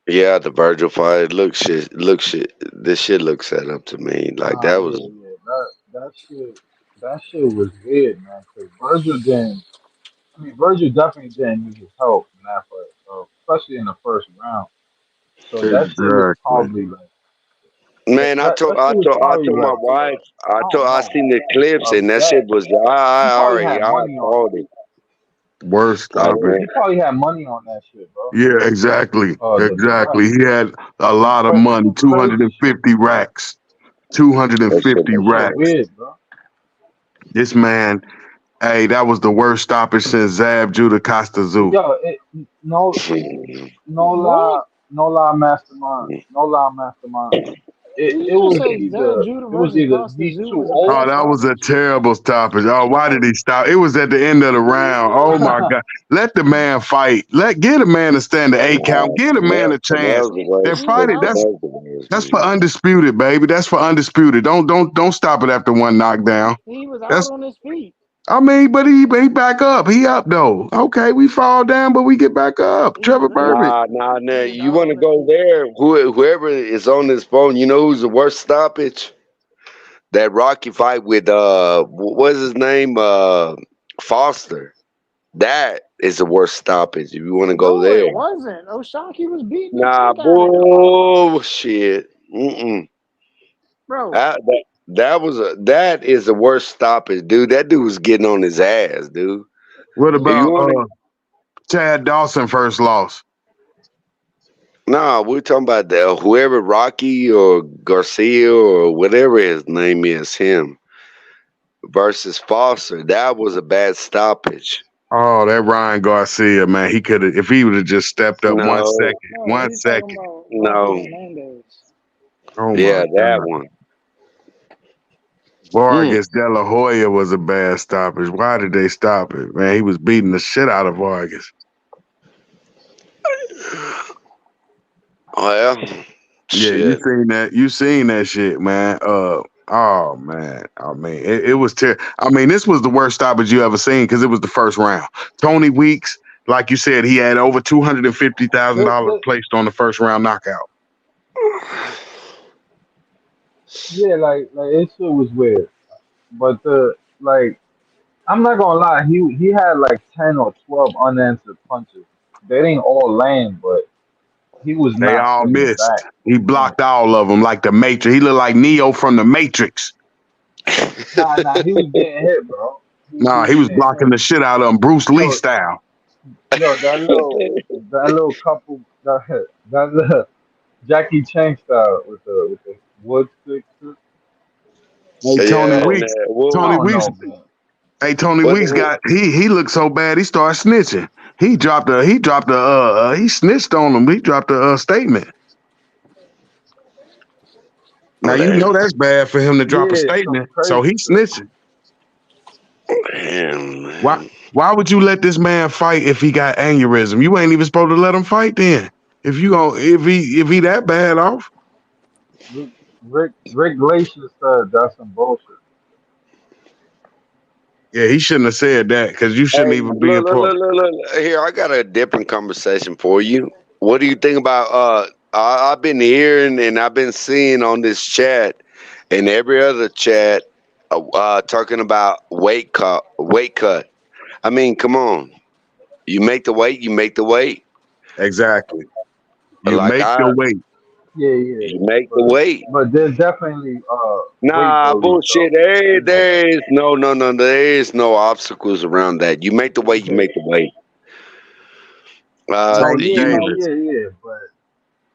Yeah, the Virgil fight. It looks shit. Look shit. This shit looks set up to me. Like Nah, that yeah, was. yeah. That shit was weird, man. Because Virgil didn't. I mean, Virgil definitely didn't need his help in that fight. So especially in the first round. So that shit was Exactly. probably like Man, that shit was I probably told my like wife, I don't I know, seen the clips a and that shit bet. was, He probably had I money on called that. it. Worst Like, stoppage. man, He probably had money on that shit, bro. Yeah, exactly. The bet. Exactly. He had a Some lot of money, some crazy shit. 250 racks. that shit 250 That was shit racks. weird, bro. This man, hey, that was the worst stoppage since Zab Judah Costa Zoo. Yo, no, crazy. what? no lie, mastermind, no lie, mastermind. Did you It just was say Zab either Judah versus Costa he's Zoo too was a Oh, old. bad that was a stoppage? terrible stoppage. Oh, why did Yo, he stop? It was at the end of the round. Oh my God. Let the man fight. Get a man to stand the eight count. Get a man a chance. Chanel's the Then worst. He was fight it. out. Chanel's the worst, That's for man. undisputed, baby. That's for undisputed. Don't stop it after one knockdown. He was out That's on his feet. I mean, but he back up. He up though. Okay, we fall down, but we get back up. He Trevor was in. Burbick. Nah. He was You out want to on his go feet. there? Whoever is on this phone, you know who's the worst stoppage? That Rocky fight with what's his name? Foster. That is the worst stoppage. If you want to go No, there. it wasn't. Oshaki was beating the Nah, fuck out of him, bullshit. Mm-mm. bro. That is the worst stoppage, dude. That dude was getting on his ass, dude. What If you about want to, Chad Dawson first loss? No, we're talking about whoever Rocky or Garcia or whatever his name is, him versus Foster. That was a bad stoppage. Oh, that Ryan Garcia, man. He could have if he would have just stepped up one No, second. No, One he's talking second. about Rocky no, Hernandez. Oh my yeah, that God. one. Mm. Vargas De La Hoya was a bad stoppage. Why did they stop it? Man, he was beating the shit out of Vargas. Well, Yeah, you shit. seen that. You seen that shit, man. Oh man. I mean, it was terrible. I mean, this was the worst stoppage you ever seen because it was the first round. Tony Weeks, like you said, he had over The, $250,000 the, placed on the first round knockout. yeah, like it shit was weird. But the like, I'm not gonna lie, he had like 10 or 12 unanswered punches. They didn't all land, but he was They not all swinging missed. back. He Yeah. blocked all of them like the Matrix. He looked like Neo from the Matrix. Nah, he was getting hit, bro. He Nah, was he was getting blocking hit. the shit out of him, Bruce Lee Yo, style. yo, that little couple, that little Jackie Chan style with the wood stick. Hey, Tony Yeah, and Weeks. I Tony well, don't Weeks. know, man. Hey, Tony what? Weeks got he looked so bad he started snitching. He snitched on him. He dropped a statement. Now you know that's bad for him to drop a Yeah, some statement. So crazy he shit. snitching. Damn, Why man. why would you let this man fight if he got aneurysm? You ain't even supposed to let him fight then. If he that bad off. Rick Glacier said that's some bullshit. Yeah, he shouldn't have said that because you shouldn't Hey, even be a look, look, part. look, look, look. Here, I got a different conversation for you. What do you think about? I've been hearing and I've been seeing on this chat and every other chat, talking about weight cut. Weight cut. I mean, come on. You make the weight. You make the weight. Exactly. You Like make the weight. Yeah, you make the but weight. there's definitely weight Nah, bullies bullshit. though. Hey, You know that. there is no. There is no obstacles around that. You make the weight. You make the weight. No, Tank yeah, You no, Davis. yeah,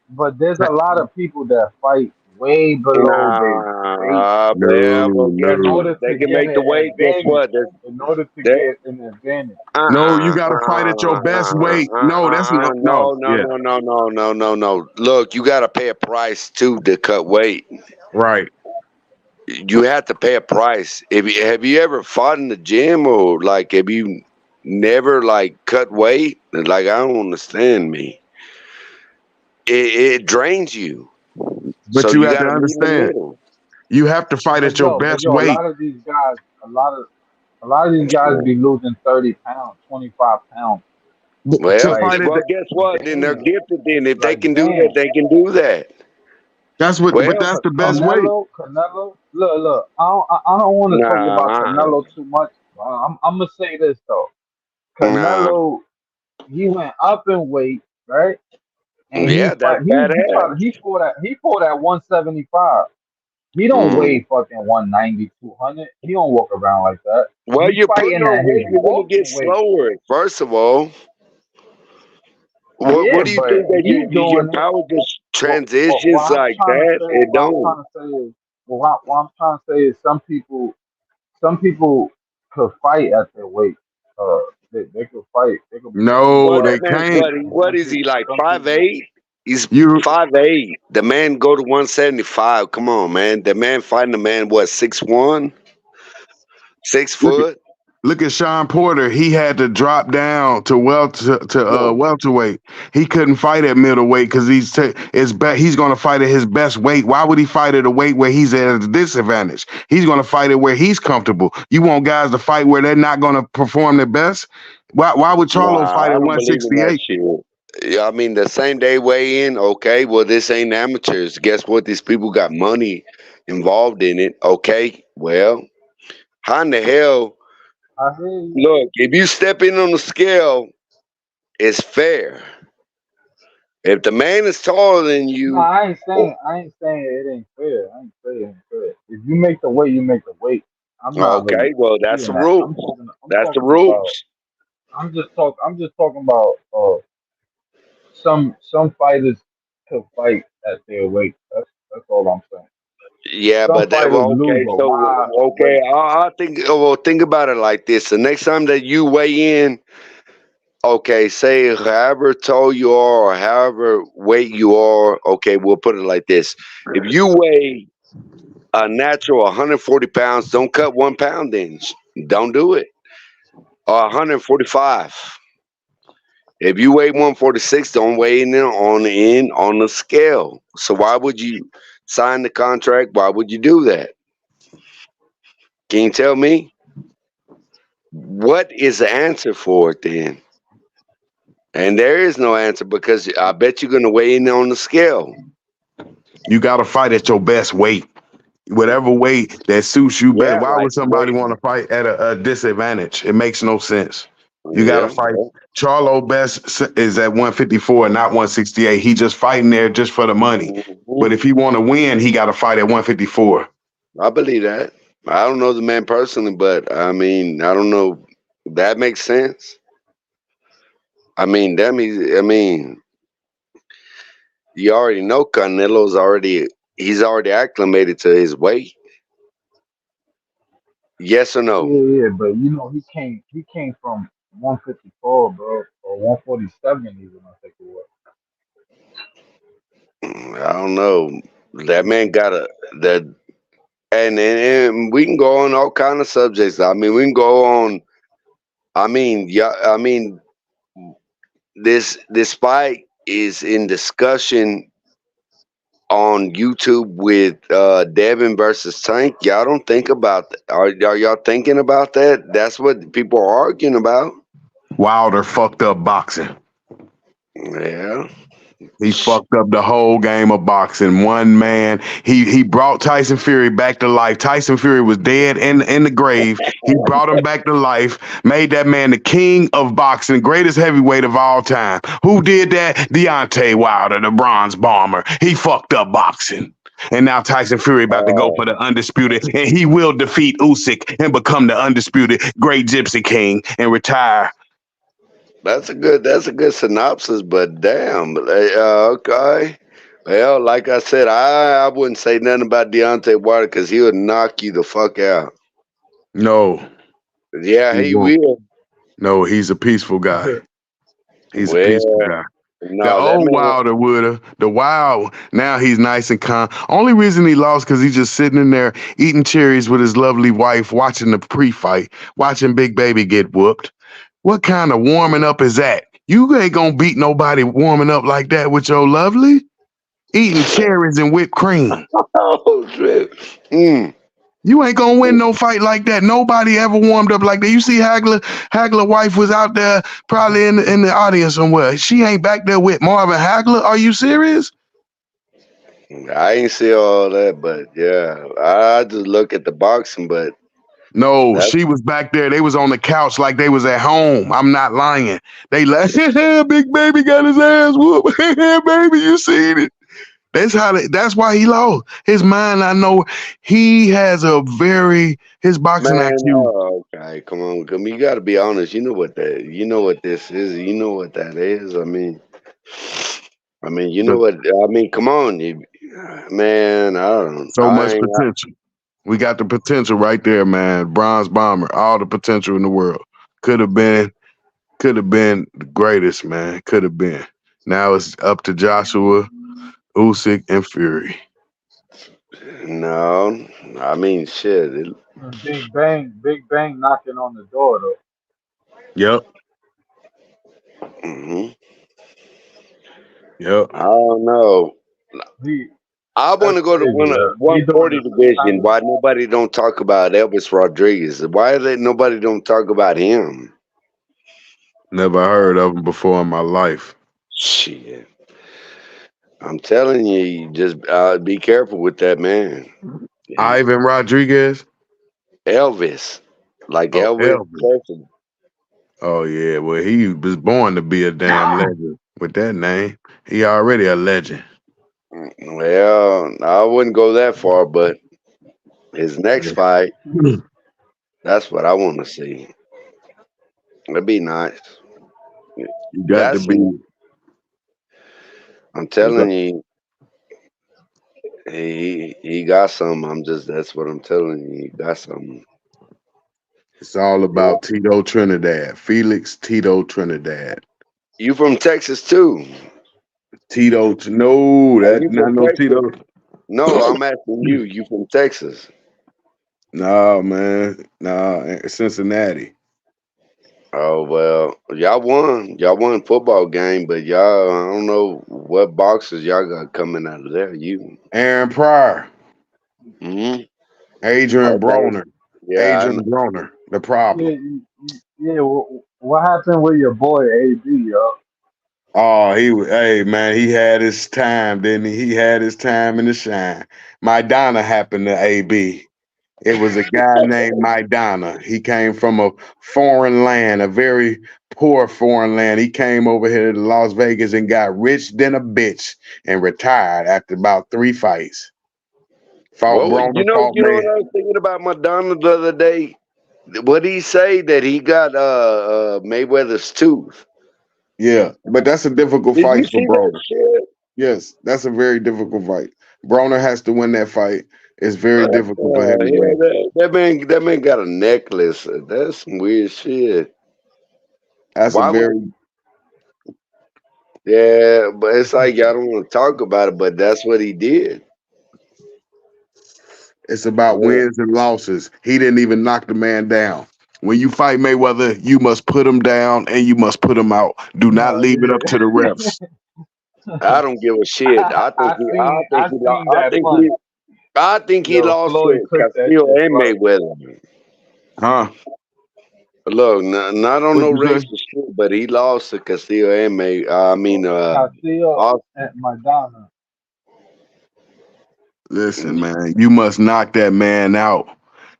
but there's a lot of people that fight way below their weight Nah, yeah, No, well, guess in what? no. order They to can get make an the weight. Guess advantage. what? There's, In order to there, get an advantage. No, you gotta fight at your best weight. No, that's no. Yeah, no. Look, you got to pay a price too to cut weight. right. You have to pay a price. Have you ever fought in the gym or like have you never like cut weight? Like I don't understand me. It drains you. So But you you have got to to meet in the understand, middle. you have to fight at your But best yo, a weight. lot of these guys, a lot of these guys be losing 30 pounds, 25 pounds. To Well, Like, fight at well, the, guess what? Then they're damn, gifted. Then if they like can do that, damn. they can do that. but Well, that's the best weight. Canelo. Look. I don't want to talk about nah, Canelo too much. I'm gonna say this though. nah. Canelo, he went up in weight, right? And Yeah, that's badass. he fought at 175. He don't Mm. weigh fucking 190, 200. He don't walk around like that. Well, He you're putting fighting on at his weight. You're gonna get walking weight. slower. First of all, Yeah, what do you but think that he's your doing it. power just What transitions I'm like trying to that? say, It don't. what I'm trying to say is some people could fight at their weight. Uh, they could fight. They could be Well, No, that they fighting. man's can't. And what is he like? some Five people, eight. He's You 5'8". The man go to 175. Come on, man. The man fighting the man what 6'1", six look at foot. look at Sean Porter. He had to drop down to No. welterweight. He couldn't fight at middleweight because he's going to fight at his best weight. Why would he fight at a weight where he's at a disadvantage? He's going to fight it where he's comfortable. You want guys to fight where they're not going to perform their best? Why would Charlo Nah, fight I at don't believe in that 168? shit. Yeah, I mean, the same day weigh in. Okay, well, this ain't amateurs. Guess what? These people got money involved in it. Okay, well, how in the hell? I hear you. Look, if you step in on the scale, it's fair. If the man is taller than No, you, I ain't saying it ain't fair. I ain't saying it ain't fair. If you make the weight, you make the weight. I'm not really okay, well, that's seeing the that. rules. I'm That's the talking about rules. I'm just talking about some fighters could fight at their weight. That's all I'm saying. Yeah, Some but that fighters well, lose okay. a So lot of okay, weight. I think. Well, think about it like this: the next time that you weigh in, okay, say however tall you are or however weight you are. Okay, we'll put it like this: if you weigh a natural 140 pounds, don't cut 1 pound. Then don't do it. Or 145. If you weigh 146, don't weigh in on the scale. So why would you sign the contract? Why would you do that? Can you tell me what is the answer for it then? And there is no answer because I bet you're going to weigh in on the scale. You got to fight at your best weight, whatever weight that suits you best. Yeah, Why like would somebody weight. want to fight at a disadvantage? It makes no sense. You got to Yeah. fight. Charlo Best is at 154 and not 168. He just fighting there just for the money. Mhm. But if he want to win, he got to fight at 154. I believe that. I don't know the man personally, but I mean, I don't know. That makes sense. I mean, that means, I mean, you already know he's already acclimated to his weight. Yes or no? Yeah, yeah, but you know he came from 154, bro, or 147 even I think it was. I don't know. That man got a that, and we can go on all kind of subjects. I mean, we can go on. I mean, yeah. I mean, this fight is in discussion on YouTube with Devin versus Tank. Y'all don't think about that. Are y'all thinking about that? That's what people are arguing about. Wilder fucked up boxing. Yeah. He fucked up the whole game of boxing. One man, he brought Tyson Fury back to life. Tyson Fury was dead in the grave. He brought him back to life, made that man the king of boxing, greatest heavyweight of all time. Who did that? Deontay Wilder, the bronze bomber. He fucked up boxing. And now Tyson Fury about to go for the undisputed, and he will defeat Usyk and become the undisputed great Gypsy King and retire. That's a good synopsis, but damn, okay. Well, like I said, I wouldn't say nothing about Deontay Wilder because he would knock you the fuck out. No, Yeah, he he won't. will. No, he's a peaceful guy. He's a peaceful Well, guy. The no, that old man. Wilder woulda. The Wild, now he's nice and calm. Only reason he lost because he's just sitting in there eating cherries with his lovely wife, watching the pre-fight, watching Big Baby get whooped. What kind of warming up is that? You ain't gonna beat nobody warming up like that with your lovely. Eating cherries and whipped cream. Oh shit. Mm. You ain't gonna win no fight like that. Nobody ever warmed up like that. You see Hagler wife was out there probably in the audience somewhere. She ain't back there with Marvin Hagler. Are you serious? I ain't see all that, but yeah, I just look at the boxing. But No, that's she was back there. They was on the couch like they was at home. I'm not lying. They like, Big Baby got his ass whooped. Baby, you seen it. That's why he lost. His mind, I know he has his boxing man. IQ. Okay, come on. You got to be honest. You know what that. You know what this is. You know what that is. I mean, you know But what. I mean, come on, man. I don't. so I much ain't. potential. We got the potential right there, man. Bronze bomber, all the potential in the world. Could have been, could have been the greatest, man. Could have been. Now it's up to Joshua, Usyk, and Fury. No, I mean, shit. And Big Bang knocking on the door though. Yep, Mhm. yep. I don't know. He I want That's to go to crazy. He doing 140 it for the division. family. Why nobody don't talk about Elvis Rodriguez? Why nobody don't talk about him? Never heard of him before in my life. Shit, I'm telling you, you just be careful with that man. Yeah. Ivan Rodriguez. Elvis, like Oh, Elvis Elvis. Presley. Oh yeah. Well, he was born to be a damn legend with that name. He already a legend. Well, I wouldn't go that far, but his next fight, that's what I want to see. That'd be nice. You got to That's be. I'm telling you, he got some. That's what I'm telling you. He got some. It's all about Tito Trinidad. Felix Tito Trinidad. You from Texas too? Tito, no, Are that you not from no Texas? Tito. No, I'm asking you. You from Texas? No, man. No, Cincinnati. Oh well, y'all won. Y'all won football game, but y'all I don't know what boxes y'all got coming out of there. You. Aaron Pryor. Hmm. Adrian Okay. Broner. Yeah. Adrian Broner. The Yeah, problem. yeah. What happened with your boy AB, yo? Oh, hey man, he had his time, didn't he? He had his time in the shine. Maidana happened to AB. It was a guy named Maidana. He came from a foreign land, a very poor foreign land. He came over here to Las Vegas and got rich than a bitch and retired after about 3 fights. Fought Well, Broner, fought you know what May. I was thinking about Madonna the other day. What did he say that he got Mayweather's tooth? Yeah, but that's a difficult Did you fight for see that Broner. shit? Yes, that's a very difficult fight. Broner has to win that fight. It's very difficult for him to Yeah, win. that man got a necklace. That's some weird shit. That's a Why would? very Yeah, but it's like y'all don't want to talk about it, but that's what he did. It's about Yeah. wins and losses. He didn't even knock the man down. When you fight Mayweather, you must put him down and you must put him out. Do not No, leave it up to the yeah. refs. I don't give a shit. I seen that punch. I think he Yo, lost Floyd to took that Castillo shit and first. Mayweather. Huh? Look, not on What no you say? racist shit, but he lost to Castillo and May. I mean, Castillo Austin. and Madonna. Listen, man, you must knock that man out.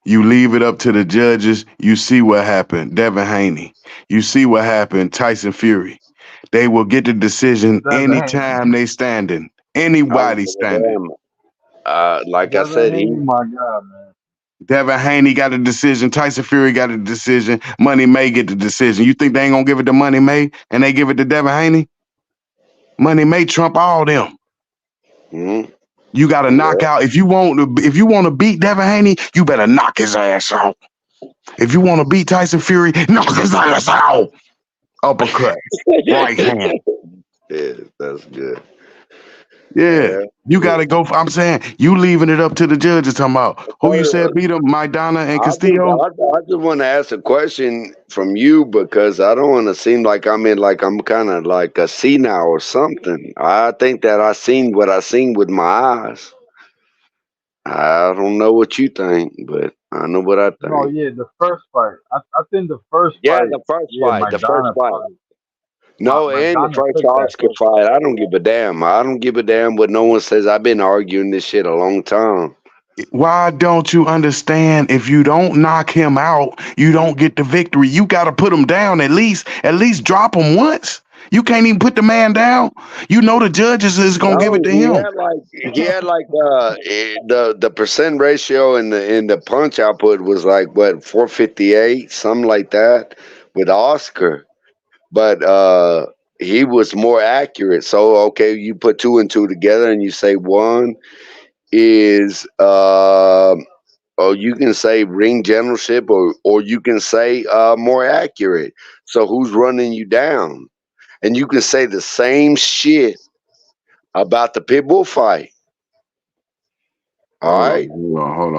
You leave it up to the judges. You see what happened. Devin Haney. You see what happened. Tyson Fury. They will get the decision Devin Haney. anytime they standing. I don't Anybody give a standing. damn. Like I Devin said, he. Haney, my God, man. Devin Haney got a decision. Tyson Fury got a decision. Money May get the decision. You think they ain't gonna give it to Money May and they give it to Devin Haney? Money May trump all them. Mhm. You got to knock Yeah. out. If you want to beat Devin Haney, you better knock his ass out. If you want to beat Tyson Fury, knock his ass out. Uppercut, right hand. Yeah, that's good. Yeah. Yeah. You got to go. I'm saying you leaving it up to the judges. Talking about who you said beat him, Maidana and Castillo. I just want to ask a question from you because I don't want to seem like I'm kind of like a senile or something. I think that I seen what I seen with my eyes. I don't know what you think, but I know what I No, think. yeah, the first fight. I think the first Yeah, fight, the first yeah, fight, the first Madonna fight. probably. No, and the Madonna first took that Oscar first fight. fight. I don't give a damn. I don't give a damn what no one says. I've been arguing this shit a long time. Why don't you understand? If you don't knock him out, you don't get the victory. You got to put him down at least. At least drop him once. You can't even put the man down. You know the judges is gonna give it No, to him. he had like the percent ratio in the punch output was like what 458, something like that with Oscar. But he was more accurate. So okay, you put two and two together and you say one is or you can say ring generalship or you can say more accurate. So who's running you down? And you can say the same shit about the pit bull fight. All Hold on, right. hold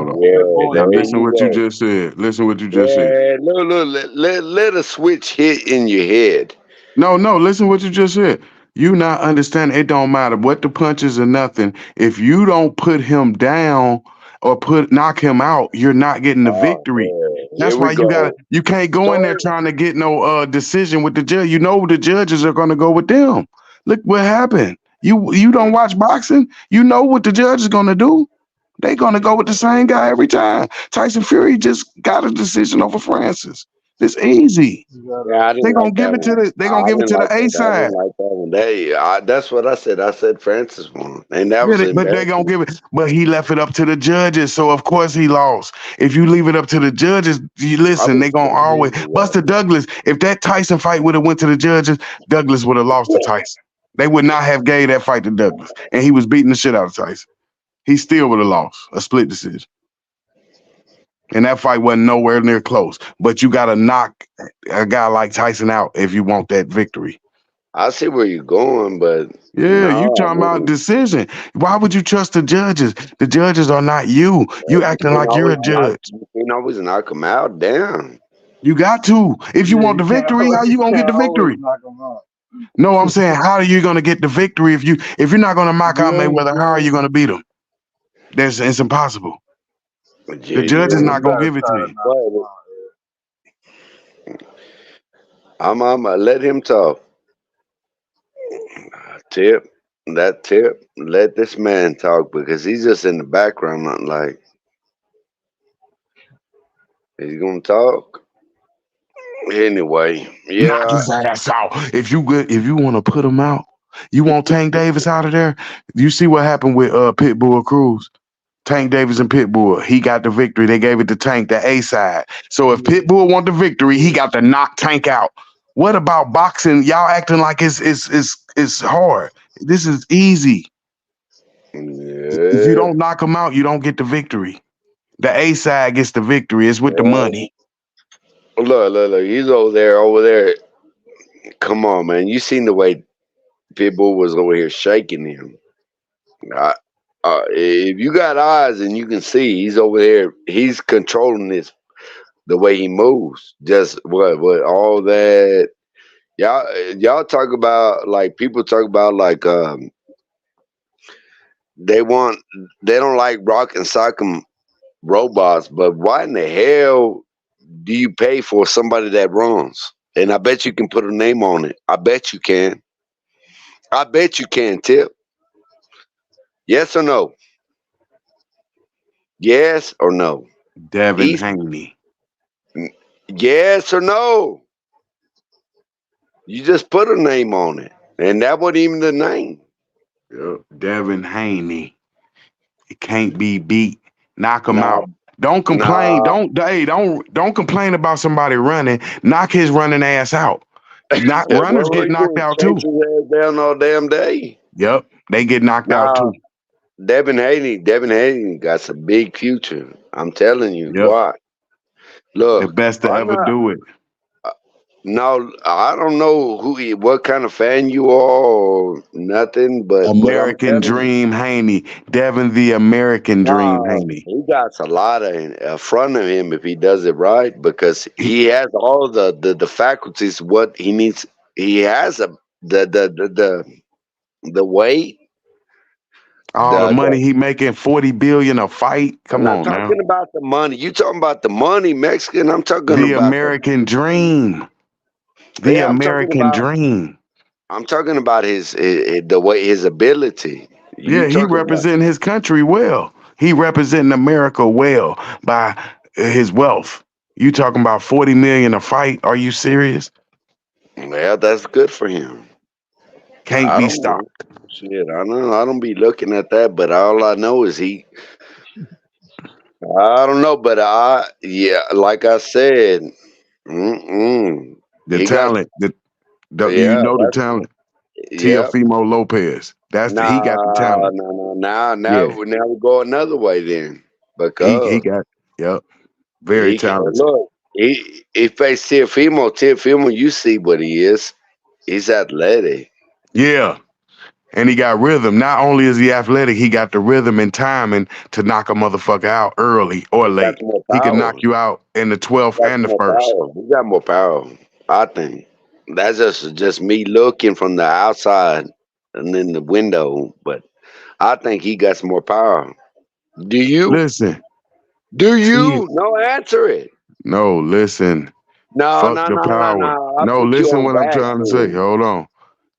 on. Yeah, Pitbull Now there G. listen you what you go. just said. Listen what you just said. Yeah, look, let a switch hit in your head. No, listen what you just said. You not understand. It don't matter what the punches or nothing. If you don't put him down or knock him out, you're not getting the Oh, victory. yeah. Here That's we why go. you can't go in there So trying to get no decision with the judge. You know the judges are gonna go with them. Look what happened. You don't watch boxing. You know what the judge is gonna do. They gonna go with the same guy every time. Tyson Fury just got a decision over Francis. It's easy. You gotta. Yeah, I They didn't gonna like give that it to one. the they gonna I give it didn't to like the A that. I side. didn't like that one. That's what I said. I said Francis won, and that Yeah, was but they gonna embarrassing. give it. But he left it up to the judges, so of course he lost. If you leave it up to the judges, you I listen. was They gonna always yeah. Buster Douglas. If that Tyson fight would have went to the judges, Douglas would have lost to Tyson. They would not have gave that fight to Douglas, and he was beating the shit out of Tyson. He still would have lost a split decision, and that fight wasn't nowhere near close. But you got to knock a guy like Tyson out if you want that victory. I see where you're going, but Yeah, you no, I talking about mean, decision. Why would you trust the judges? The judges are not you. You acting like you're a judge. you can always knock him out. Damn. You got to. If you Yeah, want the victory, how you you gonna get can't the always victory? knock them out. No, I'm saying how are you gonna get the victory if you're not gonna knock out Mayweather? How are you gonna beat him? It's impossible. The Yeah, judge is Yeah, you not gonna gotta give it try to to you. knock them but out. I'm let him talk. Tip, that tip. Let this man talk because he's just in the background, not like he's gonna talk anyway. Knock Yeah, his ass out. If you want to put him out, you want Tank Davis out of there. You see what happened with Pitbull Cruz. Tank Davis and Pitbull. He got the victory. They gave it to Tank, the A side. So if Pitbull want the victory, he got to knock Tank out. What about boxing? Y'all acting like it's hard. This is easy. If you yeah. don't knock him out, you don't get the victory. The A side gets the victory. It's with the Yeah. money. Look. He's over there. Come on, man. You seen the way Pitbull was over here shaking him. I, if you got eyes and you can see, he's over there. He's controlling this the way he moves. Just what all that. Y'all talk about like people talk about like they want they don't like rock and sock'em robots, but why in the hell do you pay for somebody that runs? And I bet you can put a name on it. I bet you can. I bet you can, Tip. Yes or no? Yes or no? Devin East. Haney. Yes or no? You just put a name on it. And that wasn't even the name. Yep. Devin Haney. It can't be beat. Knock him Nah, out. Don't complain. nah. Don't complain about somebody running. Knock his running ass out. Not What runners were get you knocked doing? out Chase too. his ass down all damn day. Yep, they get knocked out Nah, too. Devin Haney got some big future. I'm telling you. Yep, Why? the Look, best to I'm ever not. do it. No, I don't know what kind of fan you are or nothing, but what I'm American telling you, Dream Haney. Devin the American Dream nah, Haney. he got a lot in front of him if he does it right because He, he has all the faculties. What he needs, he has the weight. all the money he making, 40 billion a fight. I'm Come not on now. talking about the money. You talking about the money, Mexican? I'm talking The about the. American Dream. The Yeah, I'm talking American about. Dream. I'm talking about his the way his ability. You Yeah, he talking about? representing his country well. He representing America well by his wealth. You talking about 40 million a fight? Are you serious? Well, that's good for him. Can't I be don't know. stopped. Shit, I know. I don't be looking at that, but all I know is he. I don't know, but yeah, like I said, The he got. talent, you Yeah, know the that's talent. yeah. Teofimo Lopez. He got the talent. Now Yeah, we go another way then he because got. Yep, very he can talented. look. He faced Teofimo. Teofimo, you see what he is. He's athletic. Yeah, and he got rhythm. Not only is he athletic, he got the rhythm and timing to knock a motherfucker out early or He got late. more He can power. knock you out in the 12th He got and the more first. power. He got more power. I think that's just me looking from the outside and in the window, but I think he got some more power. Do you? Listen, Do T. you? No, answer it. No, listen. No, Fuck no, the no, no, power. no. I No, put you listen on what I'm back trying to say. then. Hold on.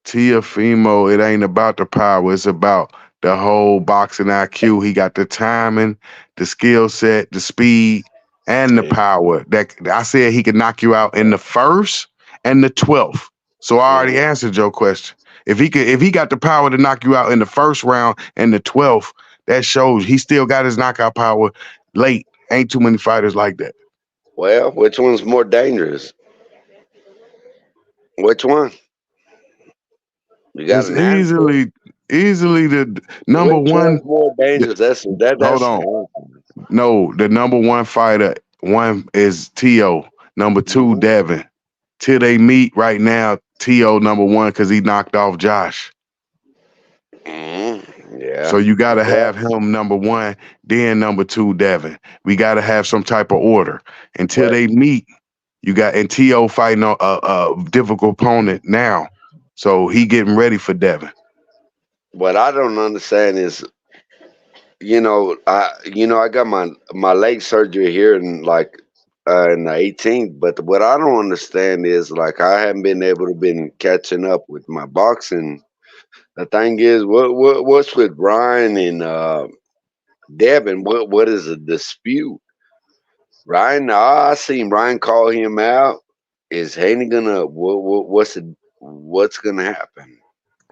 Tiafimo, it ain't about the power. It's about the whole boxing IQ. He got the timing, the skill set, the speed, and the power. That I said he could knock you out in the first and the 12th. So I already answered your question. If he got the power to knock you out in the first round and the 12th, that shows he still got his knockout power late. Ain't too many fighters like that. Well, which one's more dangerous? Which one? You got It's an answer? easily the number Which one. one's more dangerous? That's Hold on. No, the number one fighter, one is T.O., number two, Devin. Till they meet right now, T.O. number one because he knocked off Josh. Yeah. So you got to have him number one, then number two, Devin. We got to have some type of order. Until they meet, you got, and T.O. fighting a difficult opponent now. So he getting ready for Devin. What I don't understand is, I got my leg surgery here in the 18th, but what I don't understand is like I haven't been able to been catching up with my boxing. The thing is, what's with Ryan and Devin? What is a dispute? Ryan, I seen Ryan call him out. Is Haney gonna what's gonna happen?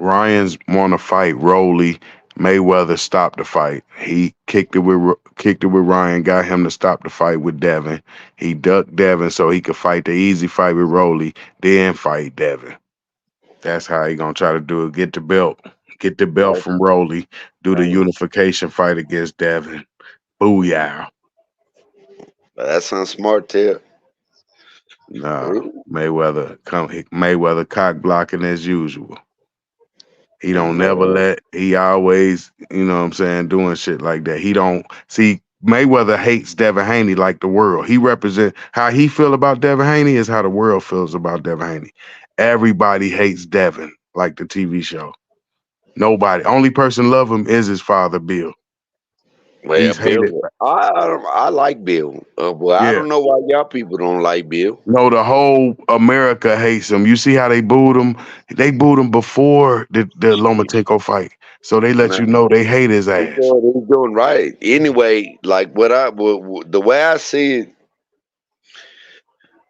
Ryan's want to fight Rolly. Mayweather stopped the fight. He kicked it with Ryan, got him to stop the fight with Devin. He ducked Devin so he could fight the easy fight with Rolly, then fight Devin. That's how he gonna try to do it. Get the belt from Rolly, do the unification fight against Devin. Booyah. That sounds smart too. No, Mayweather cock blocking as usual. He don't never let, he always, you know what I'm saying, doing shit like that. He don't see Mayweather hates Devin Haney like the world. He represent how he feel about Devin Haney is how the world feels about Devin Haney. Everybody hates Devin like the TV show. Nobody. Only person love him is his father, Bill. Well, He's hated. Bill, I like Bill. I don't know why y'all people don't like Bill. No, the whole America hates him. You see how they booed him? They booed him before the Lomachenko fight. So they let you know they hate his ass. He's doing right. Anyway, like the way I see it,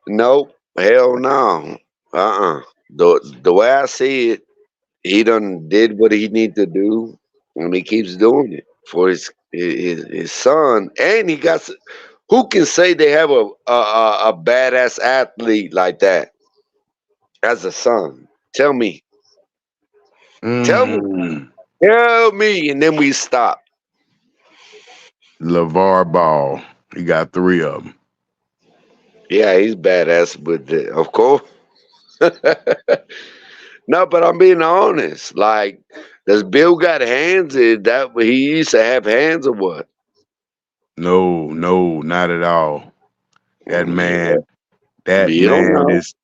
no, hell no. The way I see it, he done did what he need to do, and he keeps doing it for his son. And he got. Who can say they have a badass athlete like that as a son? Tell me. Tell me, and then we stop. LeVar Ball. He got 3 of them. Yeah, he's badass, but of course. No, but I'm being honest. Like, does Bill got hands? Is that he used to have hands or what? No, not at all. That man is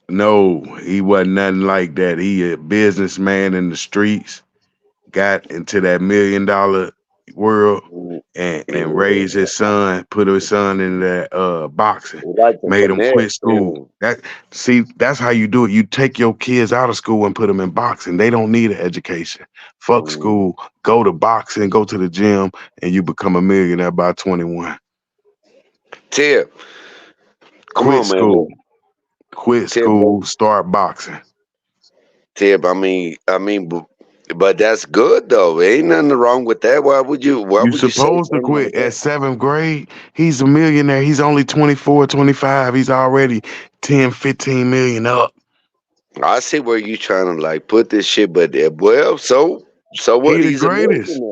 no, he wasn't nothing like that. He a businessman in the streets, got into that $1 million world and raised his son, put his son in that boxing, made him quit school. That's how you do it. You take your kids out of school and put them in boxing. They don't need an education. Fuck school, go to boxing, go to the gym, and you become a millionaire by 21. Tip. Quit school. Quit school, start boxing. Tip, I mean, but that's good though. Ain't nothing wrong with that. Why would you? You supposed to quit at 7th grade. He's a millionaire. He's only 24, 25. He's already 10, 15 million up. I see where you trying to like put this shit, but so what? He's the greatest.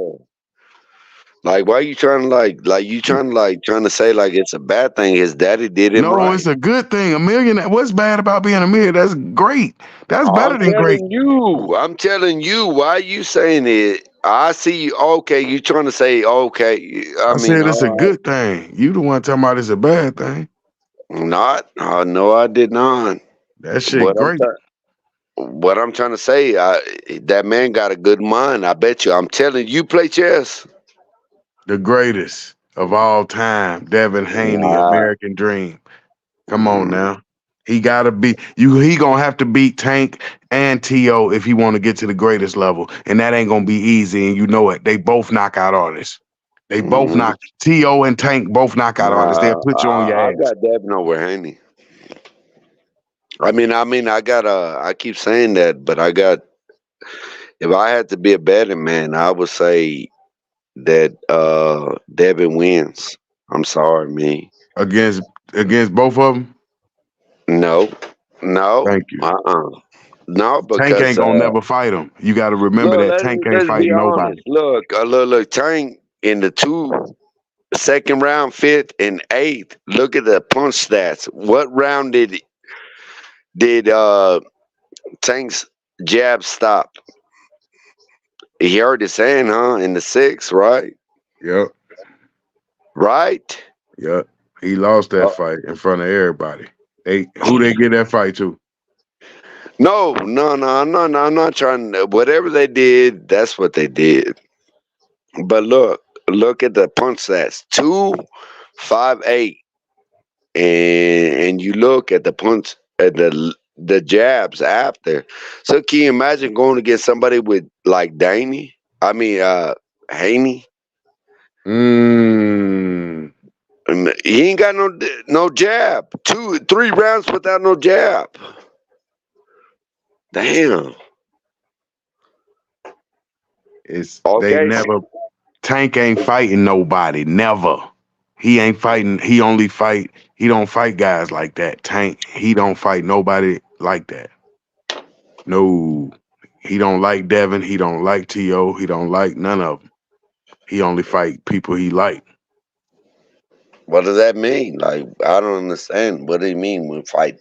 Like, why you trying to trying to say like it's a bad thing? His daddy did him right. No, it's a good thing. A millionaire. What's bad about being a millionaire? That's great. That's better than great. I'm telling you. Why are you saying it? I see you. Okay, you trying to say okay? I said it's a good thing. You the one talking about it's a bad thing. Not. No, I did not. That shit great. What I'm trying to say, that man got a good mind. I bet you. I'm telling you, play chess. The greatest of all time, Devin Haney, American Dream. Come on now. He gotta be he gonna have to beat Tank and T.O. if he wanna get to the greatest level. And that ain't gonna be easy, and you know it. They both knockout artists. They both knock T.O. and Tank both knock out artists. They'll put you on your I ass. got Devin over Haney. I keep saying that, but if I had to be a betting man, I would say that Devin wins. I'm sorry, me. Against both of them? No, no, Thank you. no, Tank because ain't gonna never fight him. You got to remember look, that Tank ain't let's be fighting honest. nobody. Look, Tank in the second round, fifth, and eighth. Look at the punch stats. What round did Tank's jab stop? He hurt his hand, huh? In the sixth, right? Yep. Right? Yep. He lost that fight in front of everybody. Who they get that fight to? No. I'm not trying to. Whatever they did, that's what they did. But look at the punch stats: 2-5-8, and you look at the punch at the jabs after. So can you imagine going against somebody with like Haney? He ain't got no jab. 3 rounds without no jab. Damn. Tank ain't fighting nobody. Never. He ain't fighting. He don't fight guys like that. Tank, he don't fight nobody like that. No. He don't like Devin. He don't like T.O. He don't like none of them. He only fight people he like. What does that mean? Like, I don't understand. What do you mean when fight?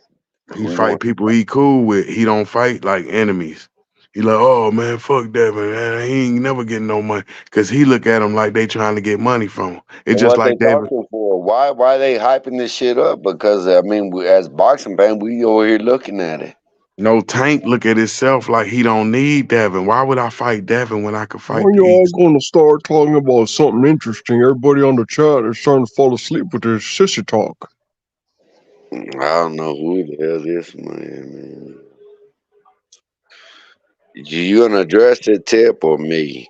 He fight people he cool with. He don't fight like enemies. He like, oh man, fuck Devin, man. He ain't never getting no money. Cause he look at him like they trying to get money from him. It's just What they like David. talking for? Why they hyping this shit up? Because as boxing fans, we over here looking at it. No, Tank look at himself like he don't need Devin. Why would I fight Devin when I could fight When y'all gonna start talking about something interesting? Everybody on the chat is starting to fall asleep with their sissy talk. I don't know who the hell this man. You gonna address it, Tip, or me?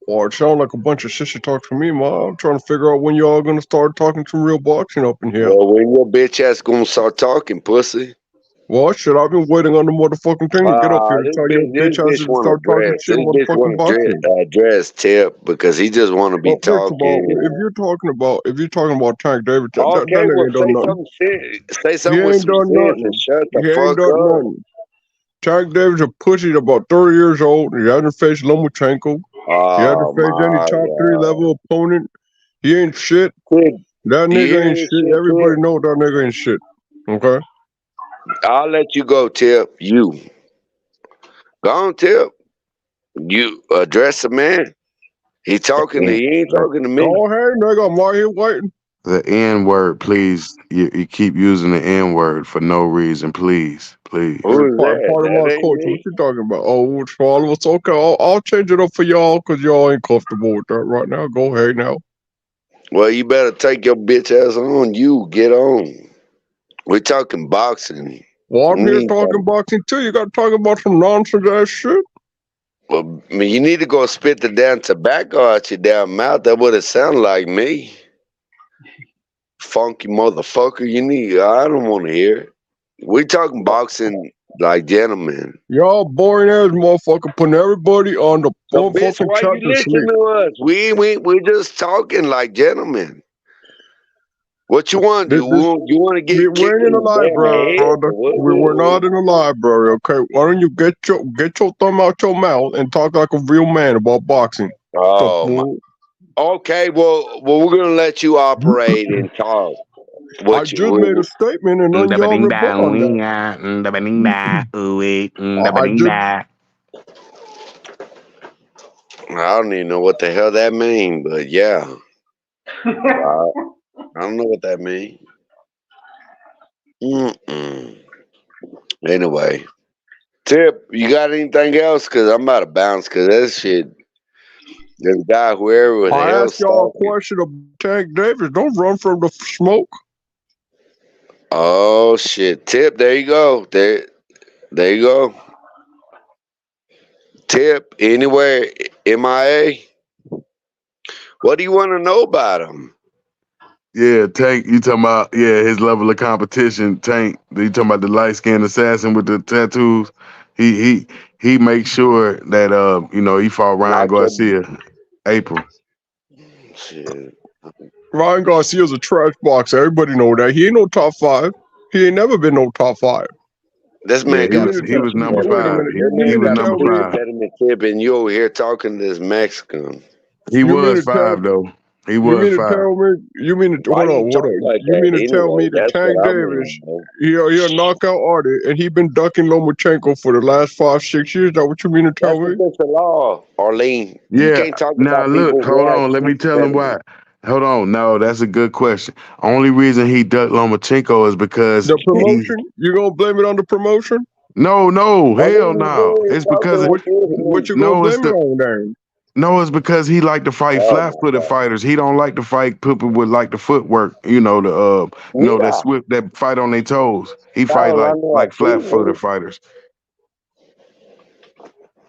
Well, it sounds like a bunch of sissy talk to me, Ma. I'm trying to figure out when y'all gonna start talking some real boxing up in here. Well, when your bitch ass gonna start talking, pussy? Well, shit, I've been waiting on the motherfucking thing to get up here to This tell your bitch asses to want start to talking dress. shit This bitch motherfucking want boxing. to address Tip because he just want to be Well, first of all, talking. if you're talking about Tank Davis, that Okay, nigga well, ain't done nothing. say something He with ain't some done sense and nothing. shut the He ain't fuck done up. nothing. Tank Davis a pussy about 30 years old. He hasn't faced Lomachenko. He hasn't faced any top 3 level opponent. He ain't shit. That nigga ain't shit. Everybody know that nigga ain't shit. Okay? I'll let you go, Tip. You. Go on, Tip. You address the man. He ain't talking to me. Go ahead, nigga. I'm right here waiting. The N word, please. You keep using the N word for no reason, please. Who is Part of my culture. What you talking about? Oh, it's for all of us. Okay, I'll change it up for y'all because y'all ain't comfortable with that right now. Go ahead now. Well, you better take your bitch ass on. You get on. We're talking boxing. Well, I'm here talking boxing too. You got to talk about some nonsense ass shit. Well, you need to go spit the damn tobacco out your damn mouth. That would have sounded like me. Funky motherfucker. I don't want to hear it. We talking boxing like gentlemen. Y'all boring ass motherfucker putting everybody on the Bitch, motherfucking why chat you to listen sleep. to us? We just talking like gentlemen. What you want? You want to get We kicked ain't in in the the damn library, head? brother. We're not in the library, okay? Why don't you get your thumb out your mouth and talk like a real man about boxing? Okay, well, we're gonna let you operate and talk. I just made a statement and then y'all rebut on that. I just I don't even know what the hell that means, but yeah. I don't know what that means. Anyway. Tip, you got anything else? Because I'm about to bounce because that shit, this guy, whoever the I hell asked y'all a started. question about Tank Davis. Don't run from the smoke. Oh, shit. Tip, there you go. There you go. Tip, anywhere, MIA? What do you want to know about him? Yeah, Tank. You talking about his level of competition, Tank? You talking about the light skinned assassin with the tattoos? He makes sure that he fought Ryan Not your Garcia, April. shit. Ryan Garcia's a trash boxer. Everybody know that. He ain't no top 5. He ain't never been no top 5. This Yeah, man got a he was number Wait a 5. minute. You He mean was to number tell me? a 5. legitimate tip, and you over here talking to this Mexican. He You mean was to tell? 5 though. He You was mean to 5. tell me? You mean to Why you hold talk on? like You that mean to tell anyway? me that That's Tank what I want Davis, to know. he a knockout artist, and he been ducking Lomachenko for the last 5-6 years? That what you mean to tell That's me? against the law, Arlene. You Yeah. can't talk Now about look, people's hold on. Let me reactions tell him better. why. Hold on. No, that's a good question. Only reason he ducked Lomachenko is because The he. promotion? You gonna blame it on the promotion? No, hell Arlene, no. you It's talking because What like this. you gonna no, it's blame it the on then? no, it's because he like to fight Oh flat-footed fighters. He don't like to fight people with like the footwork. my God. That Mira, that fight on their toes. He estás fight hablando like así, flat-footed güey. fighters.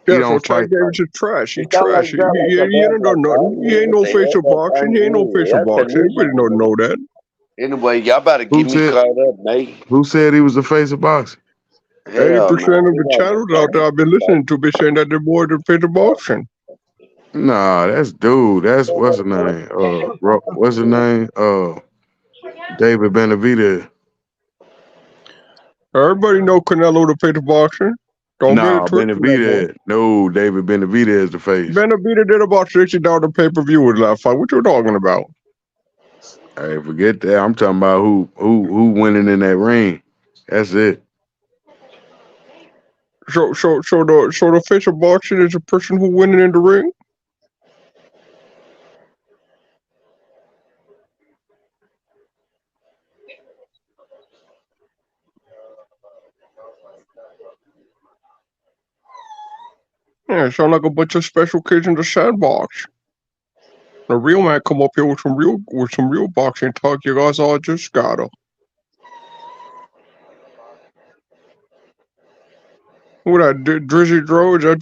He Yeah, so don't Tank fight. Davis is trash. You He sound like trash. He, that, like a he bad ain't done nothing. He ain't What no the hell face of that boxing. thing He ain't no mean? face of That's a boxing. new Everybody don't know language. that. Anyway, y'all better Who get me said caught up, mate. who said he was the face of boxing? Hell, man. 80% of You the guys channels are out there I've been listening to be saying that the boy the face of boxing. Nah, that's dude. That's what's his name? What's his name? David Benavidez. Everybody know Canelo the face of boxing. Don't get it Nah, twisted, that boy. Benavidez. No, David Benavidez is the face. Benavidez did about $60 pay-per-view with last fight. What you talking about? Hey, forget that. I'm talking about who winning in that ring. That's it. So the face of boxing is a person who winning in the ring? Yeah, sound like a bunch of special kids in the sandbox. The real man come up here with some real boxing talk. You guys all just gotta. Who that Drizzy Dro? Is that